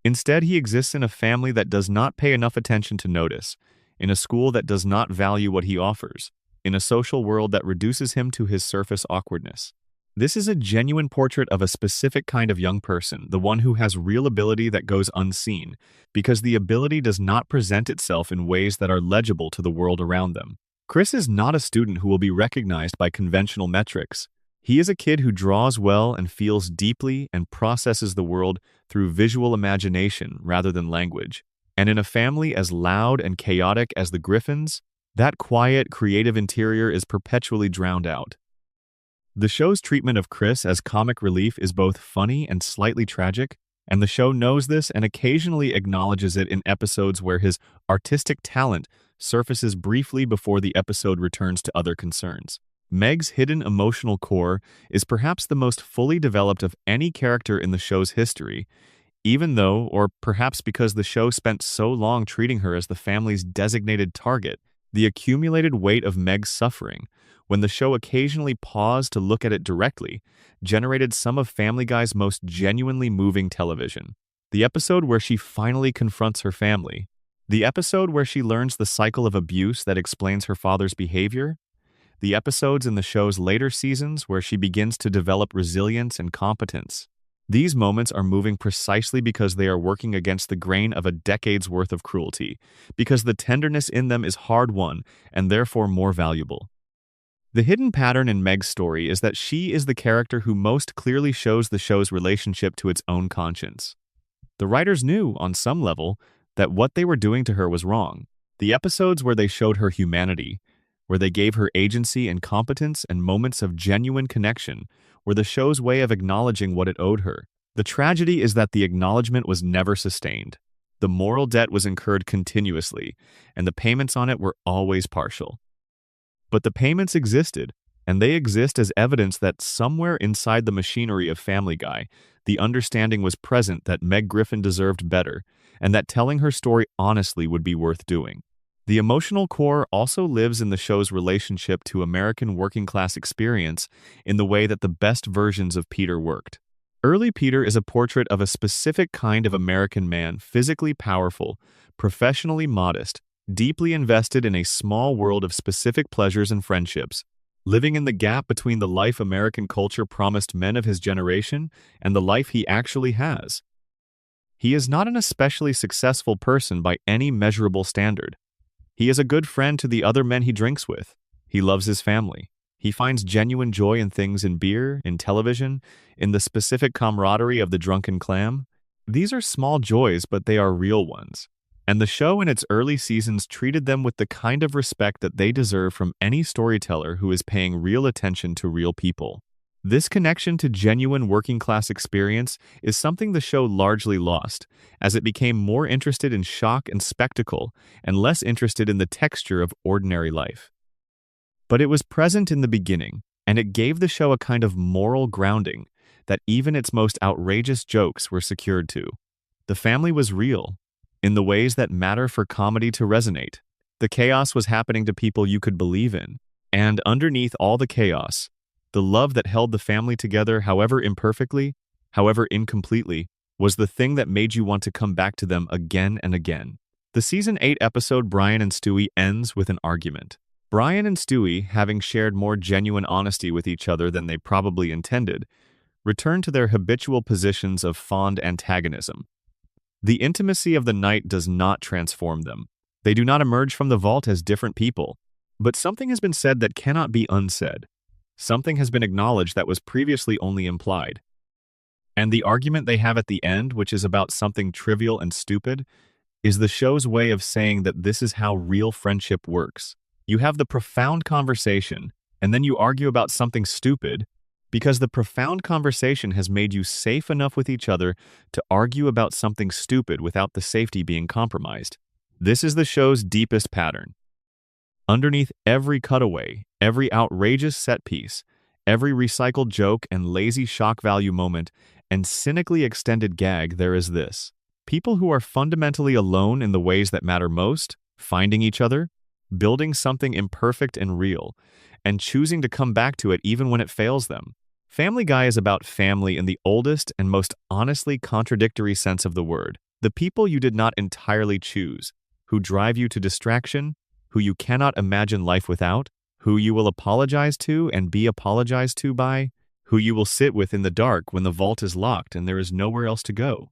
Instead, he exists in a family that does not pay enough attention to notice, in a school that does not value what he offers, in a social world that reduces him to his surface awkwardness. This is a genuine portrait of a specific kind of young person, the one who has real ability that goes unseen, because the ability does not present itself in ways that are legible to the world around them. Chris is not a student who will be recognized by conventional metrics. He is a kid who draws well and feels deeply and processes the world through visual imagination rather than language. And in a family as loud and chaotic as the Griffins, that quiet, creative interior is perpetually drowned out. The show's treatment of Chris as comic relief is both funny and slightly tragic, and the show knows this and occasionally acknowledges it in episodes where his artistic talent surfaces briefly before the episode returns to other concerns. Meg's hidden emotional core is perhaps the most fully developed of any character in the show's history, even though, or perhaps because the show spent so long treating her as the family's designated target, the accumulated weight of Meg's suffering, when the show occasionally paused to look at it directly, generated some of Family Guy's most genuinely moving television. The episode where she finally confronts her family. The episode where she learns the cycle of abuse that explains her father's behavior. The episodes in the show's later seasons where she begins to develop resilience and competence. These moments are moving precisely because they are working against the grain of a decade's worth of cruelty, because the tenderness in them is hard-won and therefore more valuable. The hidden pattern in Meg's story is that she is the character who most clearly shows the show's relationship to its own conscience. The writers knew, on some level, that what they were doing to her was wrong. The episodes where they showed her humanity, where they gave her agency and competence and moments of genuine connection, were the show's way of acknowledging what it owed her. The tragedy is that the acknowledgement was never sustained. The moral debt was incurred continuously, and the payments on it were always partial. But the payments existed, and they exist as evidence that somewhere inside the machinery of Family Guy, the understanding was present that Meg Griffin deserved better, and that telling her story honestly would be worth doing. The emotional core also lives in the show's relationship to American working-class experience in the way that the best versions of Peter worked. Early Peter is a portrait of a specific kind of American man, physically powerful, professionally modest, deeply invested in a small world of specific pleasures and friendships, living in the gap between the life American culture promised men of his generation and the life he actually has. He is not an especially successful person by any measurable standard. He is a good friend to the other men he drinks with. He loves his family. He finds genuine joy in things in beer, in television, in the specific camaraderie of the drunken clam. These are small joys, but they are real ones. And the show in its early seasons treated them with the kind of respect that they deserve from any storyteller who is paying real attention to real people. This connection to genuine working-class experience is something the show largely lost, as it became more interested in shock and spectacle and less interested in the texture of ordinary life. But it was present in the beginning, and it gave the show a kind of moral grounding that even its most outrageous jokes were secured to. The family was real, in the ways that matter for comedy to resonate. The chaos was happening to people you could believe in, and underneath all the chaos, the love that held the family together, however imperfectly, however incompletely, was the thing that made you want to come back to them again and again. The Season 8 episode Brian and Stewie ends with an argument. Brian and Stewie, having shared more genuine honesty with each other than they probably intended, return to their habitual positions of fond antagonism. The intimacy of the night does not transform them. They do not emerge from the vault as different people. But something has been said that cannot be unsaid. Something has been acknowledged that was previously only implied. And the argument they have at the end, which is about something trivial and stupid, is the show's way of saying that this is how real friendship works. You have the profound conversation, and then you argue about something stupid, because the profound conversation has made you safe enough with each other to argue about something stupid without the safety being compromised. This is the show's deepest pattern. Underneath every cutaway, every outrageous set piece, every recycled joke and lazy shock value moment, and cynically extended gag, there is this. People who are fundamentally alone in the ways that matter most, finding each other, building something imperfect and real, and choosing to come back to it even when it fails them. Family Guy is about family in the oldest and most honestly contradictory sense of the word. The people you did not entirely choose, who drive you to distraction, who you cannot imagine life without, who you will apologize to and be apologized to by, who you will sit with in the dark when the vault is locked and there is nowhere else to go.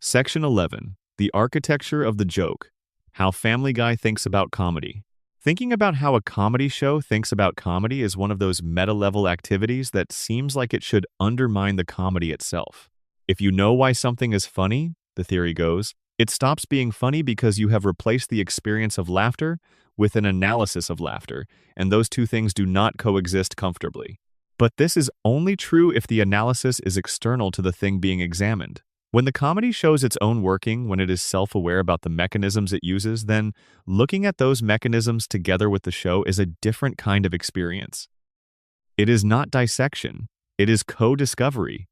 Section 11. The Architecture of the Joke. How Family Guy Thinks About Comedy. Thinking about how a comedy show thinks about comedy is one of those meta-level activities that seems like it should undermine the comedy itself. If you know why something is funny, the theory goes, it stops being funny because you have replaced the experience of laughter with an analysis of laughter, and those two things do not coexist comfortably. But this is only true if the analysis is external to the thing being examined. When the comedy shows its own working, when it is self-aware about the mechanisms it uses, then looking at those mechanisms together with the show is a different kind of experience. It is not dissection. It is co-discovery.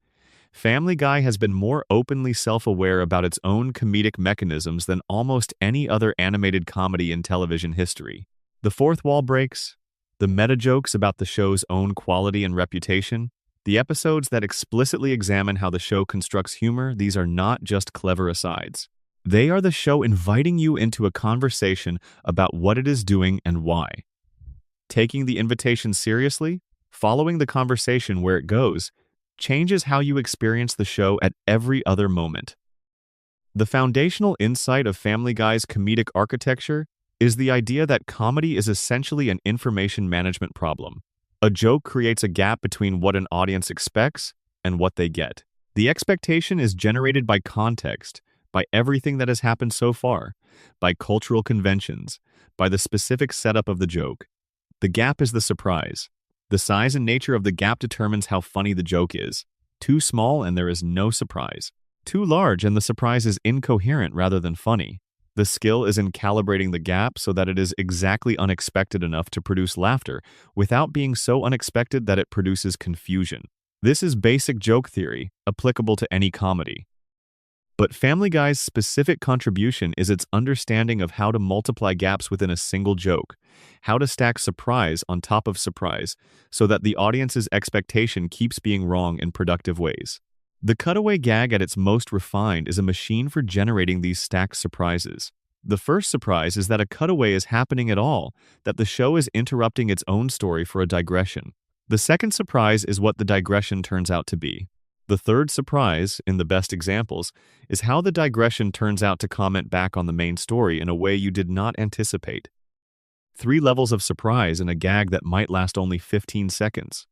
Family Guy has been more openly self-aware about its own comedic mechanisms than almost any other animated comedy in television history. The fourth wall breaks, the meta-jokes about the show's own quality and reputation, the episodes that explicitly examine how the show constructs humor, these are not just clever asides. They are the show inviting you into a conversation about what it is doing and why. Taking the invitation seriously, following the conversation where it goes, changes how you experience the show at every other moment. The foundational insight of Family Guy's comedic architecture is the idea that comedy is essentially an information management problem. A joke creates a gap between what an audience expects and what they get. The expectation is generated by context, by everything that has happened so far, by cultural conventions, by the specific setup of the joke. The gap is the surprise. The size and nature of the gap determines how funny the joke is. Too small and there is no surprise. Too large and the surprise is incoherent rather than funny. The skill is in calibrating the gap so that it is exactly unexpected enough to produce laughter without being so unexpected that it produces confusion. This is basic joke theory, applicable to any comedy. But Family Guy's specific contribution is its understanding of how to multiply gaps within a single joke, how to stack surprise on top of surprise, so that the audience's expectation keeps being wrong in productive ways. The cutaway gag at its most refined is a machine for generating these stacked surprises. The first surprise is that a cutaway is happening at all, that the show is interrupting its own story for a digression. The second surprise is what the digression turns out to be. The third surprise, in the best examples, is how the digression turns out to comment back on the main story in a way you did not anticipate. 3 levels of surprise in a gag that might last only 15 seconds.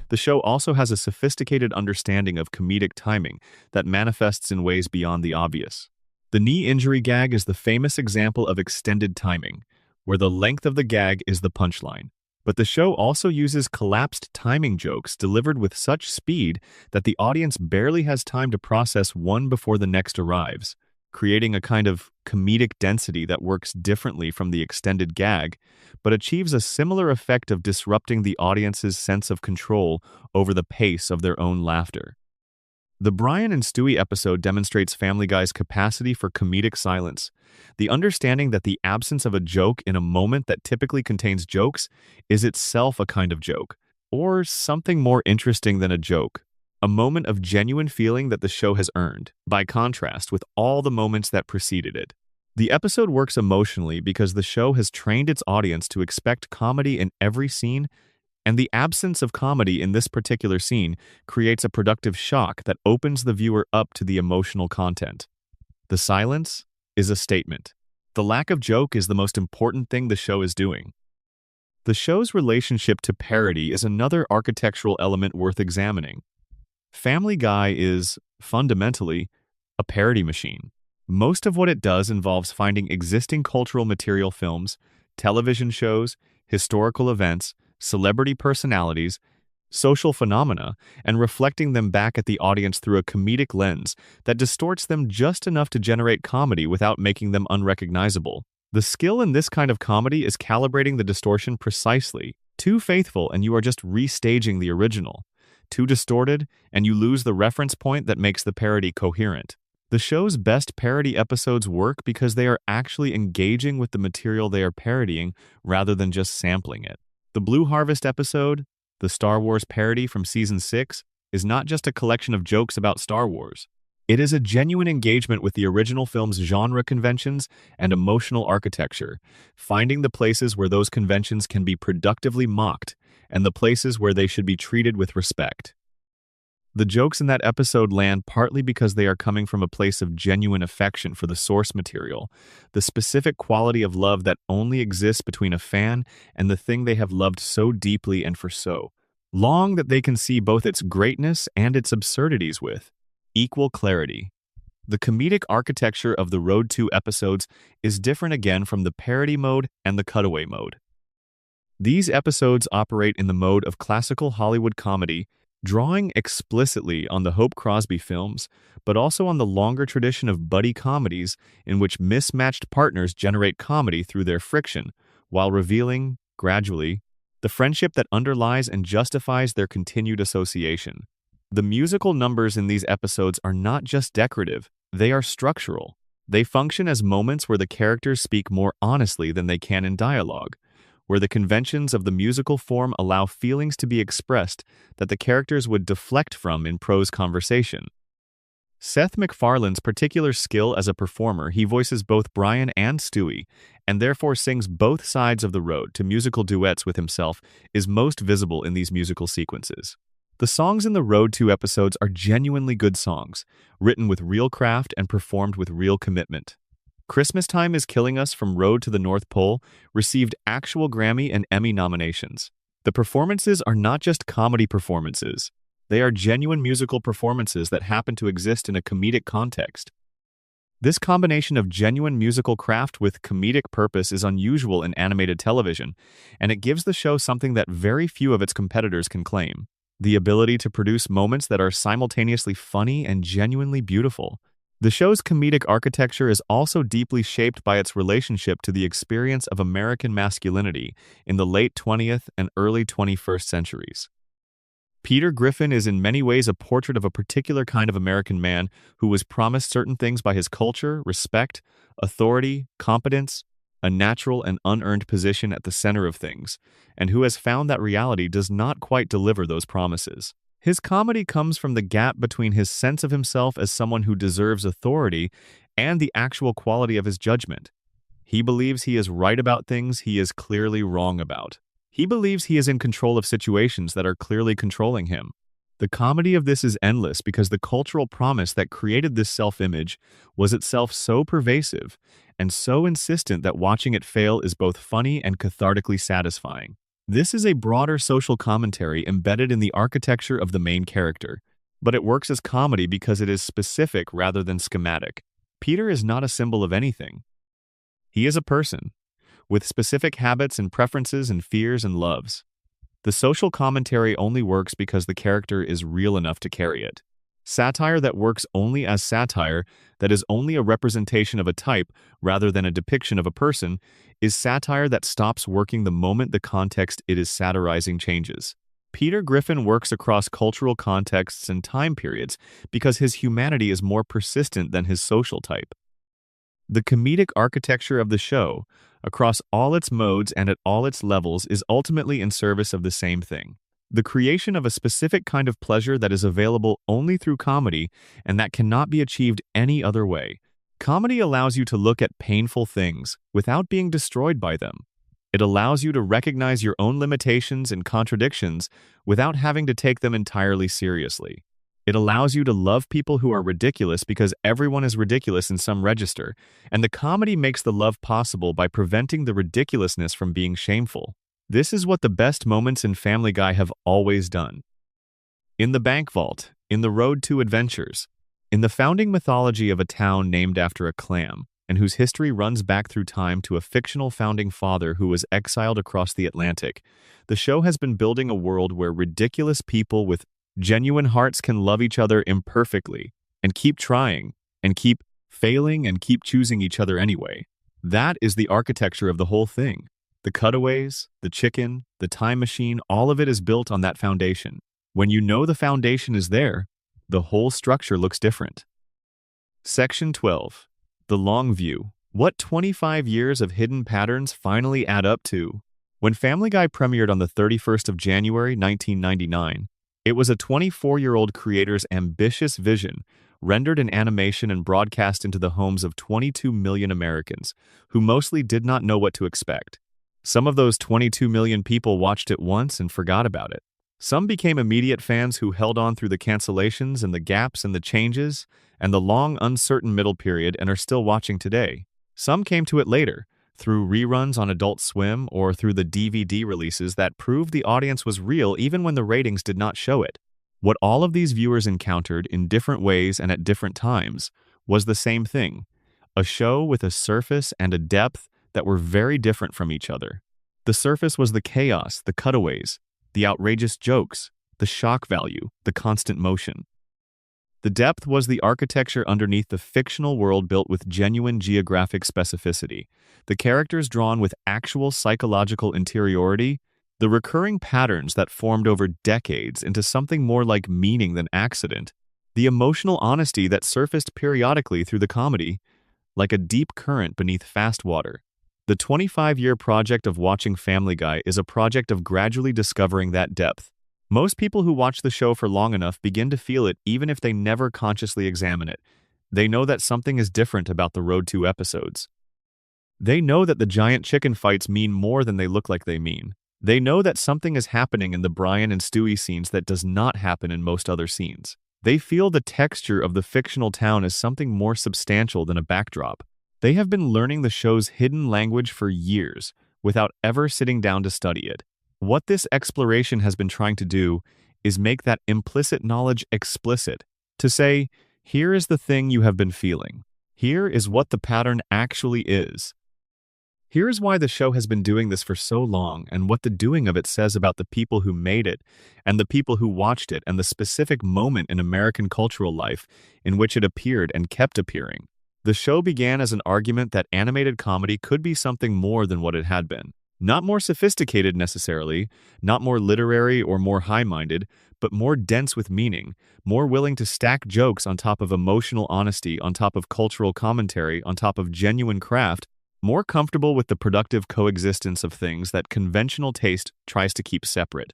The show also has a sophisticated understanding of comedic timing that manifests in ways beyond the obvious. The knee injury gag is the famous example of extended timing, where the length of the gag is the punchline. But the show also uses collapsed timing jokes delivered with such speed that the audience barely has time to process one before the next arrives, creating a kind of comedic density that works differently from the extended gag, but achieves a similar effect of disrupting the audience's sense of control over the pace of their own laughter. The Brian and Stewie episode demonstrates Family Guy's capacity for comedic silence, the understanding that the absence of a joke in a moment that typically contains jokes is itself a kind of joke, or something more interesting than a joke, a moment of genuine feeling that the show has earned, by contrast with all the moments that preceded it. The episode works emotionally because the show has trained its audience to expect comedy in every scene, and the absence of comedy in this particular scene creates a productive shock that opens the viewer up to the emotional content. The silence is a statement. The lack of joke is the most important thing the show is doing. The show's relationship to parody is another architectural element worth examining. Family Guy is, fundamentally, a parody machine. Most of what it does involves finding existing cultural material films, television shows, historical events, celebrity personalities, social phenomena, and reflecting them back at the audience through a comedic lens that distorts them just enough to generate comedy without making them unrecognizable. The skill in this kind of comedy is calibrating the distortion precisely. Too faithful and you are just restaging the original. Too distorted and you lose the reference point that makes the parody coherent. The show's best parody episodes work because they are actually engaging with the material they are parodying rather than just sampling it. The Blue Harvest episode, the Star Wars parody from Season 6, is not just a collection of jokes about Star Wars. It is a genuine engagement with the original film's genre conventions and emotional architecture, finding the places where those conventions can be productively mocked and the places where they should be treated with respect. The jokes in that episode land partly because they are coming from a place of genuine affection for the source material, the specific quality of love that only exists between a fan and the thing they have loved so deeply and for so long that they can see both its greatness and its absurdities with equal clarity. The comedic architecture of the Road to episodes is different again from the parody mode and the cutaway mode. These episodes operate in the mode of classical Hollywood comedy, drawing explicitly on the Hope Crosby films, but also on the longer tradition of buddy comedies in which mismatched partners generate comedy through their friction, while revealing, gradually, the friendship that underlies and justifies their continued association. The musical numbers in these episodes are not just decorative, they are structural. They function as moments where the characters speak more honestly than they can in dialogue, where the conventions of the musical form allow feelings to be expressed that the characters would deflect from in prose conversation. Seth MacFarlane's particular skill as a performer, he voices both Brian and Stewie, and therefore sings both sides of the road to musical duets with himself, is most visible in these musical sequences. The songs in the Road to episodes are genuinely good songs, written with real craft and performed with real commitment. Christmas Time is Killing Us from Road to the North Pole received actual Grammy and Emmy nominations. The performances are not just comedy performances. They are genuine musical performances that happen to exist in a comedic context. This combination of genuine musical craft with comedic purpose is unusual in animated television, and it gives the show something that very few of its competitors can claim: the ability to produce moments that are simultaneously funny and genuinely beautiful. The show's comedic architecture is also deeply shaped by its relationship to the experience of American masculinity in the late 20th and early 21st centuries. Peter Griffin is in many ways a portrait of a particular kind of American man who was promised certain things by his culture, respect, authority, competence, a natural and unearned position at the center of things, and who has found that reality does not quite deliver those promises. His comedy comes from the gap between his sense of himself as someone who deserves authority and the actual quality of his judgment. He believes he is right about things he is clearly wrong about. He believes he is in control of situations that are clearly controlling him. The comedy of this is endless because the cultural promise that created this self-image was itself so pervasive and so insistent that watching it fail is both funny and cathartically satisfying. This is a broader social commentary embedded in the architecture of the main character, but it works as comedy because it is specific rather than schematic. Peter is not a symbol of anything. He is a person, with specific habits and preferences and fears and loves. The social commentary only works because the character is real enough to carry it. Satire that works only as satire, that is only a representation of a type rather than a depiction of a person, is satire that stops working the moment the context it is satirizing changes. Peter Griffin works across cultural contexts and time periods because his humanity is more persistent than his social type. The comedic architecture of the show, across all its modes and at all its levels, is ultimately in service of the same thing: the creation of a specific kind of pleasure that is available only through comedy and that cannot be achieved any other way. Comedy allows you to look at painful things without being destroyed by them. It allows you to recognize your own limitations and contradictions without having to take them entirely seriously. It allows you to love people who are ridiculous because everyone is ridiculous in some register, and the comedy makes the love possible by preventing the ridiculousness from being shameful. This is what the best moments in Family Guy have always done. In the bank vault, in the road to adventures, in the founding mythology of a town named after a clam, and whose history runs back through time to a fictional founding father who was exiled across the Atlantic, the show has been building a world where ridiculous people with genuine hearts can love each other imperfectly, and keep trying, and keep failing, and keep choosing each other anyway. That is the architecture of the whole thing. The cutaways, the chicken, the time machine, all of it is built on that foundation. When you know the foundation is there, the whole structure looks different. Section 12. The Long View. What 25 years of hidden patterns finally add up to? When Family Guy premiered on the 31st of January 1999, it was a 24-year-old creator's ambitious vision, rendered in animation and broadcast into the homes of 22 million Americans, who mostly did not know what to expect. Some of those 22 million people watched it once and forgot about it. Some became immediate fans who held on through the cancellations and the gaps and the changes and the long, uncertain middle period and are still watching today. Some came to it later, through reruns on Adult Swim or through the DVD releases that proved the audience was real even when the ratings did not show it. What all of these viewers encountered in different ways and at different times was the same thing: a show with a surface and a depth that were very different from each other. The surface was the chaos, the cutaways, the outrageous jokes, the shock value, the constant motion. The depth was the architecture underneath the fictional world built with genuine geographic specificity, the characters drawn with actual psychological interiority, the recurring patterns that formed over decades into something more like meaning than accident, the emotional honesty that surfaced periodically through the comedy, like a deep current beneath fast water. The 25-year project of watching Family Guy is a project of gradually discovering that depth. Most people who watch the show for long enough begin to feel it even if they never consciously examine it. They know that something is different about the Road to episodes. They know that the giant chicken fights mean more than they look like they mean. They know that something is happening in the Brian and Stewie scenes that does not happen in most other scenes. They feel the texture of the fictional town as something more substantial than a backdrop. They have been learning the show's hidden language for years without ever sitting down to study it. What this exploration has been trying to do is make that implicit knowledge explicit, to say, here is the thing you have been feeling. Here is what the pattern actually is. Here is why the show has been doing this for so long and what the doing of it says about the people who made it and the people who watched it and the specific moment in American cultural life in which it appeared and kept appearing. The show began as an argument that animated comedy could be something more than what it had been. Not more sophisticated necessarily, not more literary or more high-minded, but more dense with meaning, more willing to stack jokes on top of emotional honesty, on top of cultural commentary, on top of genuine craft, more comfortable with the productive coexistence of things that conventional taste tries to keep separate.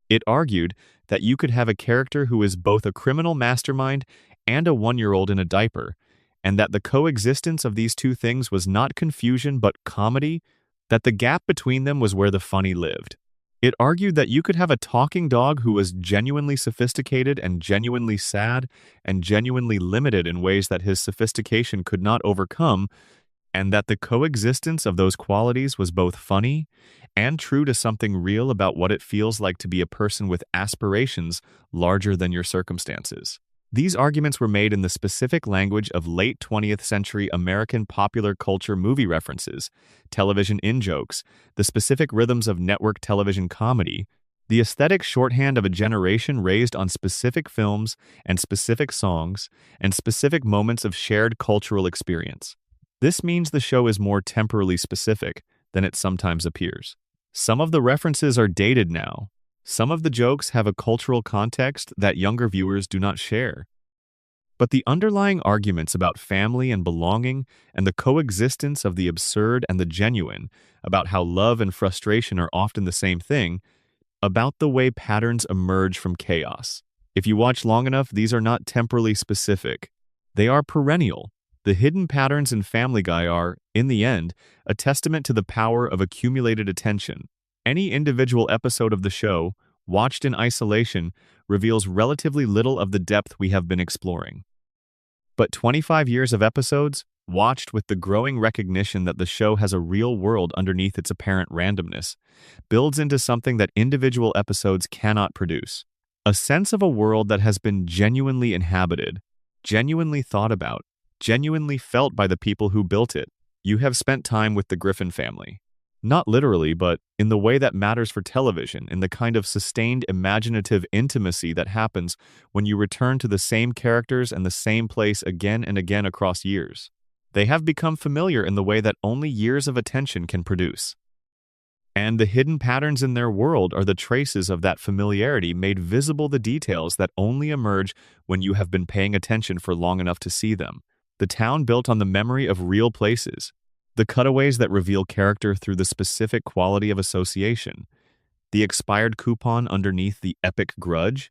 It argued that you could have a character who is both a criminal mastermind and a one-year-old in a diaper, and that the coexistence of these two things was not confusion but comedy, that the gap between them was where the funny lived. It argued that you could have a talking dog who was genuinely sophisticated and genuinely sad and genuinely limited in ways that his sophistication could not overcome, and that the coexistence of those qualities was both funny and true to something real about what it feels like to be a person with aspirations larger than your circumstances. These arguments were made in the specific language of late 20th century American popular culture movie references, television in-jokes, the specific rhythms of network television comedy, the aesthetic shorthand of a generation raised on specific films and specific songs, and specific moments of shared cultural experience. This means the show is more temporally specific than it sometimes appears. Some of the references are dated now. Some of the jokes have a cultural context that younger viewers do not share. But the underlying arguments about family and belonging and the coexistence of the absurd and the genuine, about how love and frustration are often the same thing, about the way patterns emerge from chaos. If you watch long enough, these are not temporally specific. They are perennial. The hidden patterns in Family Guy are, in the end, a testament to the power of accumulated attention. Any individual episode of the show, watched in isolation, reveals relatively little of the depth we have been exploring. But 25 years of episodes, watched with the growing recognition that the show has a real world underneath its apparent randomness, builds into something that individual episodes cannot produce. A sense of a world that has been genuinely inhabited, genuinely thought about, genuinely felt by the people who built it. You have spent time with the Griffin family. Not literally, but in the way that matters for television, in the kind of sustained imaginative intimacy that happens when you return to the same characters and the same place again and again across years. They have become familiar in the way that only years of attention can produce. And the hidden patterns in their world are the traces of that familiarity made visible, the details that only emerge when you have been paying attention for long enough to see them. The town built on the memory of real places. The cutaways that reveal character through the specific quality of association. The expired coupon underneath the epic grudge.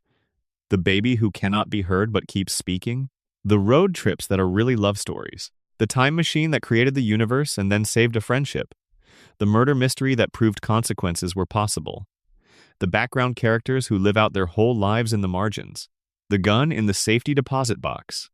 The baby who cannot be heard but keeps speaking. The road trips that are really love stories. The time machine that created the universe and then saved a friendship. The murder mystery that proved consequences were possible. The background characters who live out their whole lives in the margins. The gun in the safety deposit box.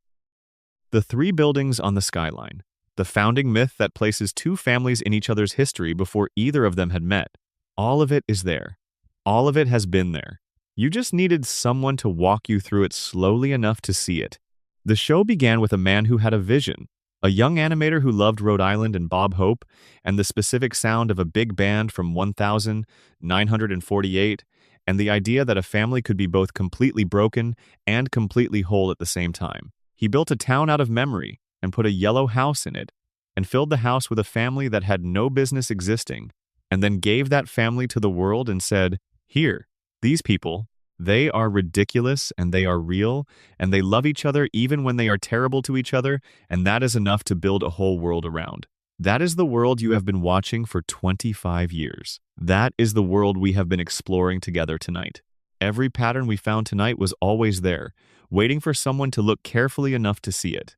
The three buildings on the skyline. The founding myth that places two families in each other's history before either of them had met. All of it is there. All of it has been there. You just needed someone to walk you through it slowly enough to see it. The show began with a man who had a vision, a young animator who loved Rhode Island and Bob Hope, and the specific sound of a big band from 1948, and the idea that a family could be both completely broken and completely whole at the same time. He built a town out of memory, and put a yellow house in it, and filled the house with a family that had no business existing, and then gave that family to the world and said, "Here, these people, they are ridiculous and they are real, and they love each other even when they are terrible to each other, and that is enough to build a whole world around." That is the world you have been watching for 25 years. That is the world we have been exploring together tonight. Every pattern we found tonight was always there, waiting for someone to look carefully enough to see it.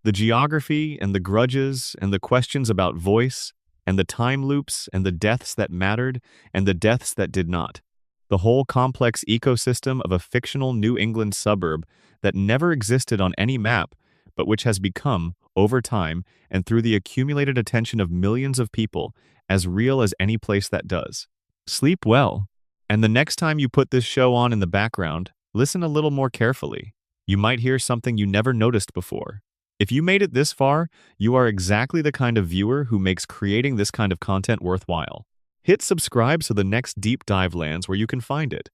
The geography and the grudges and the questions about voice and the time loops and the deaths that mattered and the deaths that did not. The whole complex ecosystem of a fictional New England suburb that never existed on any map, but which has become, over time and through the accumulated attention of millions of people, as real as any place that does. Sleep well. And the next time you put this show on in the background, listen a little more carefully. You might hear something you never noticed before. If you made it this far, you are exactly the kind of viewer who makes creating this kind of content worthwhile. Hit subscribe so the next deep dive lands where you can find it.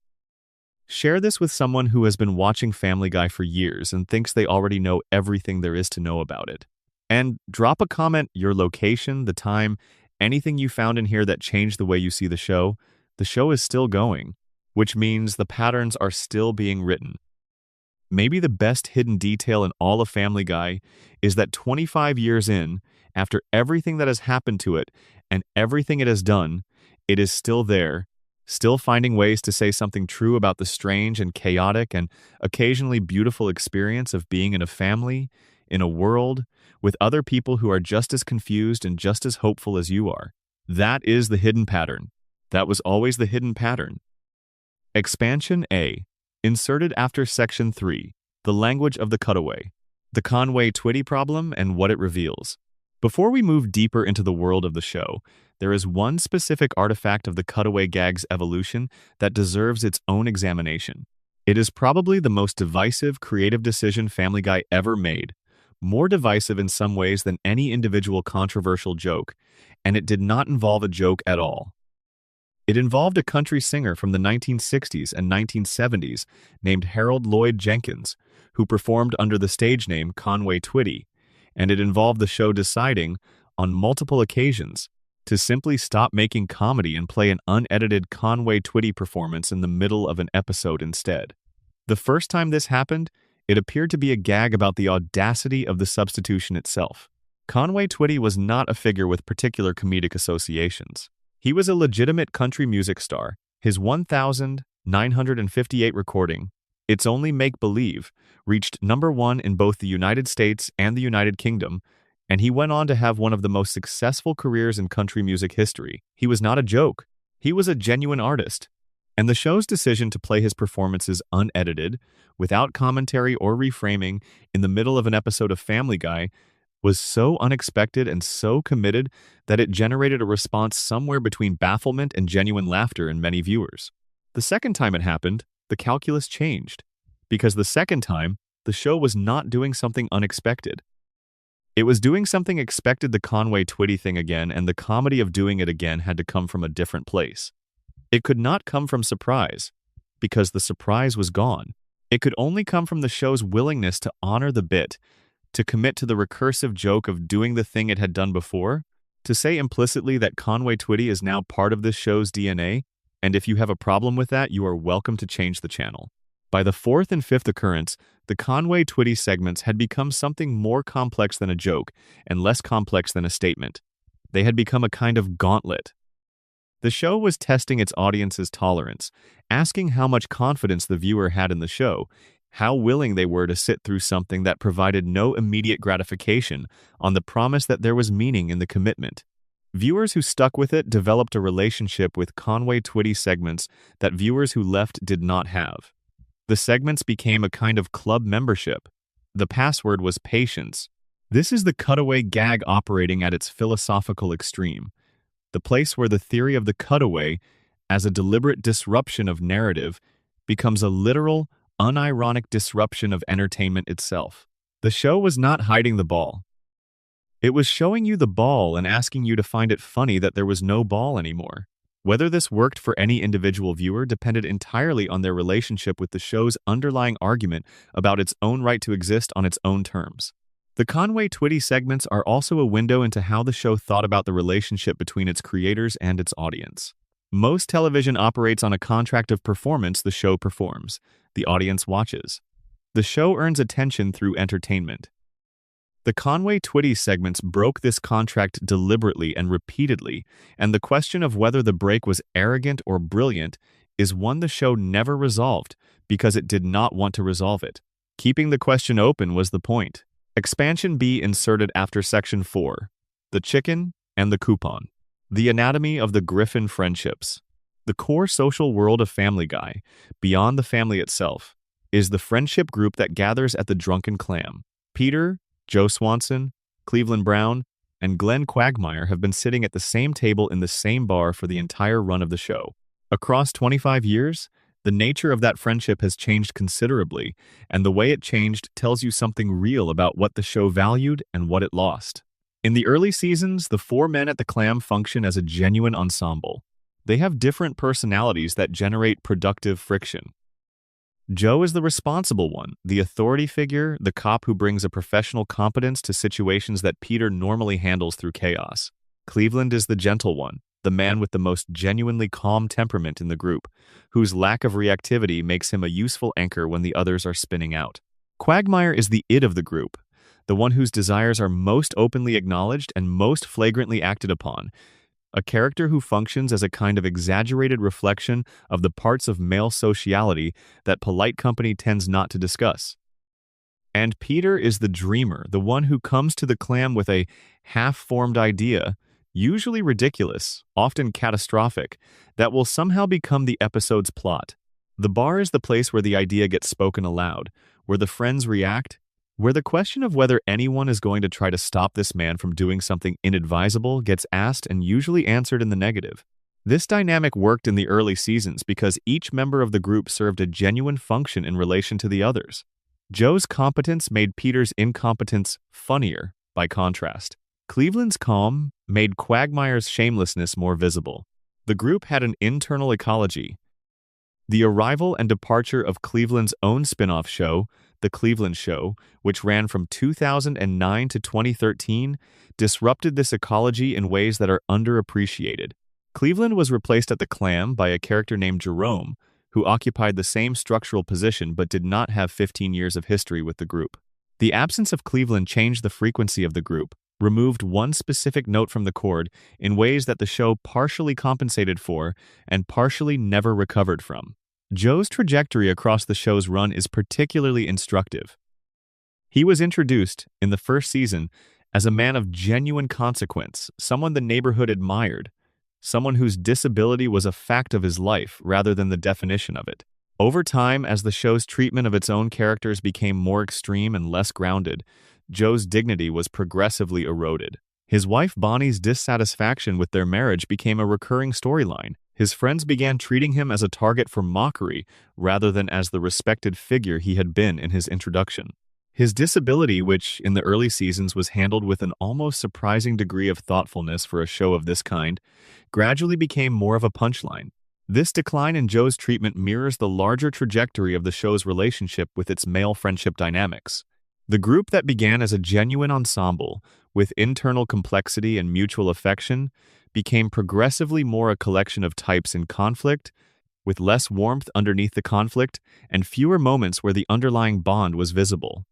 Share this with someone who has been watching Family Guy for years and thinks they already know everything there is to know about it. And drop a comment, your location, the time, anything you found in here that changed the way you see the show. The show is still going, which means the patterns are still being written. Maybe the best hidden detail in all of Family Guy is that 25 years in, after everything that has happened to it and everything it has done, it is still there, still finding ways to say something true about the strange and chaotic and occasionally beautiful experience of being in a family, in a world, with other people who are just as confused and just as hopeful as you are. That is the hidden pattern. That was always the hidden pattern. Expansion A. Inserted after Section 3. The language of the cutaway. The Conway-Twitty problem and what it reveals. Before we move deeper into the world of the show, there is one specific artifact of the cutaway gag's evolution that deserves its own examination. It is probably the most divisive creative decision Family Guy ever made, more divisive in some ways than any individual controversial joke, and it did not involve a joke at all. It involved a country singer from the 1960s and 1970s named Harold Lloyd Jenkins, who performed under the stage name Conway-Twitty, and it involved the show deciding, on multiple occasions, to simply stop making comedy and play an unedited Conway-Twitty performance in the middle of an episode instead. The first time this happened, it appeared to be a gag about the audacity of the substitution itself. Conway-Twitty was not a figure with particular comedic associations. He was a legitimate country music star. His 1,958 recording, It's Only Make-Believe, reached #1 in both the United States and the United Kingdom, and he went on to have one of the most successful careers in country music history. He was not a joke. He was a genuine artist. And the show's decision to play his performances unedited, without commentary or reframing, in the middle of an episode of Family Guy was so unexpected and so committed that it generated a response somewhere between bafflement and genuine laughter in many viewers. The second time it happened, the calculus changed, because the second time, the show was not doing something unexpected. It was doing something expected, the Conway-Twitty thing again, and the comedy of doing it again had to come from a different place. It could not come from surprise, because the surprise was gone. It could only come from the show's willingness to honor the bit, to commit to the recursive joke of doing the thing it had done before, to say implicitly that Conway-Twitty is now part of this show's DNA, and if you have a problem with that, you are welcome to change the channel. By the fourth and fifth occurrence, the Conway-Twitty segments had become something more complex than a joke and less complex than a statement. They had become a kind of gauntlet. The show was testing its audience's tolerance, asking how much confidence the viewer had in the show, how willing they were to sit through something that provided no immediate gratification on the promise that there was meaning in the commitment. Viewers who stuck with it developed a relationship with Conway-Twitty segments that viewers who left did not have. The segments became a kind of club membership. The password was patience. This is the cutaway gag operating at its philosophical extreme. The place where the theory of the cutaway, as a deliberate disruption of narrative, becomes a literal, unironic disruption of entertainment itself. The show was not hiding the ball. It was showing you the ball and asking you to find it funny that there was no ball anymore. Whether this worked for any individual viewer depended entirely on their relationship with the show's underlying argument about its own right to exist on its own terms. The Conway-Twitty segments are also a window into how the show thought about the relationship between its creators and its audience. Most television operates on a contract of performance. The show performs. The audience watches. The show earns attention through entertainment. The Conway-Twitty segments broke this contract deliberately and repeatedly, and the question of whether the break was arrogant or brilliant is one the show never resolved because it did not want to resolve it. Keeping the question open was the point. Expansion B inserted after Section 4. The Chicken and the Coupon. The anatomy of the Griffin friendships. The core social world of Family Guy, beyond the family itself, is the friendship group that gathers at the Drunken Clam. Peter, Joe Swanson, Cleveland Brown, and Glenn Quagmire have been sitting at the same table in the same bar for the entire run of the show. Across 25 years, the nature of that friendship has changed considerably, and the way it changed tells you something real about what the show valued and what it lost. In the early seasons, the four men at the Clam function as a genuine ensemble. They have different personalities that generate productive friction. Joe is the responsible one, the authority figure, the cop who brings a professional competence to situations that Peter normally handles through chaos. Cleveland is the gentle one, the man with the most genuinely calm temperament in the group, whose lack of reactivity makes him a useful anchor when the others are spinning out. Quagmire is the id of the group, the one whose desires are most openly acknowledged and most flagrantly acted upon, a character who functions as a kind of exaggerated reflection of the parts of male sociality that polite company tends not to discuss. And Peter is the dreamer, the one who comes to the clam with a half-formed idea, usually ridiculous, often catastrophic, that will somehow become the episode's plot. The bar is the place where the idea gets spoken aloud, where the friends react, where the question of whether anyone is going to try to stop this man from doing something inadvisable gets asked and usually answered in the negative. This dynamic worked in the early seasons because each member of the group served a genuine function in relation to the others. Joe's competence made Peter's incompetence funnier, by contrast. Cleveland's calm made Quagmire's shamelessness more visible. The group had an internal ecology. The arrival and departure of Cleveland's own spin-off show, The Cleveland Show, which ran from 2009 to 2013, disrupted this ecology in ways that are underappreciated. Cleveland was replaced at the Clam by a character named Jerome, who occupied the same structural position but did not have 15 years of history with the group. The absence of Cleveland changed the frequency of the group, removed one specific note from the chord in ways that the show partially compensated for and partially never recovered from. Joe's trajectory across the show's run is particularly instructive. He was introduced, in the first season, as a man of genuine consequence, someone the neighborhood admired, someone whose disability was a fact of his life rather than the definition of it. Over time, as the show's treatment of its own characters became more extreme and less grounded, Joe's dignity was progressively eroded. His wife Bonnie's dissatisfaction with their marriage became a recurring storyline. His friends began treating him as a target for mockery rather than as the respected figure he had been in his introduction. His disability, which in the early seasons was handled with an almost surprising degree of thoughtfulness for a show of this kind, gradually became more of a punchline. This decline in Joe's treatment mirrors the larger trajectory of the show's relationship with its male friendship dynamics. The group that began as a genuine ensemble, with internal complexity and mutual affection, became progressively more a collection of types in conflict, with less warmth underneath the conflict and fewer moments where the underlying bond was visible.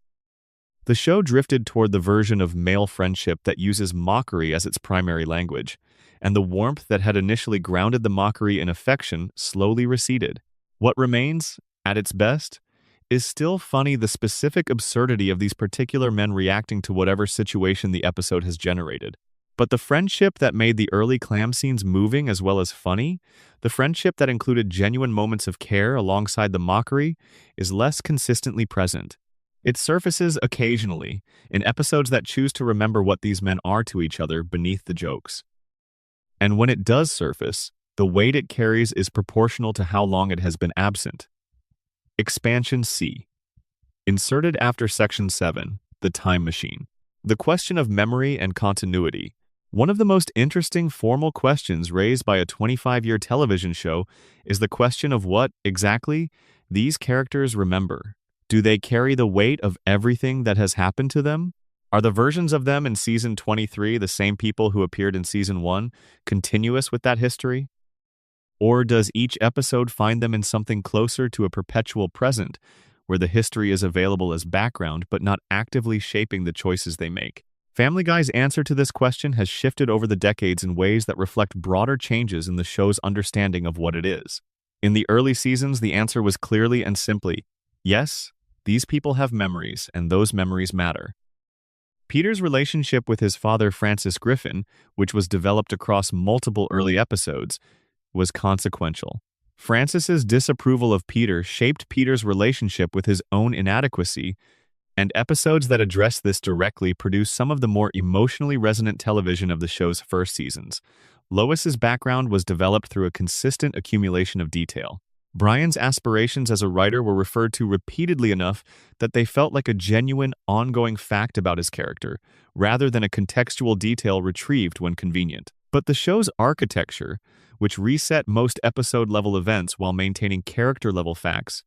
The show drifted toward the version of male friendship that uses mockery as its primary language, and the warmth that had initially grounded the mockery in affection slowly receded. What remains, at its best, is still funny. The specific absurdity of these particular men reacting to whatever situation the episode has generated. But the friendship that made the early Clam scenes moving as well as funny, the friendship that included genuine moments of care alongside the mockery, is less consistently present. It surfaces occasionally, in episodes that choose to remember what these men are to each other beneath the jokes. And when it does surface, the weight it carries is proportional to how long it has been absent. Expansion C. Inserted after Section 7, The Time Machine. The question of memory and continuity. One of the most interesting formal questions raised by a 25-year television show is the question of what, exactly, these characters remember. Do they carry the weight of everything that has happened to them? Are the versions of them in Season 23 the same people who appeared in Season 1, continuous with that history? Or does each episode find them in something closer to a perpetual present, where the history is available as background but not actively shaping the choices they make? Family Guy's answer to this question has shifted over the decades in ways that reflect broader changes in the show's understanding of what it is. In the early seasons, the answer was clearly and simply, yes, these people have memories, and those memories matter. Peter's relationship with his father, Francis Griffin, which was developed across multiple early episodes, was consequential. Francis's disapproval of Peter shaped Peter's relationship with his own inadequacy, and episodes that address this directly produced some of the more emotionally resonant television of the show's first seasons. Lois's background was developed through a consistent accumulation of detail. Brian's aspirations as a writer were referred to repeatedly enough that they felt like a genuine, ongoing fact about his character, rather than a contextual detail retrieved when convenient. But the show's architecture, which reset most episode-level events while maintaining character-level facts,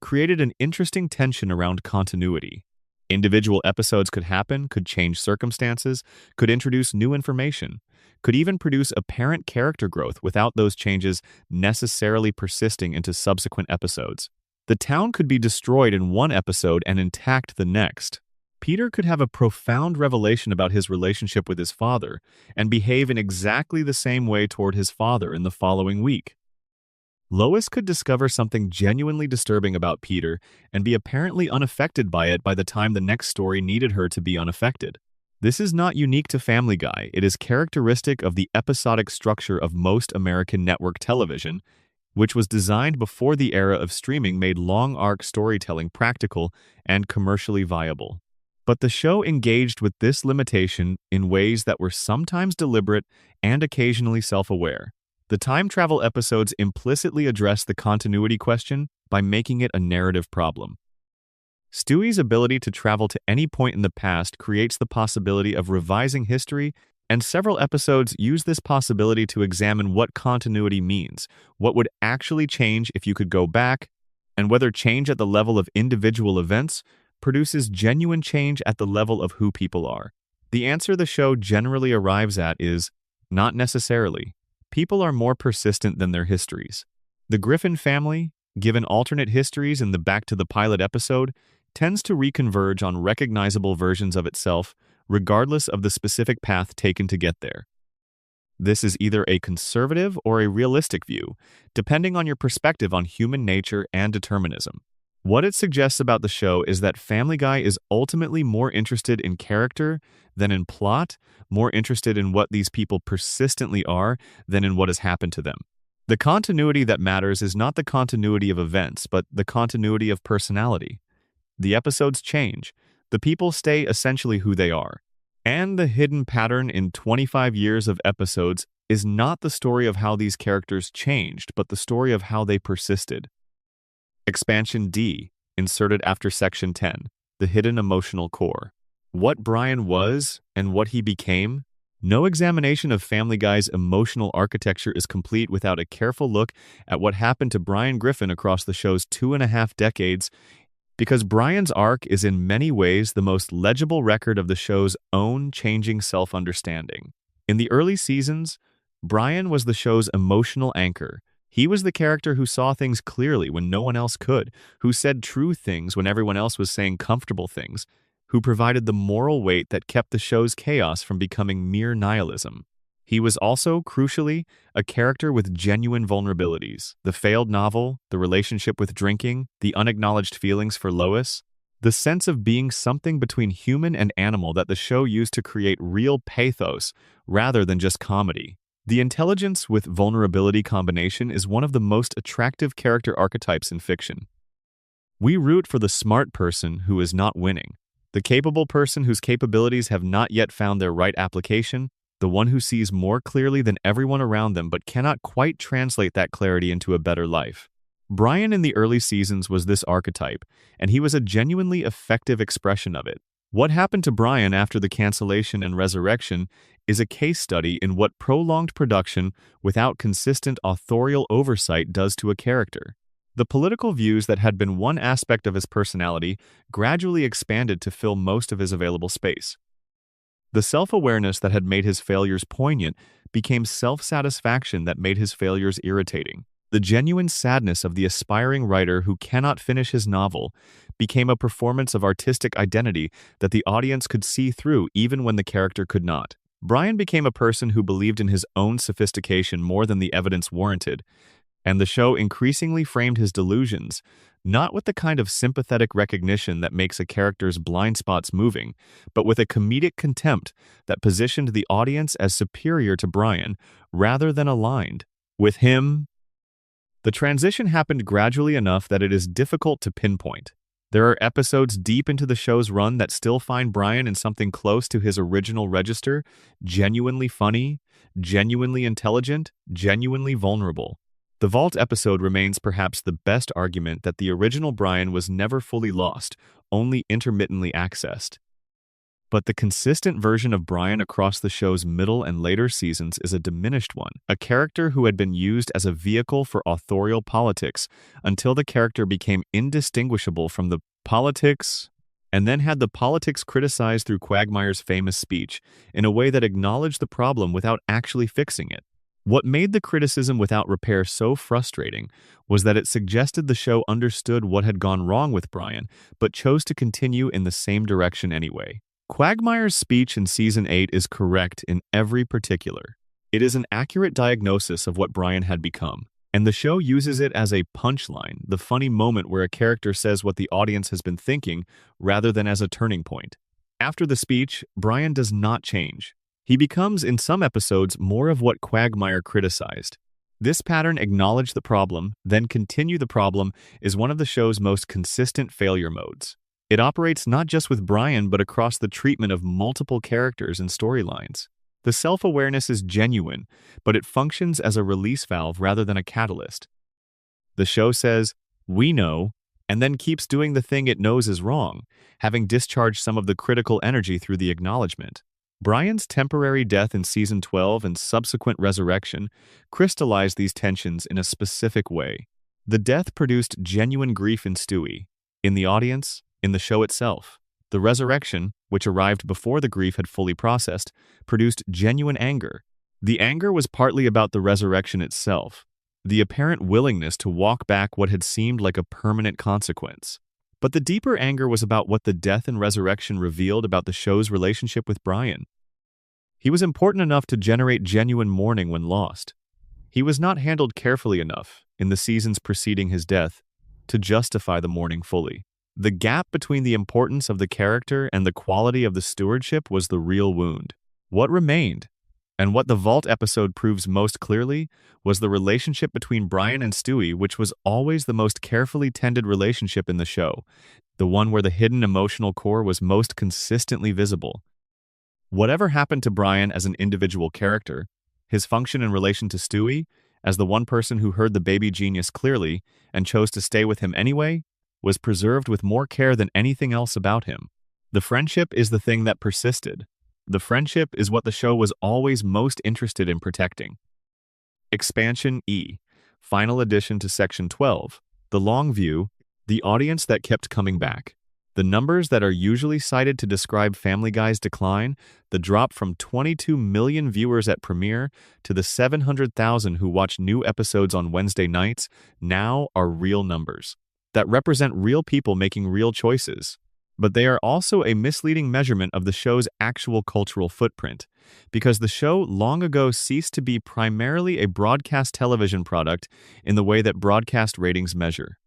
created an interesting tension around continuity. Individual episodes could happen, could change circumstances, could introduce new information, could even produce apparent character growth without those changes necessarily persisting into subsequent episodes. The town could be destroyed in one episode and intact the next. Peter could have a profound revelation about his relationship with his father and behave in exactly the same way toward his father in the following week. Lois could discover something genuinely disturbing about Peter and be apparently unaffected by it by the time the next story needed her to be unaffected. This is not unique to Family Guy. It is characteristic of the episodic structure of most American network television, which was designed before the era of streaming made long arc storytelling practical and commercially viable. But the show engaged with this limitation in ways that were sometimes deliberate and occasionally self-aware. The time travel episodes implicitly address the continuity question by making it a narrative problem. Stewie's ability to travel to any point in the past creates the possibility of revising history, and several episodes use this possibility to examine what continuity means, what would actually change if you could go back, and whether change at the level of individual events produces genuine change at the level of who people are. The answer the show generally arrives at is, not necessarily. People are more persistent than their histories. The Griffin family, given alternate histories in the Back to the Pilot episode, tends to reconverge on recognizable versions of itself, regardless of the specific path taken to get there. This is either a conservative or a realistic view, depending on your perspective on human nature and determinism. What it suggests about the show is that Family Guy is ultimately more interested in character than in plot, more interested in what these people persistently are than in what has happened to them. The continuity that matters is not the continuity of events, but the continuity of personality. The episodes change. The people stay essentially who they are. And the hidden pattern in 25 years of episodes is not the story of how these characters changed, but the story of how they persisted. Expansion D, inserted after Section 10, the hidden emotional core. What Brian was and what he became? No examination of Family Guy's emotional architecture is complete without a careful look at what happened to Brian Griffin across the show's 2.5 decades, because Brian's arc is in many ways the most legible record of the show's own changing self-understanding. In the early seasons, Brian was the show's emotional anchor. He was the character who saw things clearly when no one else could, who said true things when everyone else was saying comfortable things, who provided the moral weight that kept the show's chaos from becoming mere nihilism. He was also, crucially, a character with genuine vulnerabilities. The failed novel, the relationship with drinking, the unacknowledged feelings for Lois, the sense of being something between human and animal that the show used to create real pathos rather than just comedy. The intelligence with vulnerability combination is one of the most attractive character archetypes in fiction. We root for the smart person who is not winning, the capable person whose capabilities have not yet found their right application, the one who sees more clearly than everyone around them but cannot quite translate that clarity into a better life. Brian in the early seasons was this archetype, and he was a genuinely effective expression of it. What happened to Brian after the cancellation and resurrection is a case study in what prolonged production without consistent authorial oversight does to a character. The political views that had been one aspect of his personality gradually expanded to fill most of his available space. The self-awareness that had made his failures poignant became self-satisfaction that made his failures irritating. The genuine sadness of the aspiring writer who cannot finish his novel became a performance of artistic identity that the audience could see through even when the character could not. Brian became a person who believed in his own sophistication more than the evidence warranted, and the show increasingly framed his delusions, not with the kind of sympathetic recognition that makes a character's blind spots moving, but with a comedic contempt that positioned the audience as superior to Brian rather than aligned with him. The transition happened gradually enough that it is difficult to pinpoint. There are episodes deep into the show's run that still find Brian in something close to his original register, genuinely funny, genuinely intelligent, genuinely vulnerable. The Vault episode remains perhaps the best argument that the original Brian was never fully lost, only intermittently accessed. But the consistent version of Brian across the show's middle and later seasons is a diminished one, a character who had been used as a vehicle for authorial politics until the character became indistinguishable from the politics, and then had the politics criticized through Quagmire's famous speech in a way that acknowledged the problem without actually fixing it. What made the criticism without repair so frustrating was that it suggested the show understood what had gone wrong with Brian, but chose to continue in the same direction anyway. Quagmire's speech in Season 8 is correct in every particular. It is an accurate diagnosis of what Brian had become, and the show uses it as a punchline, the funny moment where a character says what the audience has been thinking rather than as a turning point. After the speech, Brian does not change. He becomes, in some episodes, more of what Quagmire criticized. This pattern, acknowledge the problem, then continue the problem, is one of the show's most consistent failure modes. It operates not just with Brian but across the treatment of multiple characters and storylines. The self-awareness is genuine, but it functions as a release valve rather than a catalyst. The show says, "We know," and then keeps doing the thing it knows is wrong, having discharged some of the critical energy through the acknowledgement. Brian's temporary death in Season 12 and subsequent resurrection crystallized these tensions in a specific way. The death produced genuine grief in Stewie, in the audience, in the show itself. The resurrection, which arrived before the grief had fully processed, produced genuine anger. The anger was partly about the resurrection itself, the apparent willingness to walk back what had seemed like a permanent consequence. But the deeper anger was about what the death and resurrection revealed about the show's relationship with Brian. He was important enough to generate genuine mourning when lost. He was not handled carefully enough, in the seasons preceding his death, to justify the mourning fully. The gap between the importance of the character and the quality of the stewardship was the real wound. What remained, and what the Vault episode proves most clearly, was the relationship between Brian and Stewie, which was always the most carefully tended relationship in the show, the one where the hidden emotional core was most consistently visible. Whatever happened to Brian as an individual character, his function in relation to Stewie, as the one person who heard the baby genius clearly and chose to stay with him anyway, was preserved with more care than anything else about him. The friendship is the thing that persisted. The friendship is what the show was always most interested in protecting. Expansion E, final addition to Section 12, the long view, the audience that kept coming back. The numbers that are usually cited to describe Family Guy's decline, the drop from 22 million viewers at premiere to the 700,000 who watch new episodes on Wednesday nights, now are real numbers that represent real people making real choices. But they are also a misleading measurement of the show's actual cultural footprint, because the show long ago ceased to be primarily a broadcast television product in the way that broadcast ratings measure.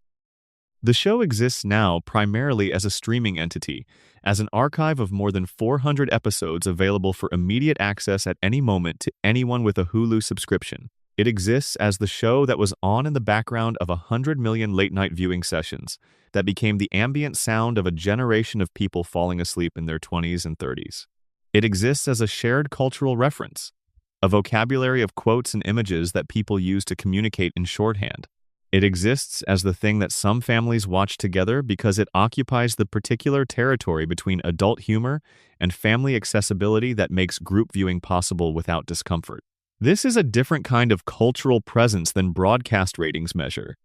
The show exists now primarily as a streaming entity, as an archive of more than 400 episodes available for immediate access at any moment to anyone with a Hulu subscription. It exists as the show that was on in the background of 100 million late-night viewing sessions that became the ambient sound of a generation of people falling asleep in their 20s and 30s. It exists as a shared cultural reference, a vocabulary of quotes and images that people use to communicate in shorthand. It exists as the thing that some families watch together because it occupies the particular territory between adult humor and family accessibility that makes group viewing possible without discomfort. This is a different kind of cultural presence than broadcast ratings measure.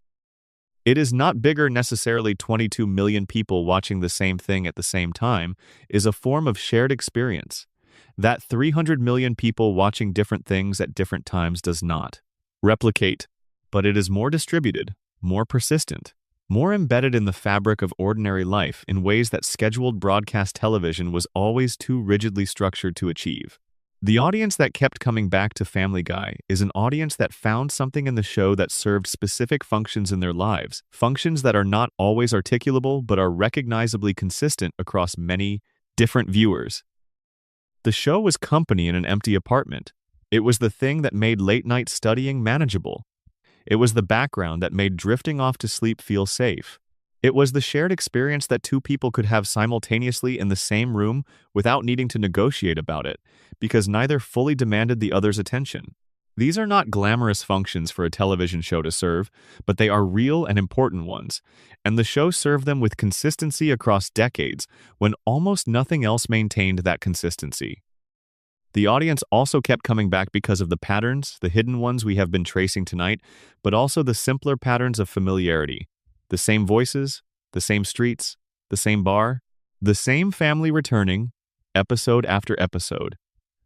It is not bigger necessarily. 22 million people watching the same thing at the same time is a form of shared experience. That 300 million people watching different things at different times does not replicate, but it is more distributed, more persistent, more embedded in the fabric of ordinary life in ways that scheduled broadcast television was always too rigidly structured to achieve. The audience that kept coming back to Family Guy is an audience that found something in the show that served specific functions in their lives, functions that are not always articulable but are recognizably consistent across many different viewers. The show was company in an empty apartment. It was the thing that made late-night studying manageable. It was the background that made drifting off to sleep feel safe. It was the shared experience that two people could have simultaneously in the same room without needing to negotiate about it, because neither fully demanded the other's attention. These are not glamorous functions for a television show to serve, but they are real and important ones, and the show served them with consistency across decades when almost nothing else maintained that consistency. The audience also kept coming back because of the patterns, the hidden ones we have been tracing tonight, but also the simpler patterns of familiarity. The same voices, the same streets, the same bar, the same family returning, episode after episode.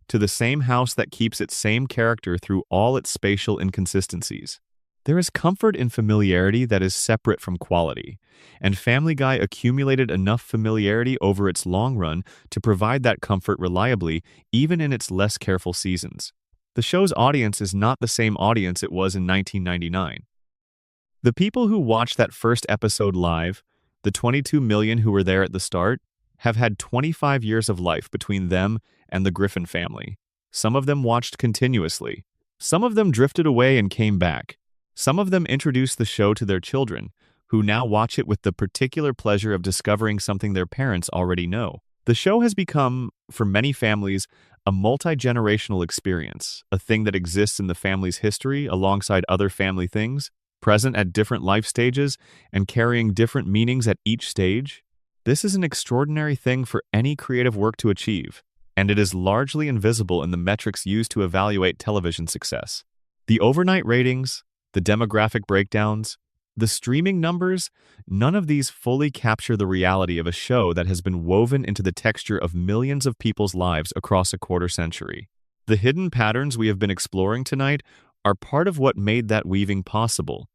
to the same house that keeps its same character through all its spatial inconsistencies. There is comfort in familiarity that is separate from quality, and Family Guy accumulated enough familiarity over its long run to provide that comfort reliably, even in its less careful seasons. The show's audience is not the same audience it was in 1999. The people who watched that first episode live, the 22 million who were there at the start, have had 25 years of life between them and the Griffin family. Some of them watched continuously. Some of them drifted away and came back. Some of them introduced the show to their children, who now watch it with the particular pleasure of discovering something their parents already know. The show has become, for many families, a multi-generational experience, a thing that exists in the family's history alongside other family things, present at different life stages and carrying different meanings at each stage. This is an extraordinary thing for any creative work to achieve, and it is largely invisible in the metrics used to evaluate television success. The overnight ratings, the demographic breakdowns, the streaming numbers, none of these fully capture the reality of a show that has been woven into the texture of millions of people's lives across a quarter century. The hidden patterns we have been exploring tonight are part of what made that weaving possible.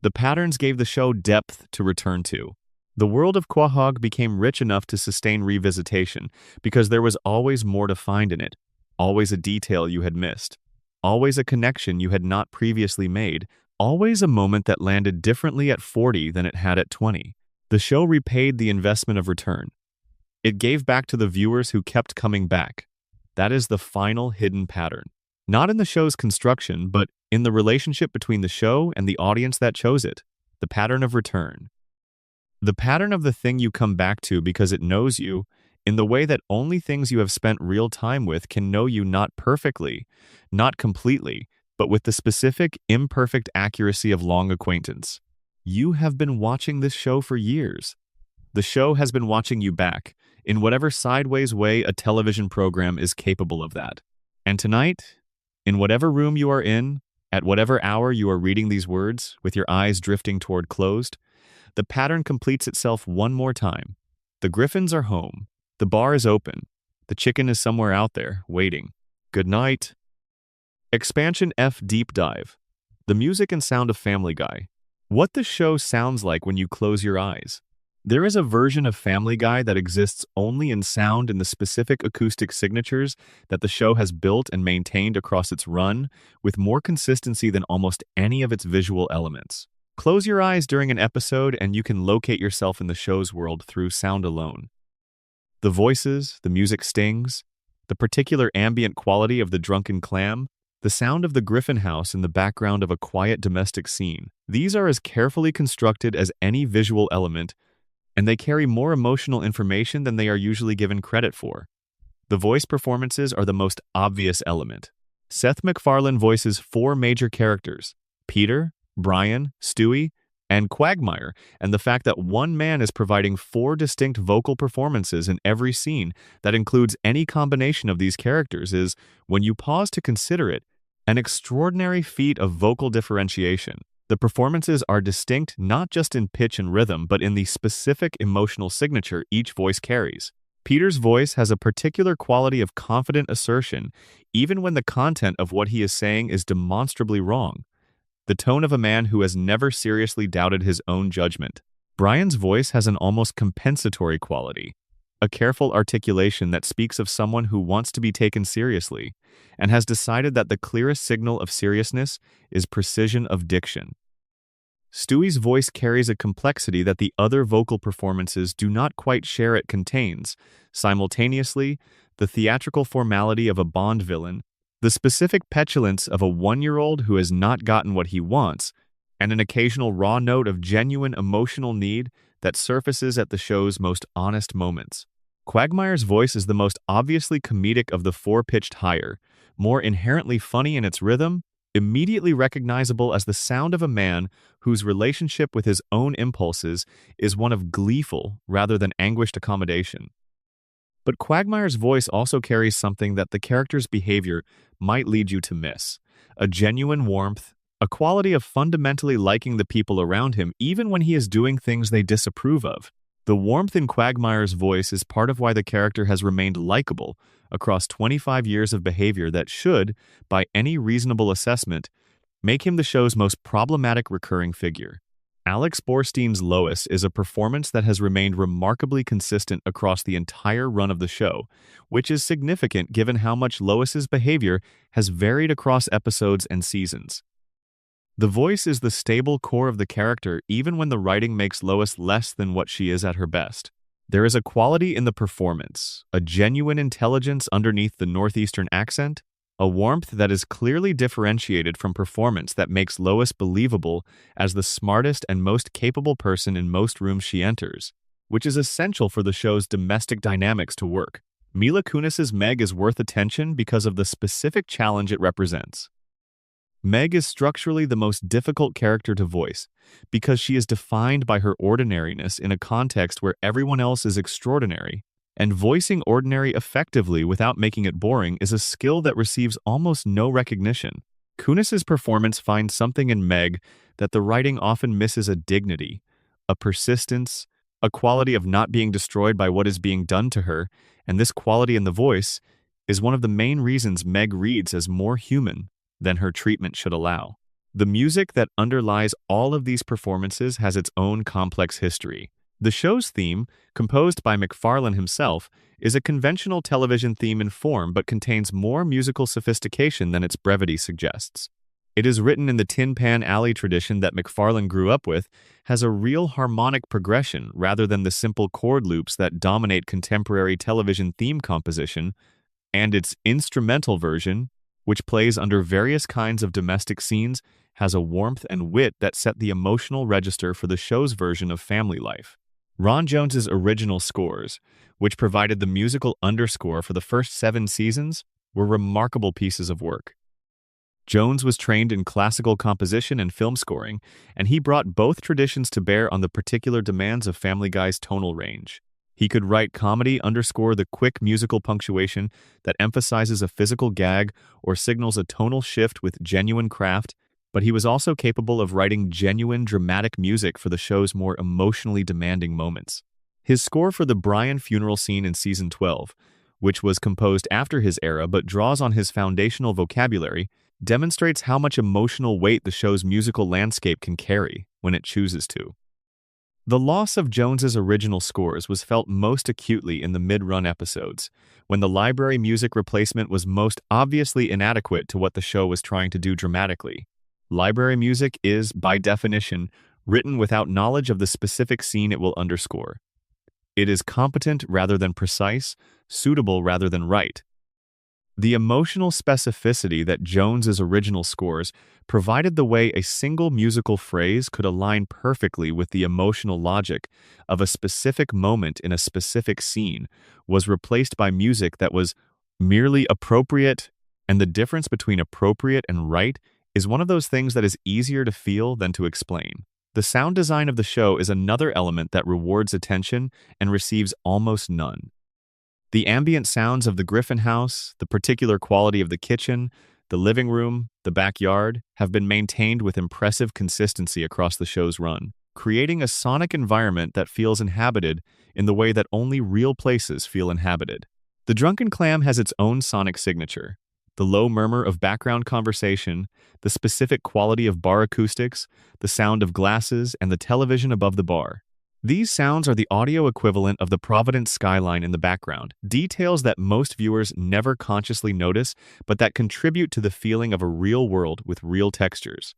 The patterns gave the show depth to return to. The world of Quahog became rich enough to sustain revisitation because there was always more to find in it, always a detail you had missed, always a connection you had not previously made, always a moment that landed differently at 40 than it had at 20. The show repaid the investment of return. It gave back to the viewers who kept coming back. That is the final hidden pattern. Not in the show's construction, but in the relationship between the show and the audience that chose it. The pattern of return. The pattern of the thing you come back to because it knows you, in the way that only things you have spent real time with can know you, not perfectly, not completely, but with the specific, imperfect accuracy of long acquaintance. You have been watching this show for years. The show has been watching you back, in whatever sideways way a television program is capable of that. And tonight, in whatever room you are in, at whatever hour you are reading these words, with your eyes drifting toward closed, the pattern completes itself one more time. The Griffins are home. The bar is open. The chicken is somewhere out there, waiting. Good night. Expansion F Deep Dive. The music and sound of Family Guy. What the show sounds like when you close your eyes. There is a version of Family Guy that exists only in sound and the specific acoustic signatures that the show has built and maintained across its run, with more consistency than almost any of its visual elements. Close your eyes during an episode and you can locate yourself in the show's world through sound alone. The voices, the music stings, the particular ambient quality of the drunken clam, the sound of the Griffin house in the background of a quiet domestic scene. These are as carefully constructed as any visual element, and they carry more emotional information than they are usually given credit for. The voice performances are the most obvious element. Seth MacFarlane voices 4 major characters: Peter, Brian, Stewie, and Quagmire, and the fact that one man is providing 4 distinct vocal performances in every scene that includes any combination of these characters is, when you pause to consider it, an extraordinary feat of vocal differentiation. The performances are distinct not just in pitch and rhythm, but in the specific emotional signature each voice carries. Peter's voice has a particular quality of confident assertion, even when the content of what he is saying is demonstrably wrong. The tone of a man who has never seriously doubted his own judgment. Brian's voice has an almost compensatory quality, a careful articulation that speaks of someone who wants to be taken seriously and has decided that the clearest signal of seriousness is precision of diction. Stewie's voice carries a complexity that the other vocal performances do not quite share. It contains, simultaneously, the theatrical formality of a Bond villain, the specific petulance of a 1-year-old who has not gotten what he wants, and an occasional raw note of genuine emotional need that surfaces at the show's most honest moments. Quagmire's voice is the most obviously comedic of the 4 pitched higher, more inherently funny in its rhythm, immediately recognizable as the sound of a man whose relationship with his own impulses is one of gleeful rather than anguished accommodation. But Quagmire's voice also carries something that the character's behavior might lead you to miss: a genuine warmth, a quality of fundamentally liking the people around him even when he is doing things they disapprove of. The warmth in Quagmire's voice is part of why the character has remained likable across 25 years of behavior that should, by any reasonable assessment, make him the show's most problematic recurring figure. Alex Borstein's Lois is a performance that has remained remarkably consistent across the entire run of the show, which is significant given how much Lois's behavior has varied across episodes and seasons. The voice is the stable core of the character even when the writing makes Lois less than what she is at her best. There is a quality in the performance, a genuine intelligence underneath the northeastern accent, a warmth that is clearly differentiated from performance that makes Lois believable as the smartest and most capable person in most rooms she enters, which is essential for the show's domestic dynamics to work. Mila Kunis's Meg is worth attention because of the specific challenge it represents. Meg is structurally the most difficult character to voice because she is defined by her ordinariness in a context where everyone else is extraordinary, and voicing ordinary effectively without making it boring is a skill that receives almost no recognition. Kunis's performance finds something in Meg that the writing often misses: a dignity, a persistence, a quality of not being destroyed by what is being done to her, and this quality in the voice is one of the main reasons Meg reads as more human than her treatment should allow. The music that underlies all of these performances has its own complex history. The show's theme, composed by MacFarlane himself, is a conventional television theme in form but contains more musical sophistication than its brevity suggests. It is written in the Tin Pan Alley tradition that MacFarlane grew up with, has a real harmonic progression rather than the simple chord loops that dominate contemporary television theme composition, and its instrumental version, which plays under various kinds of domestic scenes, has a warmth and wit that set the emotional register for the show's version of family life. Ron Jones's original scores, which provided the musical underscore for the first 7 seasons, were remarkable pieces of work. Jones was trained in classical composition and film scoring, and he brought both traditions to bear on the particular demands of Family Guy's tonal range. He could write comedy underscore the quick musical punctuation that emphasizes a physical gag or signals a tonal shift with genuine craft, but he was also capable of writing genuine dramatic music for the show's more emotionally demanding moments. His score for the Brian funeral scene in Season 12, which was composed after his era but draws on his foundational vocabulary, demonstrates how much emotional weight the show's musical landscape can carry when it chooses to. The loss of Jones's original scores was felt most acutely in the mid-run episodes, when the library music replacement was most obviously inadequate to what the show was trying to do dramatically. Library music is, by definition, written without knowledge of the specific scene it will underscore. It is competent rather than precise, suitable rather than right. The emotional specificity that Jones's original scores provided the way a single musical phrase could align perfectly with the emotional logic of a specific moment in a specific scene was replaced by music that was merely appropriate, and the difference between appropriate and right is one of those things that is easier to feel than to explain. The sound design of the show is another element that rewards attention and receives almost none. The ambient sounds of the Griffin house, the particular quality of the kitchen, the living room, the backyard, have been maintained with impressive consistency across the show's run, creating a sonic environment that feels inhabited in the way that only real places feel inhabited. The Drunken Clam has its own sonic signature. The low murmur of background conversation, the specific quality of bar acoustics, the sound of glasses, and the television above the bar. These sounds are the audio equivalent of the Providence skyline in the background, details that most viewers never consciously notice, but that contribute to the feeling of a real world with real textures.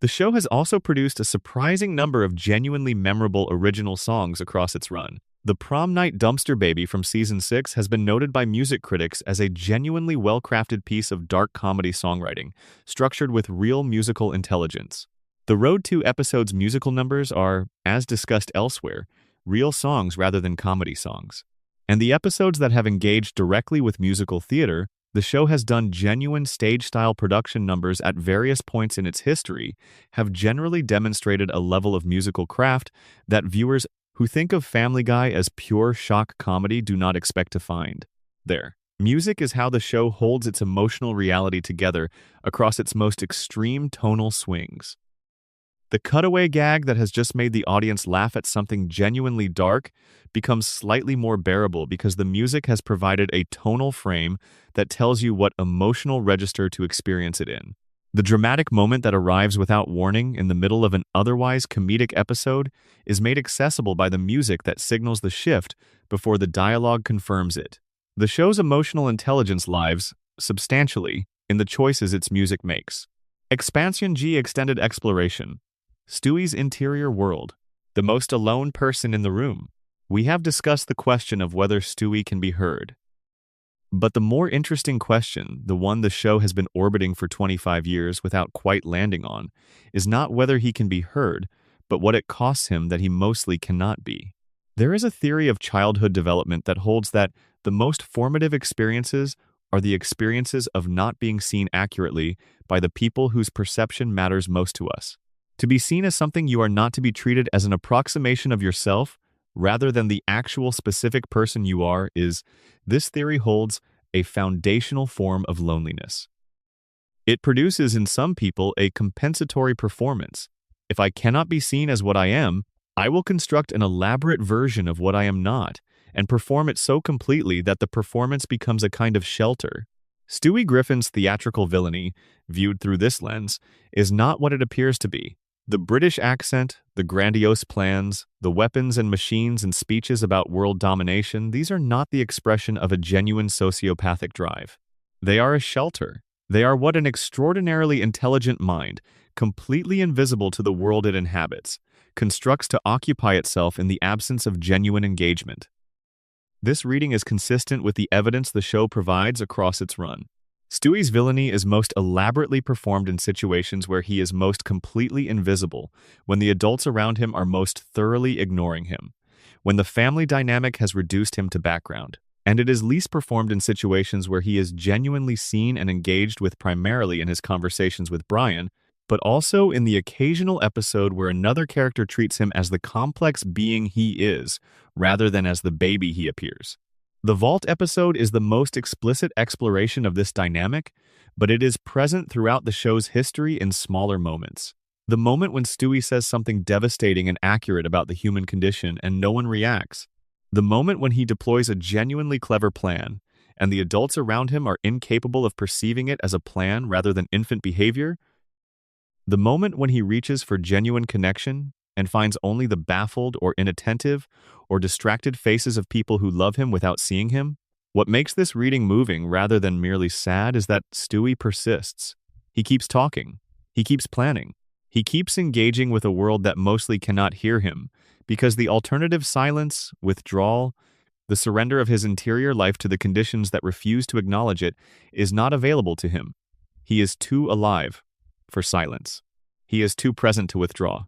The show has also produced a surprising number of genuinely memorable original songs across its run. The Prom Night Dumpster Baby from Season 6 has been noted by music critics as a genuinely well-crafted piece of dark comedy songwriting, structured with real musical intelligence. The Road 2 episode's musical numbers are, as discussed elsewhere, real songs rather than comedy songs. And the episodes that have engaged directly with musical theater, the show has done genuine stage-style production numbers at various points in its history, have generally demonstrated a level of musical craft that viewers who think of Family Guy as pure shock comedy do not expect to find there. Music is how the show holds its emotional reality together across its most extreme tonal swings. The cutaway gag that has just made the audience laugh at something genuinely dark becomes slightly more bearable because the music has provided a tonal frame that tells you what emotional register to experience it in. The dramatic moment that arrives without warning in the middle of an otherwise comedic episode is made accessible by the music that signals the shift before the dialogue confirms it. The show's emotional intelligence lies, substantially, in the choices its music makes. Expansion G Extended Exploration. Stewie's interior world. The most alone person in the room. We have discussed the question of whether Stewie can be heard. But the more interesting question, the one the show has been orbiting for 25 years without quite landing on, is not whether he can be heard, but what it costs him that he mostly cannot be. There is a theory of childhood development that holds that the most formative experiences are the experiences of not being seen accurately by the people whose perception matters most to us. To be seen as something you are not to be treated as an approximation of yourself, rather than the actual specific person you are, this theory holds, a foundational form of loneliness. It produces in some people a compensatory performance. If I cannot be seen as what I am, I will construct an elaborate version of what I am not, and perform it so completely that the performance becomes a kind of shelter. Stewie Griffin's theatrical villainy, viewed through this lens, is not what it appears to be. The British accent, the grandiose plans, the weapons and machines and speeches about world domination, these are not the expression of a genuine sociopathic drive. They are a shelter. They are what an extraordinarily intelligent mind, completely invisible to the world it inhabits, constructs to occupy itself in the absence of genuine engagement. This reading is consistent with the evidence the show provides across its run. Stewie's villainy is most elaborately performed in situations where he is most completely invisible, when the adults around him are most thoroughly ignoring him, when the family dynamic has reduced him to background, and it is least performed in situations where he is genuinely seen and engaged with primarily in his conversations with Brian, but also in the occasional episode where another character treats him as the complex being he is, rather than as the baby he appears. The Vault episode is the most explicit exploration of this dynamic, but it is present throughout the show's history in smaller moments. The moment when Stewie says something devastating and accurate about the human condition and no one reacts. The moment when he deploys a genuinely clever plan, and the adults around him are incapable of perceiving it as a plan rather than infant behavior. The moment when he reaches for genuine connection and finds only the baffled or inattentive or distracted faces of people who love him without seeing him. What makes this reading moving rather than merely sad is that Stewie persists. He keeps talking. He keeps planning. He keeps engaging with a world that mostly cannot hear him, because the alternative silence, withdrawal, the surrender of his interior life to the conditions that refuse to acknowledge it, is not available to him. He is too alive for silence. He is too present to withdraw.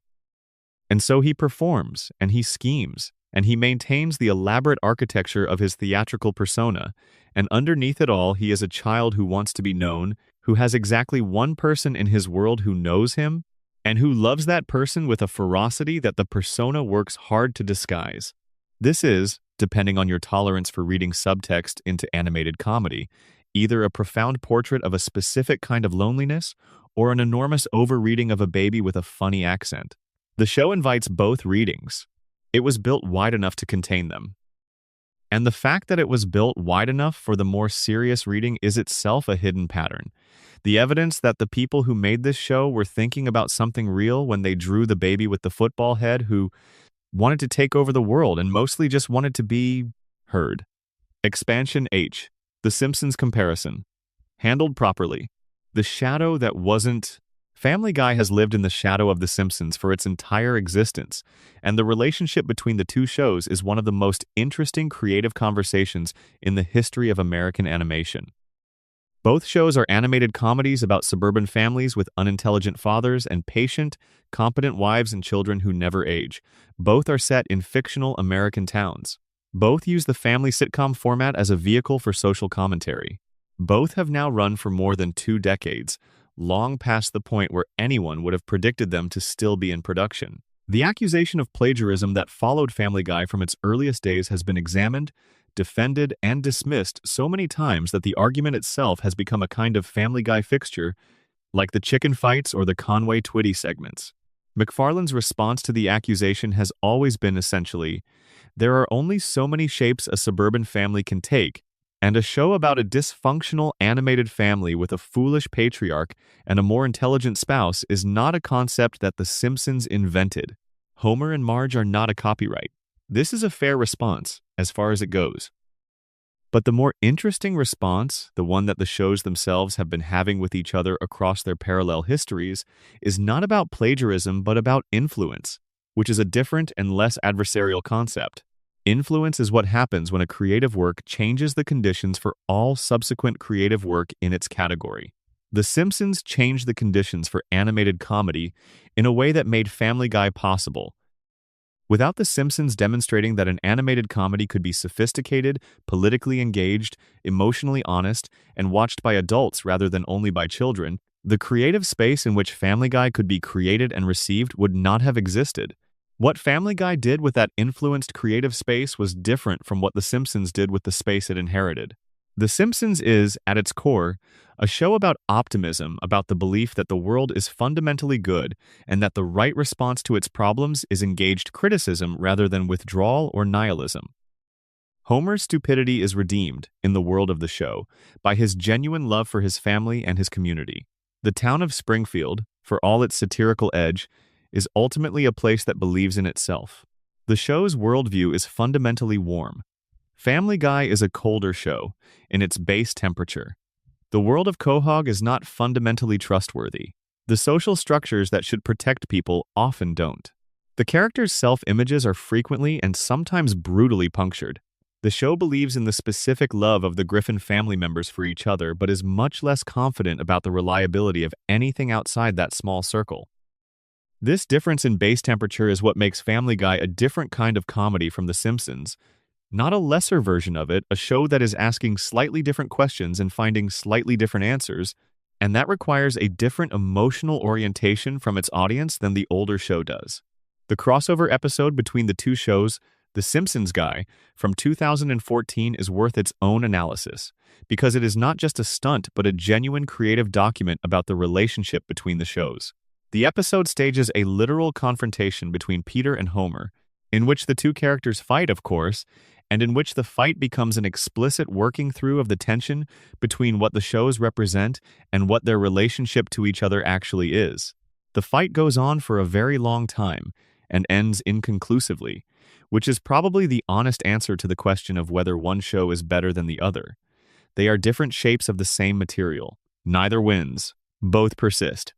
And so he performs, and he schemes, and he maintains the elaborate architecture of his theatrical persona, and underneath it all he is a child who wants to be known, who has exactly one person in his world who knows him, and who loves that person with a ferocity that the persona works hard to disguise. This is, depending on your tolerance for reading subtext into animated comedy, either a profound portrait of a specific kind of loneliness or an enormous overreading of a baby with a funny accent. The show invites both readings. It was built wide enough to contain them. And the fact that it was built wide enough for the more serious reading is itself a hidden pattern. The evidence that the people who made this show were thinking about something real when they drew the baby with the football head who wanted to take over the world and mostly just wanted to be heard. Expansion H. The Simpsons comparison. Handled properly. The shadow that wasn't... Family Guy has lived in the shadow of The Simpsons for its entire existence, and the relationship between the two shows is one of the most interesting creative conversations in the history of American animation. Both shows are animated comedies about suburban families with unintelligent fathers and patient, competent wives and children who never age. Both are set in fictional American towns. Both use the family sitcom format as a vehicle for social commentary. Both have now run for more than 2 decades, long past the point where anyone would have predicted them to still be in production. The accusation of plagiarism that followed Family Guy from its earliest days has been examined, defended, and dismissed so many times that the argument itself has become a kind of Family Guy fixture, like the chicken fights or the Conway Twitty segments. McFarlane's response to the accusation has always been essentially, there are only so many shapes a suburban family can take, and a show about a dysfunctional animated family with a foolish patriarch and a more intelligent spouse is not a concept that The Simpsons invented. Homer and Marge are not a copyright. This is a fair response, as far as it goes. But the more interesting response, the one that the shows themselves have been having with each other across their parallel histories, is not about plagiarism but about influence, which is a different and less adversarial concept. Influence is what happens when a creative work changes the conditions for all subsequent creative work in its category. The Simpsons changed the conditions for animated comedy in a way that made Family Guy possible. Without The Simpsons demonstrating that an animated comedy could be sophisticated, politically engaged, emotionally honest, and watched by adults rather than only by children, the creative space in which Family Guy could be created and received would not have existed. What Family Guy did with that influenced creative space was different from what The Simpsons did with the space it inherited. The Simpsons is, at its core, a show about optimism, about the belief that the world is fundamentally good and that the right response to its problems is engaged criticism rather than withdrawal or nihilism. Homer's stupidity is redeemed, in the world of the show, by his genuine love for his family and his community. The town of Springfield, for all its satirical edge, is ultimately a place that believes in itself. The show's worldview is fundamentally warm. Family Guy is a colder show, in its base temperature. The world of Quahog is not fundamentally trustworthy. The social structures that should protect people often don't. The characters' self-images are frequently and sometimes brutally punctured. The show believes in the specific love of the Griffin family members for each other, but is much less confident about the reliability of anything outside that small circle. This difference in base temperature is what makes Family Guy a different kind of comedy from The Simpsons. Not a lesser version of it, a show that is asking slightly different questions and finding slightly different answers, and that requires a different emotional orientation from its audience than the older show does. The crossover episode between the two shows, The Simpsons Guy, from 2014 is worth its own analysis, because it is not just a stunt but a genuine creative document about the relationship between the shows. The episode stages a literal confrontation between Peter and Homer, in which the two characters fight, of course, and in which the fight becomes an explicit working through of the tension between what the shows represent and what their relationship to each other actually is. The fight goes on for a very long time and ends inconclusively, which is probably the honest answer to the question of whether one show is better than the other. They are different shapes of the same material. Neither wins. Both persist.